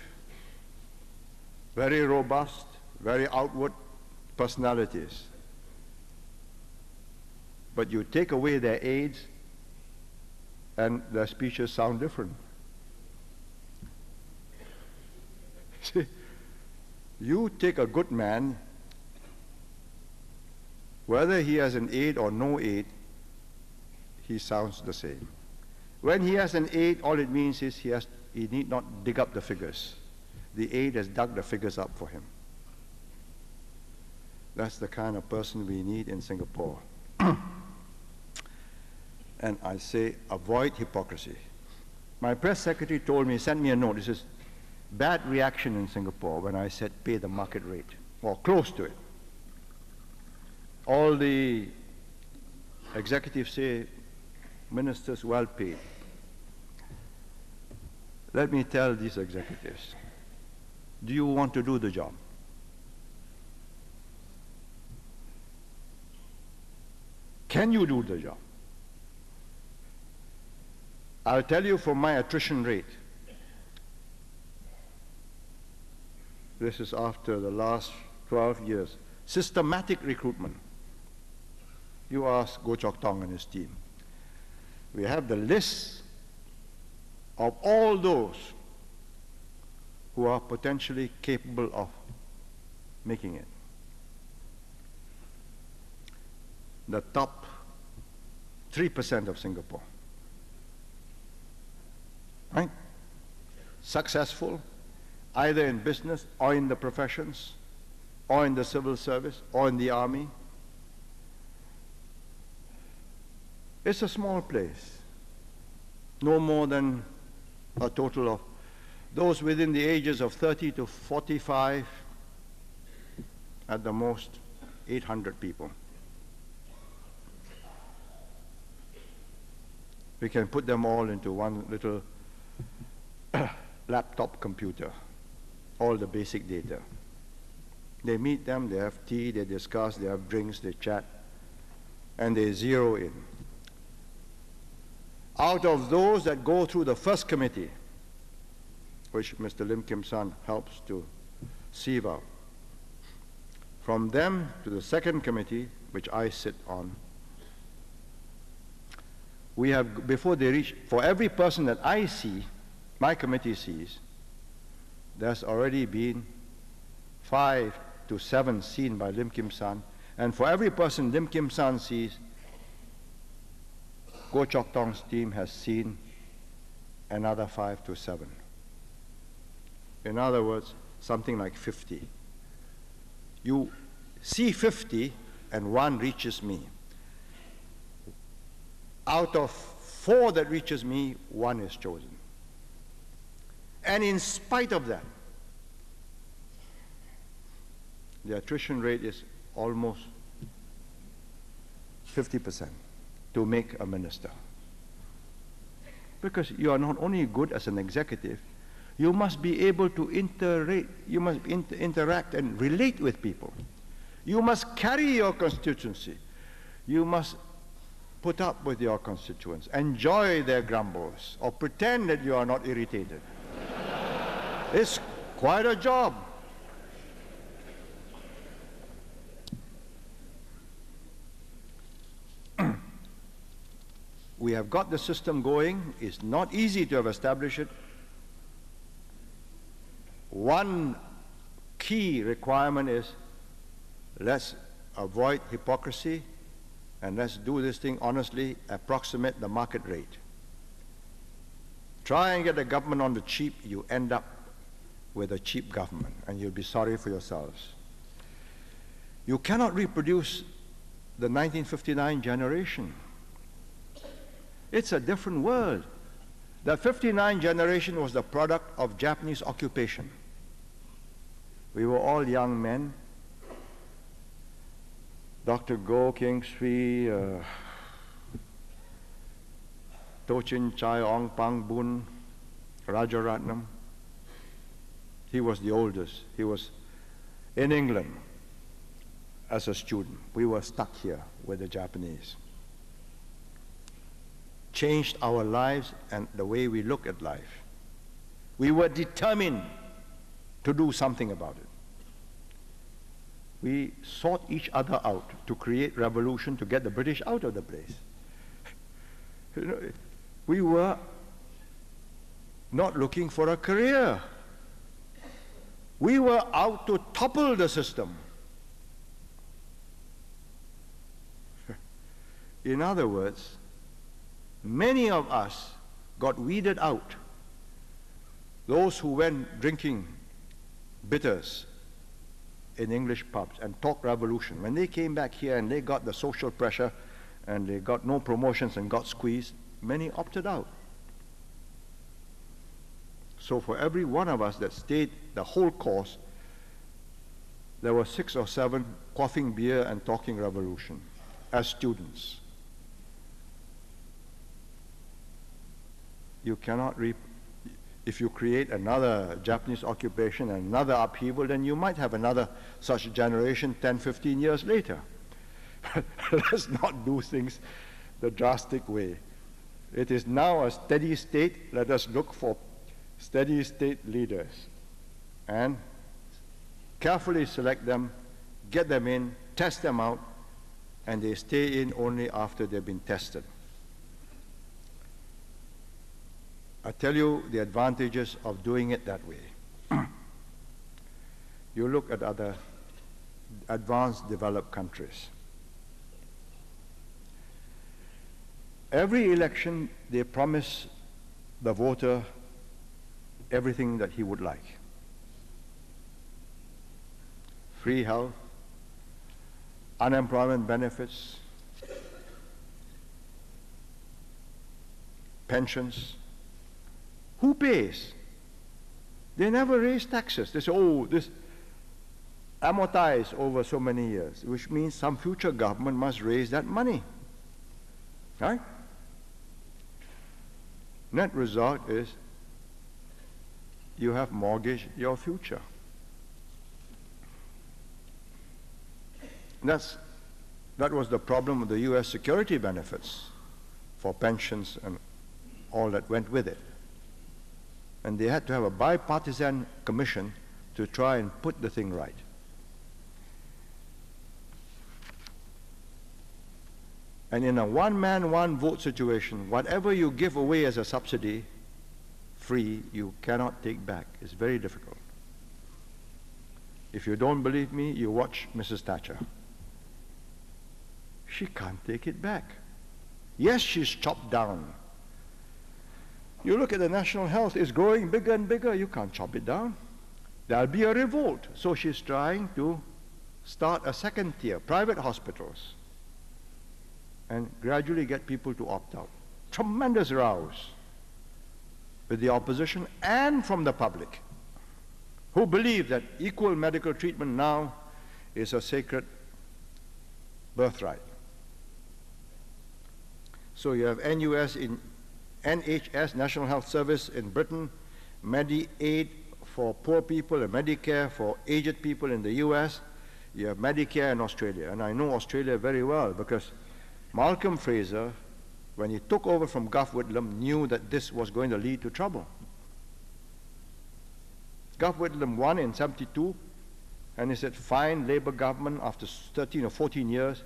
very robust, very outward personalities. But you take away their aides and their speeches sound different. See, you take a good man, whether he has an aide or no aide, he sounds the same. When he has an aide, all it means is he need not dig up the figures. The aide has dug the figures up for him. That's the kind of person we need in Singapore. And I say, avoid hypocrisy. My press secretary told me, sent me a note, he says, bad reaction in Singapore when I said pay the market rate, or close to it. All the executives say, ministers well paid. Let me tell these executives, do you want to do the job? Can you do the job? I'll tell you from my attrition rate. This is after the last 12 years. Systematic recruitment. You ask Goh Chok Tong and his team. We have the list of all those who are potentially capable of making it. The top 3% of Singapore. Right? Successful, either in business or in the professions, or in the civil service, or in the army. It's a small place. No more than a total of those within the ages of 30 to 45, at the most 800 people. We can put them all into one little laptop computer, all the basic data. They meet them, they have tea, they discuss, they have drinks, they chat, and they zero in. Out of those that go through the first committee, which Mr. Lim Kim San helps to sieve out, from them to the second committee, which I sit on, we have, before they reach, for every person that I see, my committee sees, there's already been 5 to 7 seen by Lim Kim San, and for every person Lim Kim San sees, Goh Chok Tong's team has seen another 5 to 7. In other words, something like 50. You see 50 and 1 reaches me. Out of 4 that reaches me, 1 is chosen. And in spite of that, the attrition rate is almost 50% to make a minister. Because you are not only good as an executive, you must be able to interact and relate with people. You must carry your constituency. You must put up with your constituents, enjoy their grumbles, or pretend that you are not irritated. It's quite a job. We have got the system going. It's not easy to have established it. One key requirement is let's avoid hypocrisy and let's do this thing honestly, approximate the market rate. Try and get the government on the cheap, you end up with a cheap government, and you'll be sorry for yourselves. You cannot reproduce the 1959 generation. It's a different world. The 59 generation was the product of Japanese occupation. We were all young men. Dr. Goh Keng Swee, To Chin Chai, Ong Pang Boon, Rajaratnam. He was the oldest. He was in England as a student. We were stuck here with the Japanese. Changed our lives and the way we look at life. We were determined to do something about it. We sought each other out to create revolution, to get the British out of the place. You know, we were not looking for a career. We were out to topple the system. In other words, many of us got weeded out. Those who went drinking bitters in English pubs and talked revolution, when they came back here and they got the social pressure and they got no promotions and got squeezed, many opted out. So for every one of us that stayed the whole course, there were 6 or 7 quaffing beer and talking revolution as students. You cannot if you create another Japanese occupation and another upheaval, then you might have another such generation 10, 15 years later. Let's not do things the drastic way. It is now a steady state. Let us look for steady state leaders and carefully select them, get them in, test them out, and they stay in only after they've been tested. I tell you the advantages of doing it that way. You look at other advanced developed countries. Every election, they promise the voter everything that he would like. Free health, unemployment benefits, pensions. Who pays? They never raise taxes. They say, oh, this amortized over so many years, which means some future government must raise that money. Right? Net result is you have mortgaged your future. That was the problem with the U.S. security benefits for pensions and all that went with it. And they had to have a bipartisan commission to try and put the thing right. And in a one-man, one-vote situation, whatever you give away as a subsidy, free, you cannot take back. It's very difficult. If you don't believe me, you watch Mrs. Thatcher. She can't take it back. Yes, she's chopped down. You look at the national health, it's growing bigger and bigger. You can't chop it down. There'll be a revolt. So she's trying to start a second tier, private hospitals, and gradually get people to opt out. Tremendous rows with the opposition and from the public, who believe that equal medical treatment now is a sacred birthright. So you have NHS, National Health Service in Britain, Medi-Aid for poor people and Medicare for aged people in the US. You have Medicare in Australia. And I know Australia very well because Malcolm Fraser, when he took over from Gough Whitlam, knew that this was going to lead to trouble. Gough Whitlam won in '72, and he said, fine Labour government after 13 or 14 years.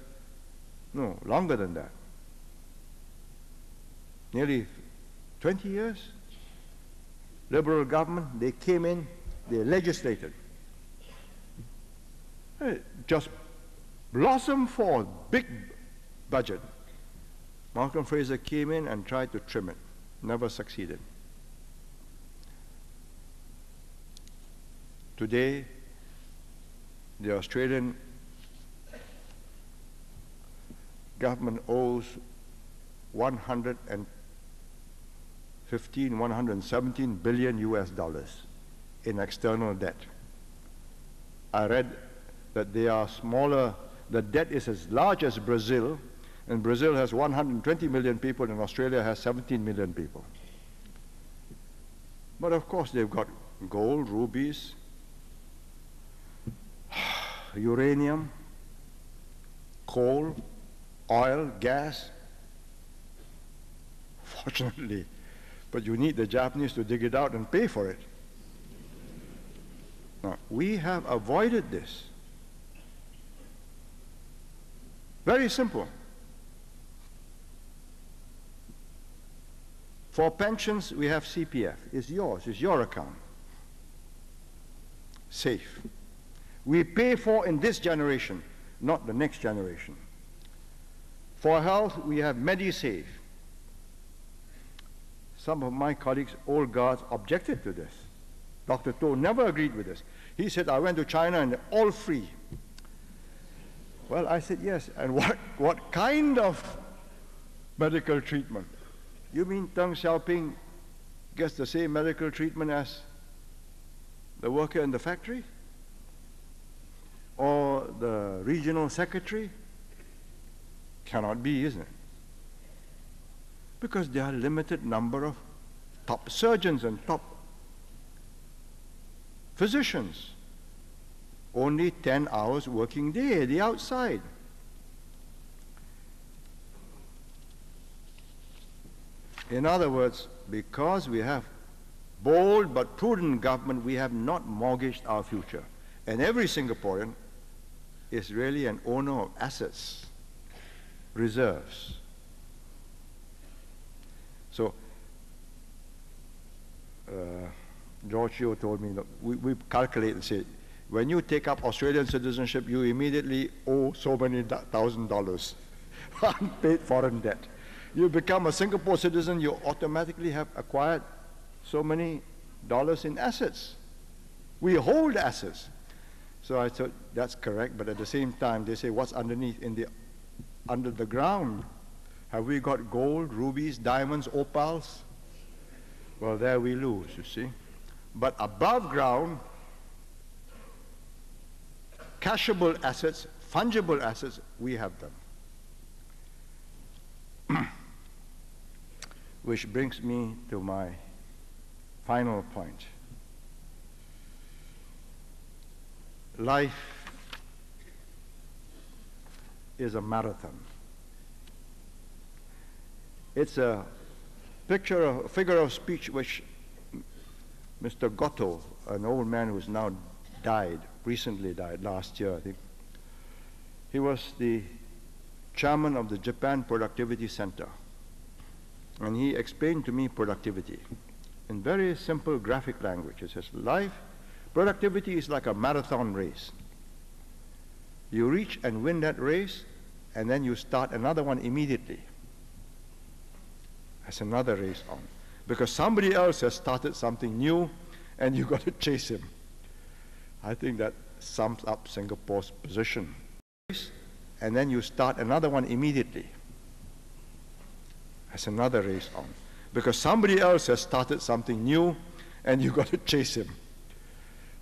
No, longer than that. Nearly 20 years. Liberal government, they came in, they legislated. It just blossomed forth, big budget. Malcolm Fraser came in and tried to trim it. Never succeeded. Today, the Australian government owes 117 billion US dollars in external debt. I read that they are smaller, the debt is as large as Brazil, and Brazil has 120 million people and Australia has 17 million people. But of course they've got gold, rubies, uranium, coal, oil, gas. Fortunately, but you need the Japanese to dig it out and pay for it. Now, we have avoided this. Very simple. For pensions, we have CPF. It's yours, it's your account. Safe. We pay for in this generation, not the next generation. For health, we have MediSave. Some of my colleagues, old guards, objected to this. Dr. To never agreed with this. He said, I went to China and all free. Well, I said, yes. And what kind of medical treatment? You mean Deng Xiaoping gets the same medical treatment as the worker in the factory? Or the regional secretary? Cannot be, isn't it? Because there are a limited number of top surgeons and top physicians. Only 10 hours working day, the outside. In other words, because we have bold but prudent government, we have not mortgaged our future. And every Singaporean is really an owner of assets, reserves. So, George Yeo told me, look, we calculate and say, when you take up Australian citizenship, you immediately owe so many $1,000 unpaid foreign debt. You become a Singapore citizen, you automatically have acquired so many dollars in assets. We hold assets. So I thought that's correct, but at the same time they say, what's underneath under the ground? Have we got gold, rubies, diamonds, opals? Well, there we lose, you see. But above ground, cashable assets, fungible assets, we have them. Which brings me to my final point. Life is a marathon. It's a figure of speech which Mr. Goto, an old man who's now died, recently died, last year, I think. He was the chairman of the Japan Productivity Center. And he explained to me productivity in very simple graphic language. He says, productivity is like a marathon race. You reach and win that race, and then you start another one immediately. That's another race on. Because somebody else has started something new, and you've got to chase him. I think that sums up Singapore's position. And then you start another one immediately. That's another race on. Because somebody else has started something new, and you've got to chase him.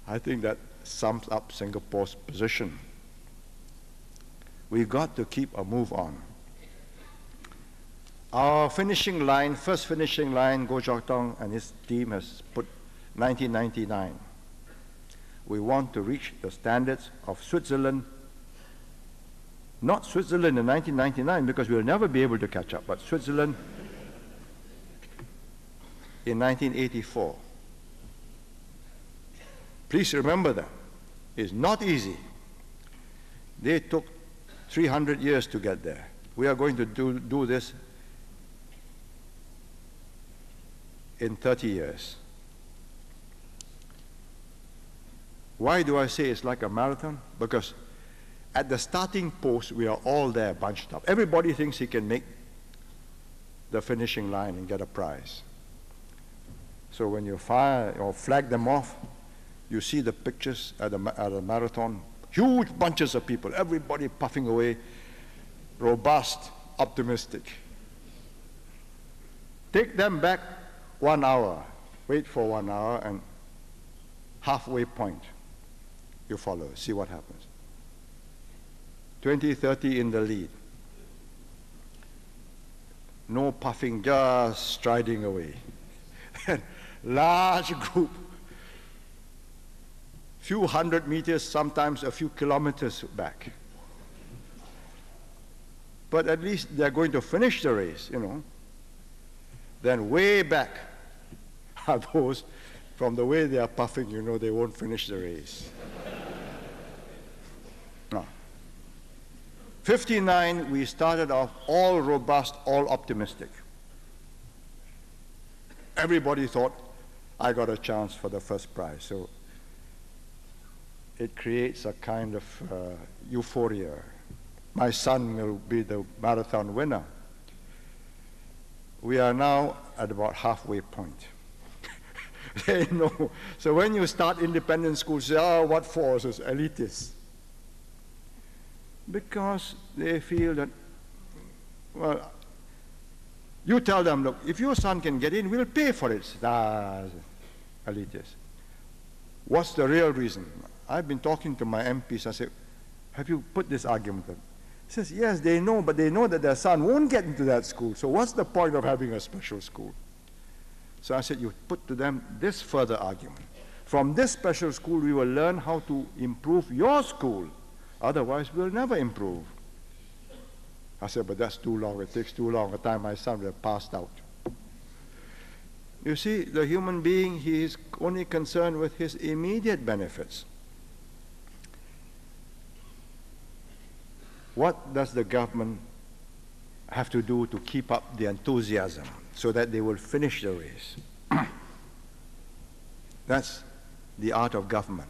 I think that sums up Singapore's position. We've got to keep a move on. Our finishing line, first finishing line, Goh Chok Tong and his team has put 1999. We want to reach the standards of Switzerland, not Switzerland in 1999 because we'll never be able to catch up, but Switzerland in 1984. Please remember that. It's not easy. They took 300 years to get there. We are going to do this in 30 years. Why do I say it's like a marathon? Because at the starting post, we are all there bunched up. Everybody thinks he can make the finishing line and get a prize. So when you fire or flag them off, you see the pictures at a marathon, huge bunches of people, everybody puffing away, robust, optimistic. Take them back 1 hour, wait for 1 hour, and halfway point, you follow, see what happens. 20, 30 in the lead. No puffing, just striding away. Large group, few hundred meters, sometimes a few kilometers back. But at least they're going to finish the race, you know. Then way back are those, from the way they are puffing, you know they won't finish the race. No. 59, we started off all robust, all optimistic. Everybody thought, I got a chance for the first prize. So it creates a kind of euphoria. My son will be the marathon winner. We are now at about halfway point. They know. So when you start independent schools, you say, oh, what for? It's elitist. Because they feel that, well, you tell them, look, if your son can get in, we'll pay for it. Elitist. What's the real reason? I've been talking to my MPs. I said, have you put this argument up? He says, yes, they know, but they know that their son won't get into that school. So what's the point of having a special school? So I said, you put to them this further argument. From this special school, we will learn how to improve your school. Otherwise, we'll never improve. I said, but that's too long. It takes too long. By the time my son will have passed out. You see, the human being, he is only concerned with his immediate benefits. What does the government have to do to keep up the enthusiasm so that they will finish the race? That's the art of government.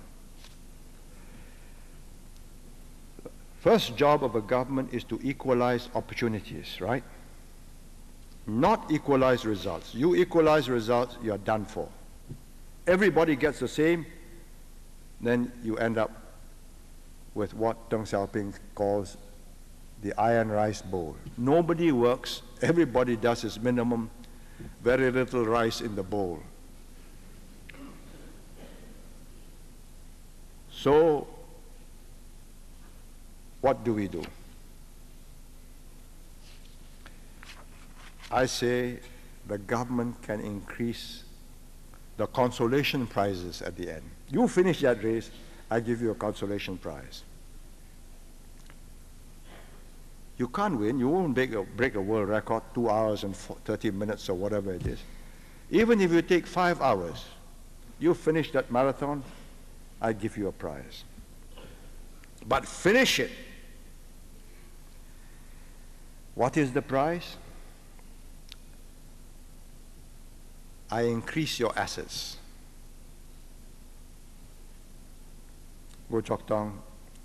First job of a government is to equalize opportunities, right? Not equalize results. You equalize results, you're done for. Everybody gets the same, then you end up with what Deng Xiaoping calls the iron rice bowl. Nobody works, everybody does his minimum, very little rice in the bowl. So, what do we do? I say the government can increase the consolation prizes at the end. You finish that race, I give you a consolation prize. You can't win, you won't break a world record, 2 hours and 30 minutes or whatever it is. Even if you take 5 hours, you finish that marathon, I give you a prize. But finish it. What is the prize? I increase your assets. Goh Chok Tong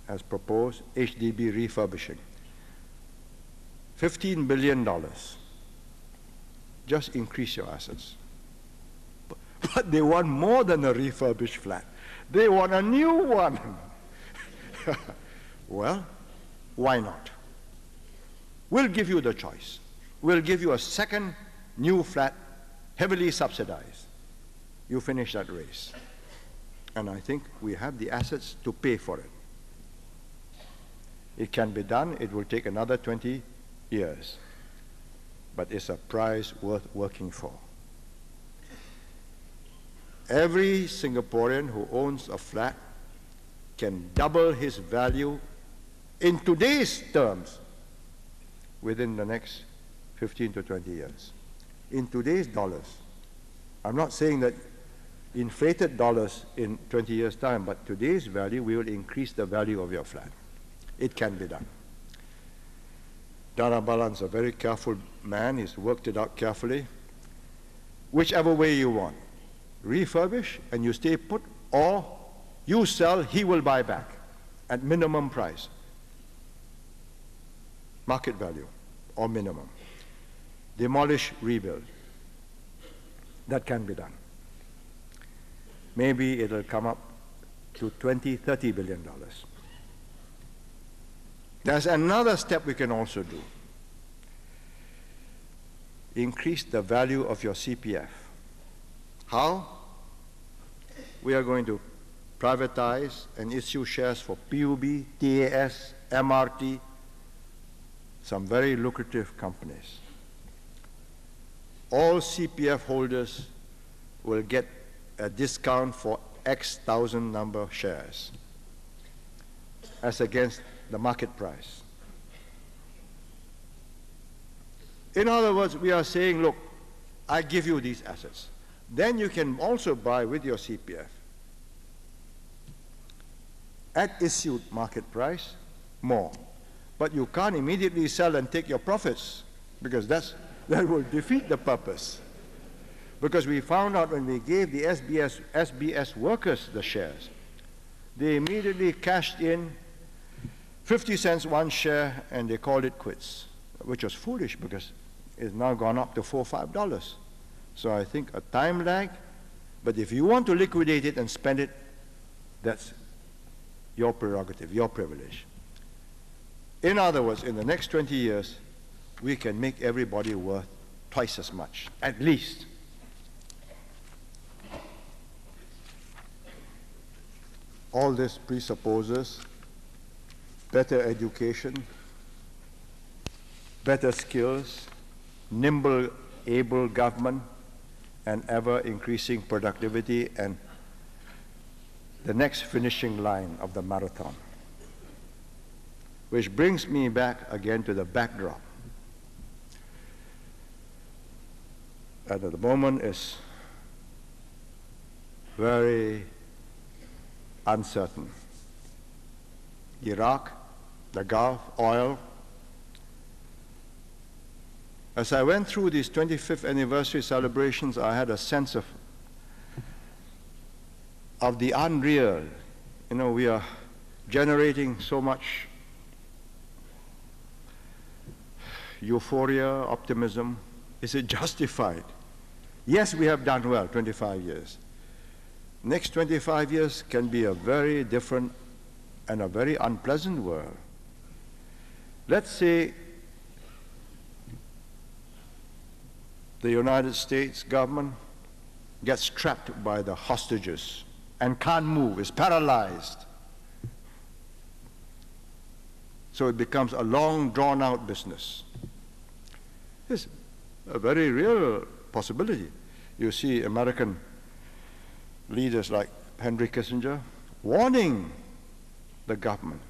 has proposed HDB refurbishing. $15 billion. Just increase your assets. But they want more than a refurbished flat. They want a new one. Well, why not? We'll give you the choice. We'll give you a second new flat, heavily subsidized. You finish that race. And I think we have the assets to pay for it. It can be done. It will take another 20 years. But it's a prize worth working for. Every Singaporean who owns a flat can double his value in today's terms within the next 15 to 20 years. In today's dollars. I'm not saying that inflated dollars in 20 years' time, but today's value, we will increase the value of your flat. It can be done. Dharabalan's a very careful man. He's worked it out carefully. Whichever way you want. Refurbish and you stay put, or you sell, he will buy back at minimum price. Market value or minimum. Demolish, rebuild. That can be done. Maybe it'll come up to $20, $30 billion. There's another step we can also do. Increase the value of your CPF. How? We are going to privatize and issue shares for PUB, TAS, MRT, some very lucrative companies. All CPF holders will get a discount for X thousand number of shares as against the market price. In other words, we are saying, look, I give you these assets. Then you can also buy with your CPF at issued market price more. But you can't immediately sell and take your profits because that will defeat the purpose. Because we found out when we gave the SBS workers the shares, they immediately cashed in 50 cents one share and they called it quits, which was foolish because it's now gone up to $4 or $5. So I think a time lag, but if you want to liquidate it and spend it, that's your prerogative, your privilege. In other words, in the next 20 years, we can make everybody worth twice as much, at least. All this presupposes better education, better skills, nimble, able government, and ever-increasing productivity, and the next finishing line of the marathon. Which brings me back again to the backdrop. And at the moment is very uncertain. Iraq, the Gulf, oil. As I went through these 25th anniversary celebrations, I had a sense of the unreal. You know, we are generating so much euphoria, optimism. Is it justified? Yes, we have done well, 25 years. Next 25 years can be a very different and a very unpleasant world. Let's say the United States government gets trapped by the hostages and can't move, is paralyzed. So it becomes a long, drawn-out business. It's a very real possibility. You see American leaders like Henry Kissinger warning the government,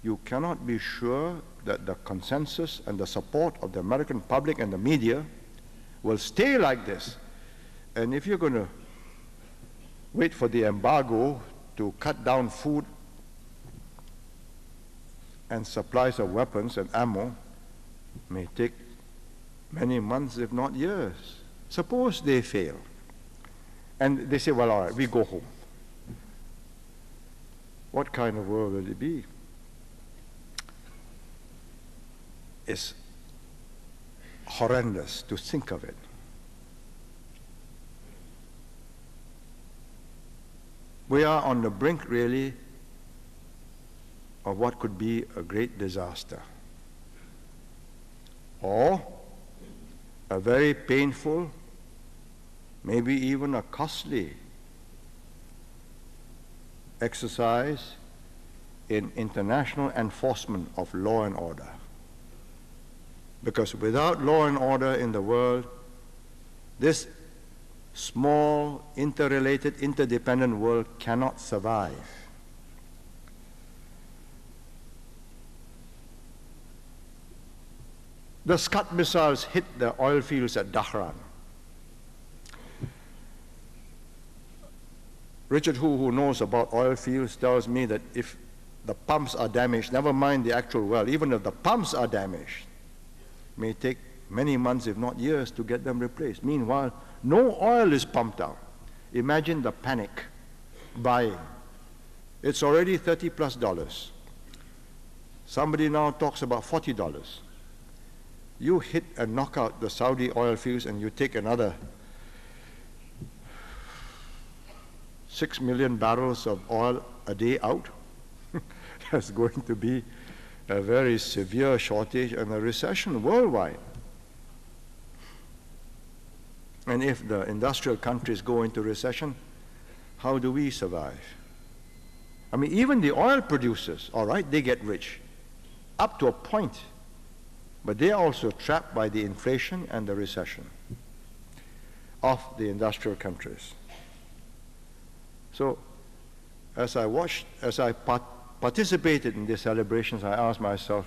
you cannot be sure that the consensus and the support of the American public and the media will stay like this. And if you're going to wait for the embargo to cut down food and supplies of weapons and ammo, may take many months, if not years. Suppose they fail. And they say, well, all right, we go home. What kind of world will it be? It's horrendous to think of it. We are on the brink, really, of what could be a great disaster, or a very painful, maybe even a costly exercise in international enforcement of law and order. Because without law and order in the world, this small, interrelated, interdependent world cannot survive. The Scud missiles hit the oil fields at Dhahran. Richard who knows about oil fields, tells me that if the pumps are damaged, never mind the actual well, even if the pumps are damaged, it may take many months, if not years, to get them replaced. Meanwhile, no oil is pumped out. Imagine the panic buying. It's already $30+. Somebody now talks about $40. You hit and knock out the Saudi oil fields and you take another 6 million barrels of oil a day out. There's going to be a very severe shortage and a recession worldwide. And if the industrial countries go into recession, how do we survive? I mean, even the oil producers, all right, they get rich up to a point, but they are also trapped by the inflation and the recession of the industrial countries. So as I participated in these celebrations, I asked myself,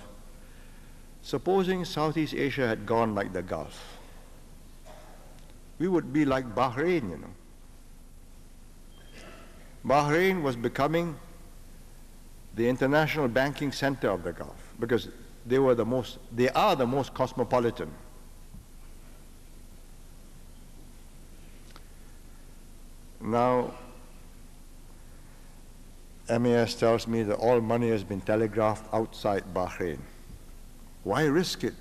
supposing Southeast Asia had gone like the Gulf, we would be like Bahrain, you know. Bahrain was becoming the international banking center of the Gulf because they are the most cosmopolitan. Now, MAS tells me that all money has been telegraphed outside Bahrain. Why risk it?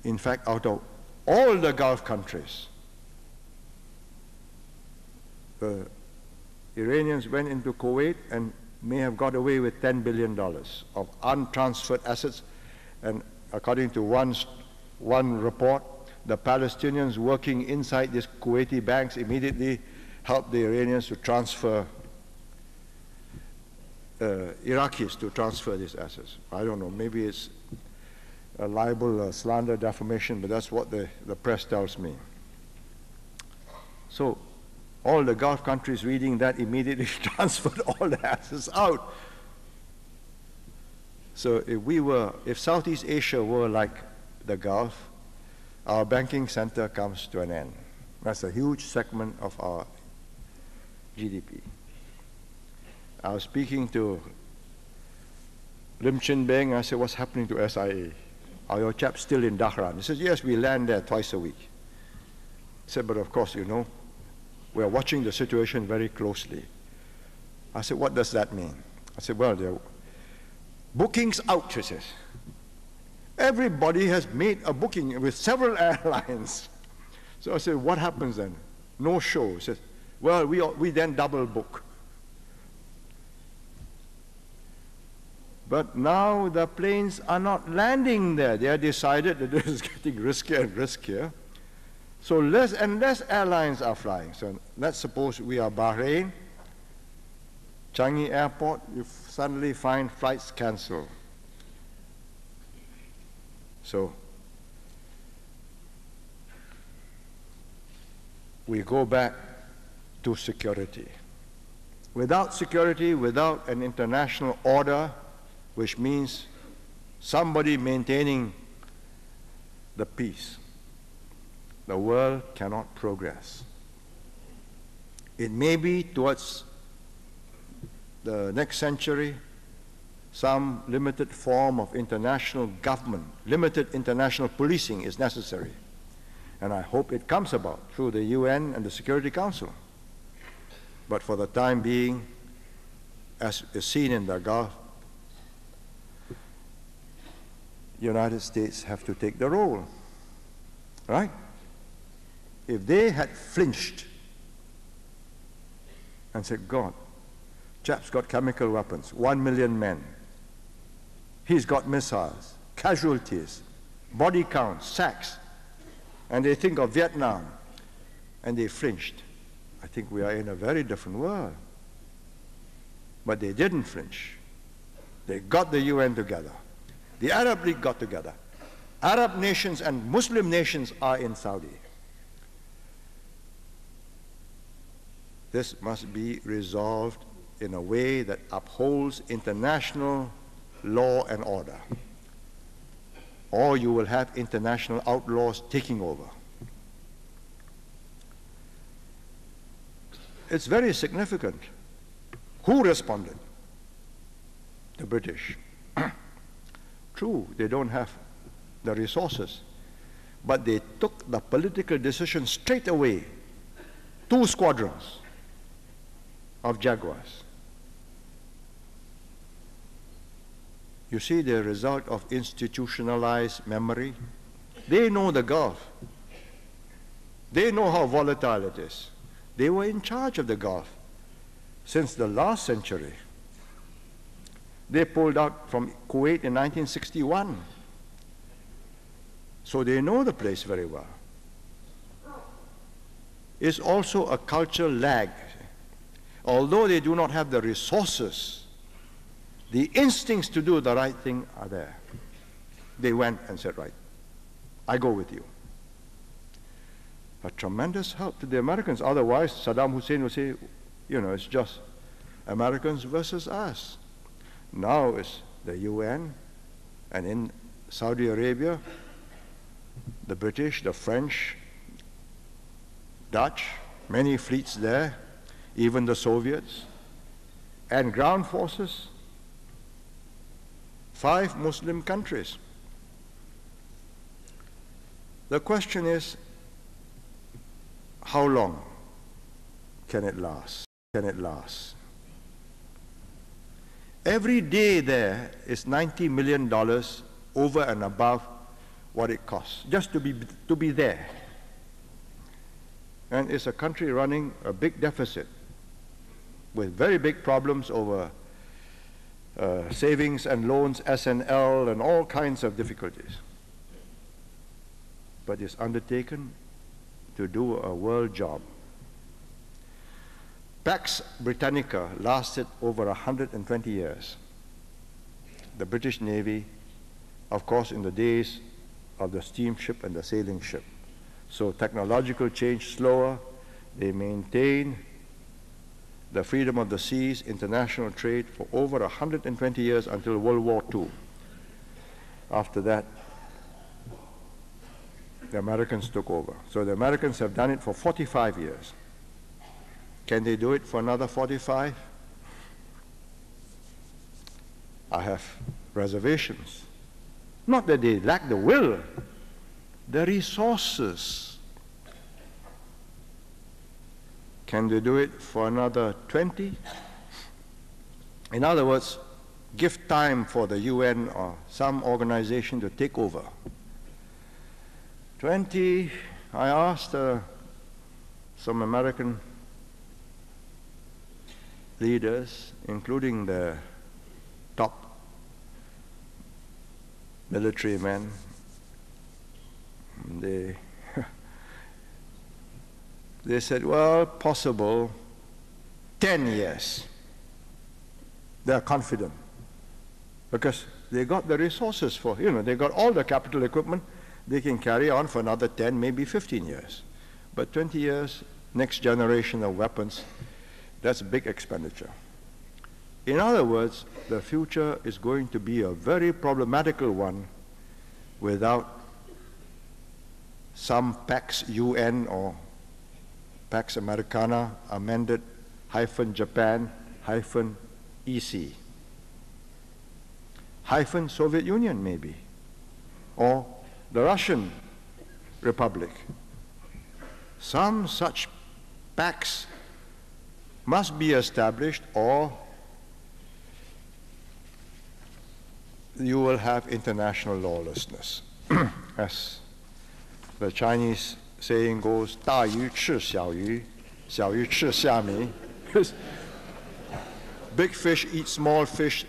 In fact, out of all the Gulf countries, the Iranians went into Kuwait and may have got away with $10 billion of untransferred assets. And according to one report, the Palestinians working inside these Kuwaiti banks immediately helped the Iranians to transfer, Iraqis to transfer these assets. I don't know, maybe it's a libel, slander, defamation, but that's what the press tells me. So all the Gulf countries reading that immediately transferred all the assets out. So if Southeast Asia were like the Gulf, our banking center comes to an end. That's a huge segment of our GDP. I was speaking to Lim Chin Beng. I said, what's happening to SIA? Are your chaps still in Dhahran? He says, yes, we land there twice a week. I said, but of course, you know, we're watching the situation very closely. I said, what does that mean? I said, well, there are bookings out, he says. Everybody has made a booking with several airlines. So I said, what happens then? No show. He says, well, we then double book. But now the planes are not landing there. They have decided that this is getting riskier and riskier. So less and less airlines are flying. So let's suppose we are Bahrain, Changi Airport, you suddenly find flights cancelled. So we go back to security. Without security, without an international order, which means somebody maintaining the peace, the world cannot progress. It may be towards the next century, some limited form of international government, limited international policing is necessary. And I hope it comes about through the UN and the Security Council. But for the time being, as is seen in the Gulf, the United States have to take the role, right? If they had flinched and said, God, chap's got chemical weapons, 1 million men, he's got missiles, casualties, body counts, sacks, and they think of Vietnam, and they flinched, I think we are in a very different world. But they didn't flinch. They got the UN together. The Arab League got together. Arab nations and Muslim nations are in Saudi. This must be resolved in a way that upholds international law and order, or you will have international outlaws taking over. It's very significant. Who responded? The British. True, they don't have the resources, but they took the political decision straight away. 2 squadrons of Jaguars. You see the result of institutionalized memory? They know the Gulf. They know how volatile it is. They were in charge of the Gulf since the last century. They pulled out from Kuwait in 1961. So they know the place very well. It's also a cultural lag. Although they do not have the resources, the instincts to do the right thing are there. They went and said, right, I go with you. A tremendous help to the Americans. Otherwise, Saddam Hussein would say, you know, it's just Americans versus us. Now it's the UN, and in Saudi Arabia, the British, the French, Dutch, many fleets there, even the Soviets, and ground forces, 5 Muslim countries. The question is, how long can it last? Can it last? Every day there is $90 million over and above what it costs, just to be there. And it's a country running a big deficit with very big problems over savings and loans, S&L, and all kinds of difficulties. But it's undertaken to do a world job. Pax Britannica lasted over 120 years. The British Navy, of course, in the days of the steamship and the sailing ship. So technological change slower. They maintained the freedom of the seas, international trade for over 120 years until World War II. After that, the Americans took over. So the Americans have done it for 45 years. Can they do it for another 45? I have reservations. Not that they lack the will, the resources. Can they do it for another 20? In other words, give time for the UN or some organization to take over. 20, I asked some American leaders, including the top military men, they said, well, possible 10 years. They are confident because they got the resources for, they got all the capital equipment. They can carry on for another 10, maybe 15 years. But 20 years, next generation of weapons, that's a big expenditure. In other words, the future is going to be a very problematical one without some Pax UN or Pax Americana amended -Japan -EC -Soviet Union maybe, or the Russian Republic. Some such Pax must be established, or you will have international lawlessness. As the Chinese saying goes, 大鱼吃小鱼，小鱼吃虾米. Big fish eat small fish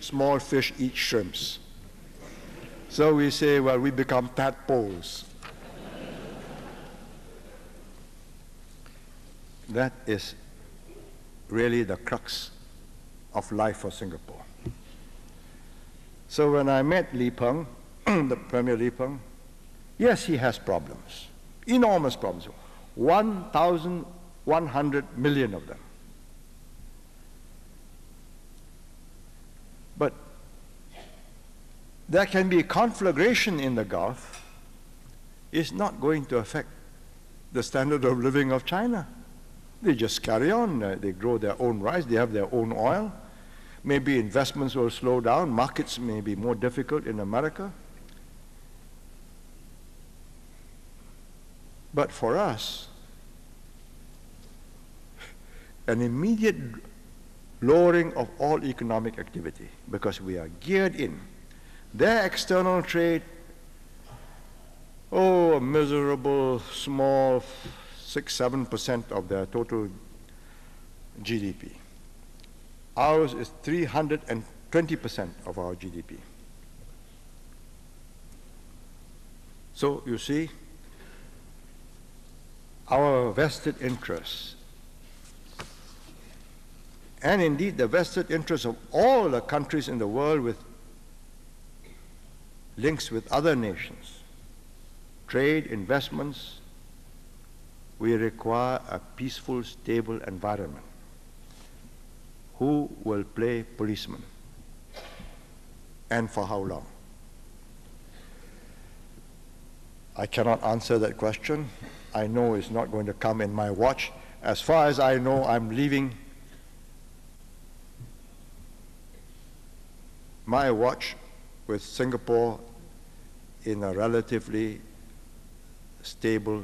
eat shrimps. So we say, well, we become tadpoles. That is really the crux of life for Singapore. So when I met Li Peng, the Premier Li Peng, yes, he has problems, enormous problems, 1,100 million of them. But there can be conflagration in the Gulf. It's not going to affect the standard of living of China. They just carry on. They grow their own rice. They have their own oil. Maybe investments will slow down. Markets may be more difficult in America. But for us, an immediate lowering of all economic activity, because we are geared in. Their external trade, a miserable small 6-7% of their total GDP. Ours is 320% of our GDP. So you see, our vested interests, and indeed the vested interests of all the countries in the world with links with other nations, trade, investments, we require a peaceful, stable environment. Who will play policeman? And for how long? I cannot answer that question. I know it's not going to come in my watch. As far as I know, I'm leaving my watch with Singapore in a relatively stable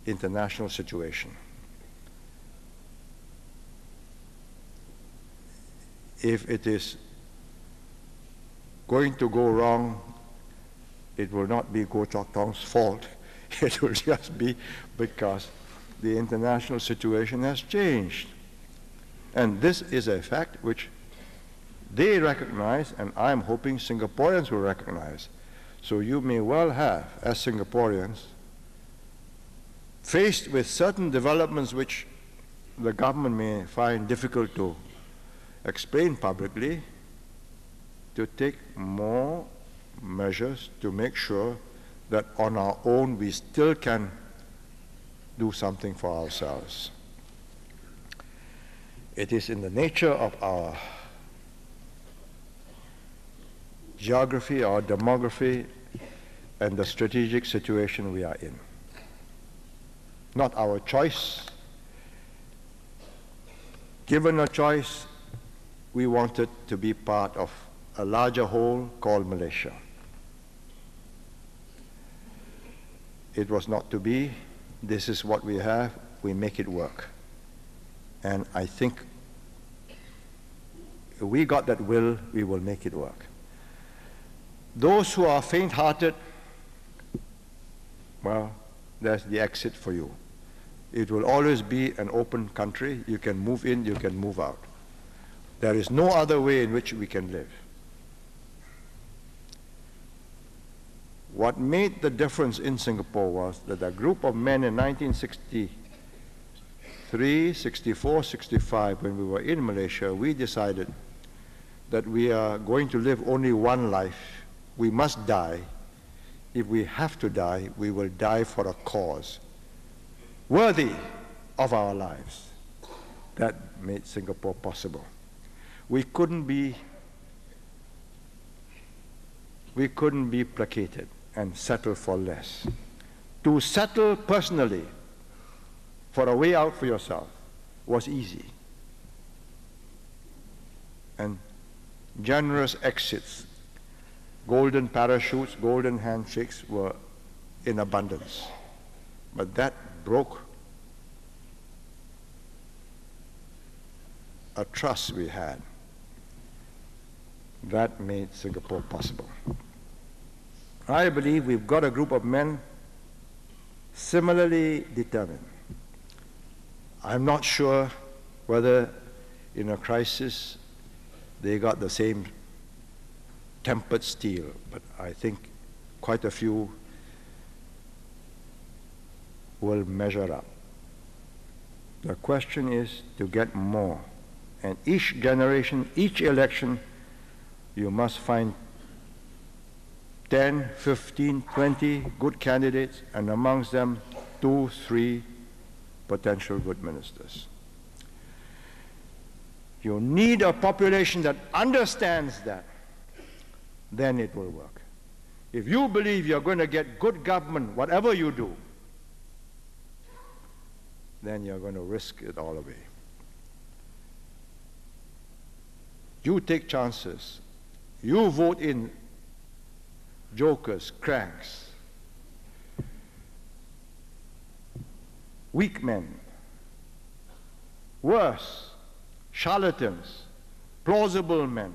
international situation. If it is going to go wrong, it will not be Goh Chok Tong's fault. It will just be because the international situation has changed. And this is a fact which they recognize, and I'm hoping Singaporeans will recognize. So you may well have, as Singaporeans, faced with certain developments which the government may find difficult to explain publicly, to take more measures to make sure that on our own we still can do something for ourselves. It is in the nature of our geography, our demography, and the strategic situation we are in. not our choice. Given a choice, we wanted to be part of a larger whole called Malaysia. It was not to be. This is what we have. We make it work. And I think if we got that will, we will make it work. Those who are faint-hearted, well, there's the exit for you. It will always be an open country. You can move in, you can move out. There is no other way in which we can live. What made the difference in Singapore was that a group of men in 1963, 64, 65, when we were in Malaysia, we decided that we are going to live only one life. We must die. If we have to die, we will die for a cause worthy of our lives. That made Singapore possible. We couldn't be placated and settle for less. To settle personally for a way out for yourself was easy. And generous exits, golden parachutes, golden handshakes were in abundance. But that broke a trust we had. That made Singapore possible. I believe we've got a group of men similarly determined. I'm not sure whether in a crisis they got the same tempered steel, but I think quite a few will measure up. The question is to get more. And each generation, each election, you must find 10, 15, 20 good candidates, and amongst them 2, 3 potential good ministers. You need a population that understands that. Then it will work. If you believe you're going to get good government, whatever you do, then you're going to risk it all away. You take chances. You vote in jokers, cranks, weak men, worse, charlatans, plausible men.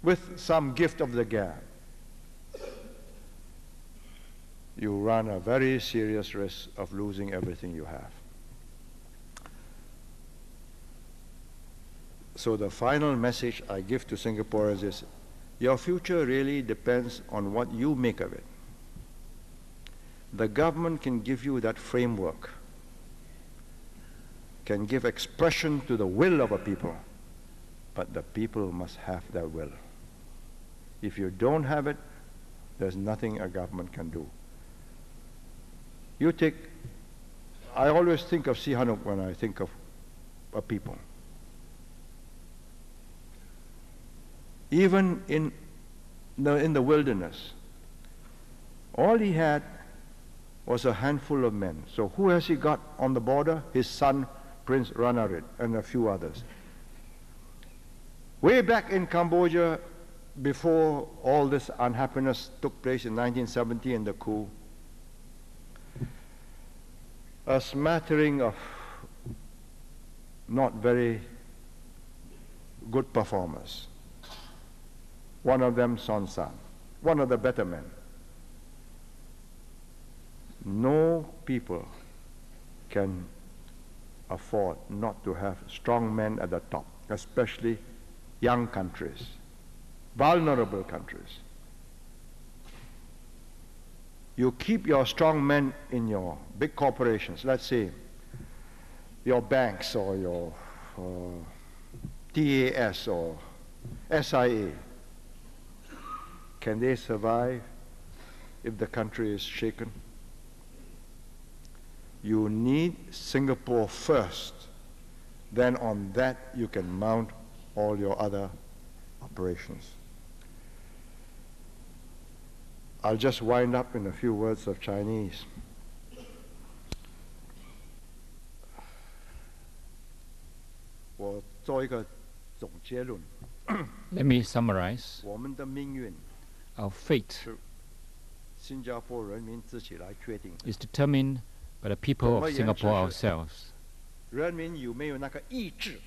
With some gift of the gab, you run a very serious risk of losing everything you have. So the final message I give to Singaporeans is, your future really depends on what you make of it. The government can give you that framework, can give expression to the will of a people, but the people must have that will. If you don't have it, there's nothing a government can do. I always think of Sihanouk when I think of a people. Even in the wilderness, all he had was a handful of men. So who has he got on the border? His son, Prince Ranarit, and a few others. Way back in Cambodia, before all this unhappiness took place in 1970 in the coup, a smattering of not very good performers. One of them, Son San, one of the better men. No people can afford not to have strong men at the top, especially young countries, vulnerable countries. You keep your strong men in your big corporations, let's say your banks or your TAS or SIA. Can they survive if the country is shaken? You need Singapore first. Then on that you can mount all your other operations. I'll just wind up in a few words of Chinese. 我做一个总结论。Let me summarize. 我们的命运 Our fate 是新加坡人民自己来决定的。 is determined by the people of Singapore ourselves. 人民有没有那个意志？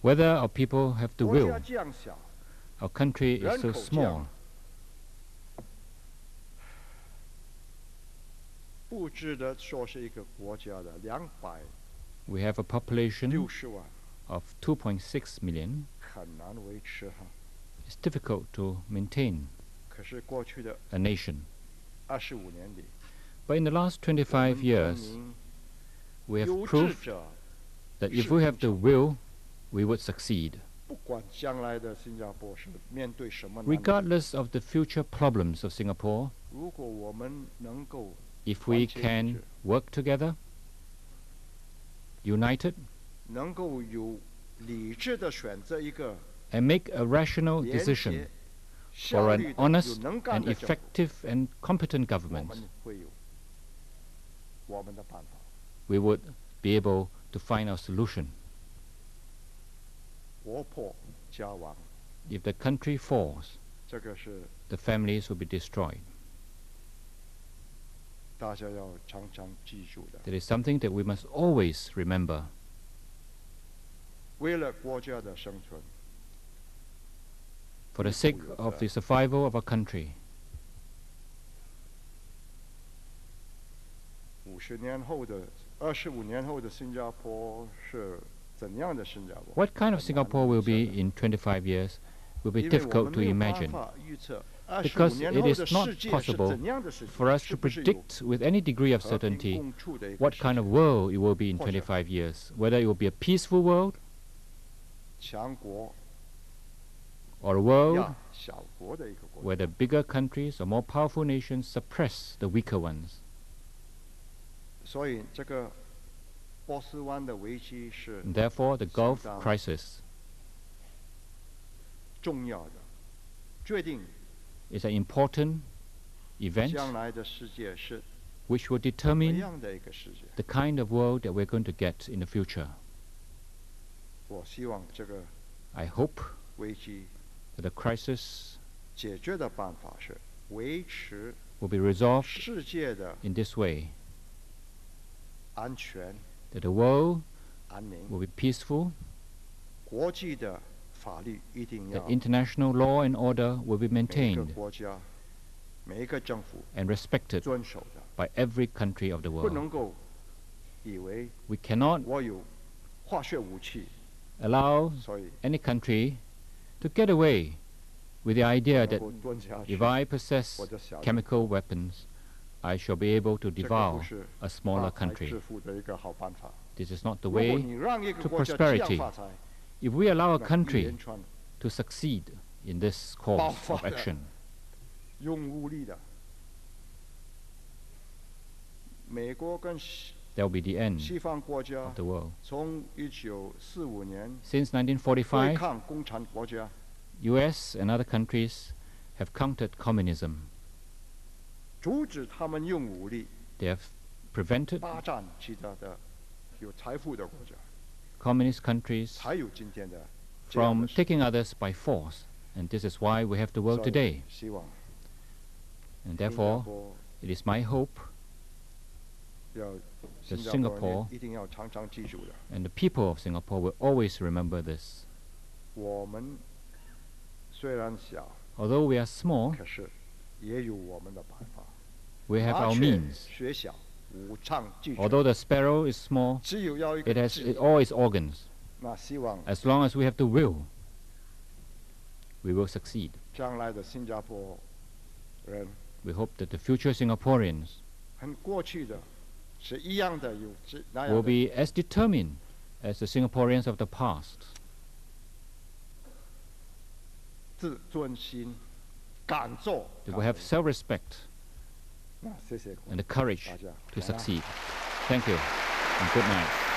Whether our people have the 国家 will, 这样小， our country is 人 so 口这样 small. 不值得说是一个国家的We have a population 260万， of 2.6 million. 很难维持哈。 It's difficult to maintain 可是过去的 a nation. 25年里， But in the last 25 years, 我们证明 we have 有志 proved 者 that if we have the will, we would succeed. 不管将来的新加坡是面对什么难题， Regardless of the future problems of Singapore, 如果我们能够 if we 团结一 can 致 work together, united, 能够有理智的选择一个 and make a rational 廉 decision 洁、 for 效 an 率的、有 honest 能干 and 的政府， effective and competent 我 government, 们会有我们的办法。 we would be able to find our solution. 国破家亡， If the country falls, 这个是 the families will be destroyed. 大家要常常记住的。 That is something that we must always remember. 为了国家的生存， For the sake of the survival of our country, 25年后的新加坡是怎样的新加坡？ what kind of 很难 Singapore will 预 be 测的 in 25 years will be 因为我 difficult 们 to 没有办 imagine. 法预测 Because 25年 it 后 is 的 not 世界是 possible 怎样的世界， for us 是 to 不是有 predict with any degree of 和平 certainty 共处的一个 what 世 kind 界 of world it will be in 或者 25 years, whether it will be a peaceful world 强国 or a world 压小国的一个国 where 家。 the bigger countries or more powerful nations suppress the weaker ones. 所以这个波斯湾的危机是 And therefore, the Gulf 相当 crisis 重要的，决定 is an important event 将来的世界是 which will 怎么 determine 样的一个世界。 the kind of world that we're going to get in the future. 我希望这个 I hope 危机 that the crisis 解决的办法是维持 will be resolved 世界的 in this way, 安全、 that the world 安宁， will be peaceful, 国际的法律一定 that 要 international law and order will be 每一个 maintained 国家、每一个政府 and respected 遵守的， by every country of the 不 world. 能够以为 We cannot 我有化学武器， allow 所以 any country to get away with the idea 能 that 够蹲下去 if。I possess 我的小 chemical weapons, I shall be able to 这个 devour 不是 a smaller 发财 country. 致富的一个好办法。 This is not the 如果 way 你让一个 to 国家这样 prosperity. 发财， If we allow a 那一 country 连串 to succeed in this course of 爆发的 action, 用武力的，美国跟 there will be the end 西方国家 of the world. 从1945年 Since 对 1945, 抗共产国家， US and other countries have countered communism. 阻止他们用武力 They have prevented 霸占其他的有财富的国家， communist countries 才有今天的这样 from 的事。 taking others by force. And this is why we have the world 所以 today. 希望 And 新加 therefore, 坡 it is my hope 要 that 新加坡 Singapore 人一定要常常记住的， and the people of Singapore will always remember this. 我们虽然小， Although we are small, 可是也有我们的办法。 we have 麻 our 雀 means. 学小，五脏俱全。 Although the sparrow is small, 只有要一个 it has 志 all its organs. 那希望 As long as we have the will, we will succeed. 将来的新加坡人 We hope that the future Singaporeans 和过去的是一样的，有那 will 样的 be as determined as the Singaporeans of the past. 自尊心，敢做。 They will have self-respect 那谢谢 and the courage 大家。 to 晚安 succeed. Thank you and good night.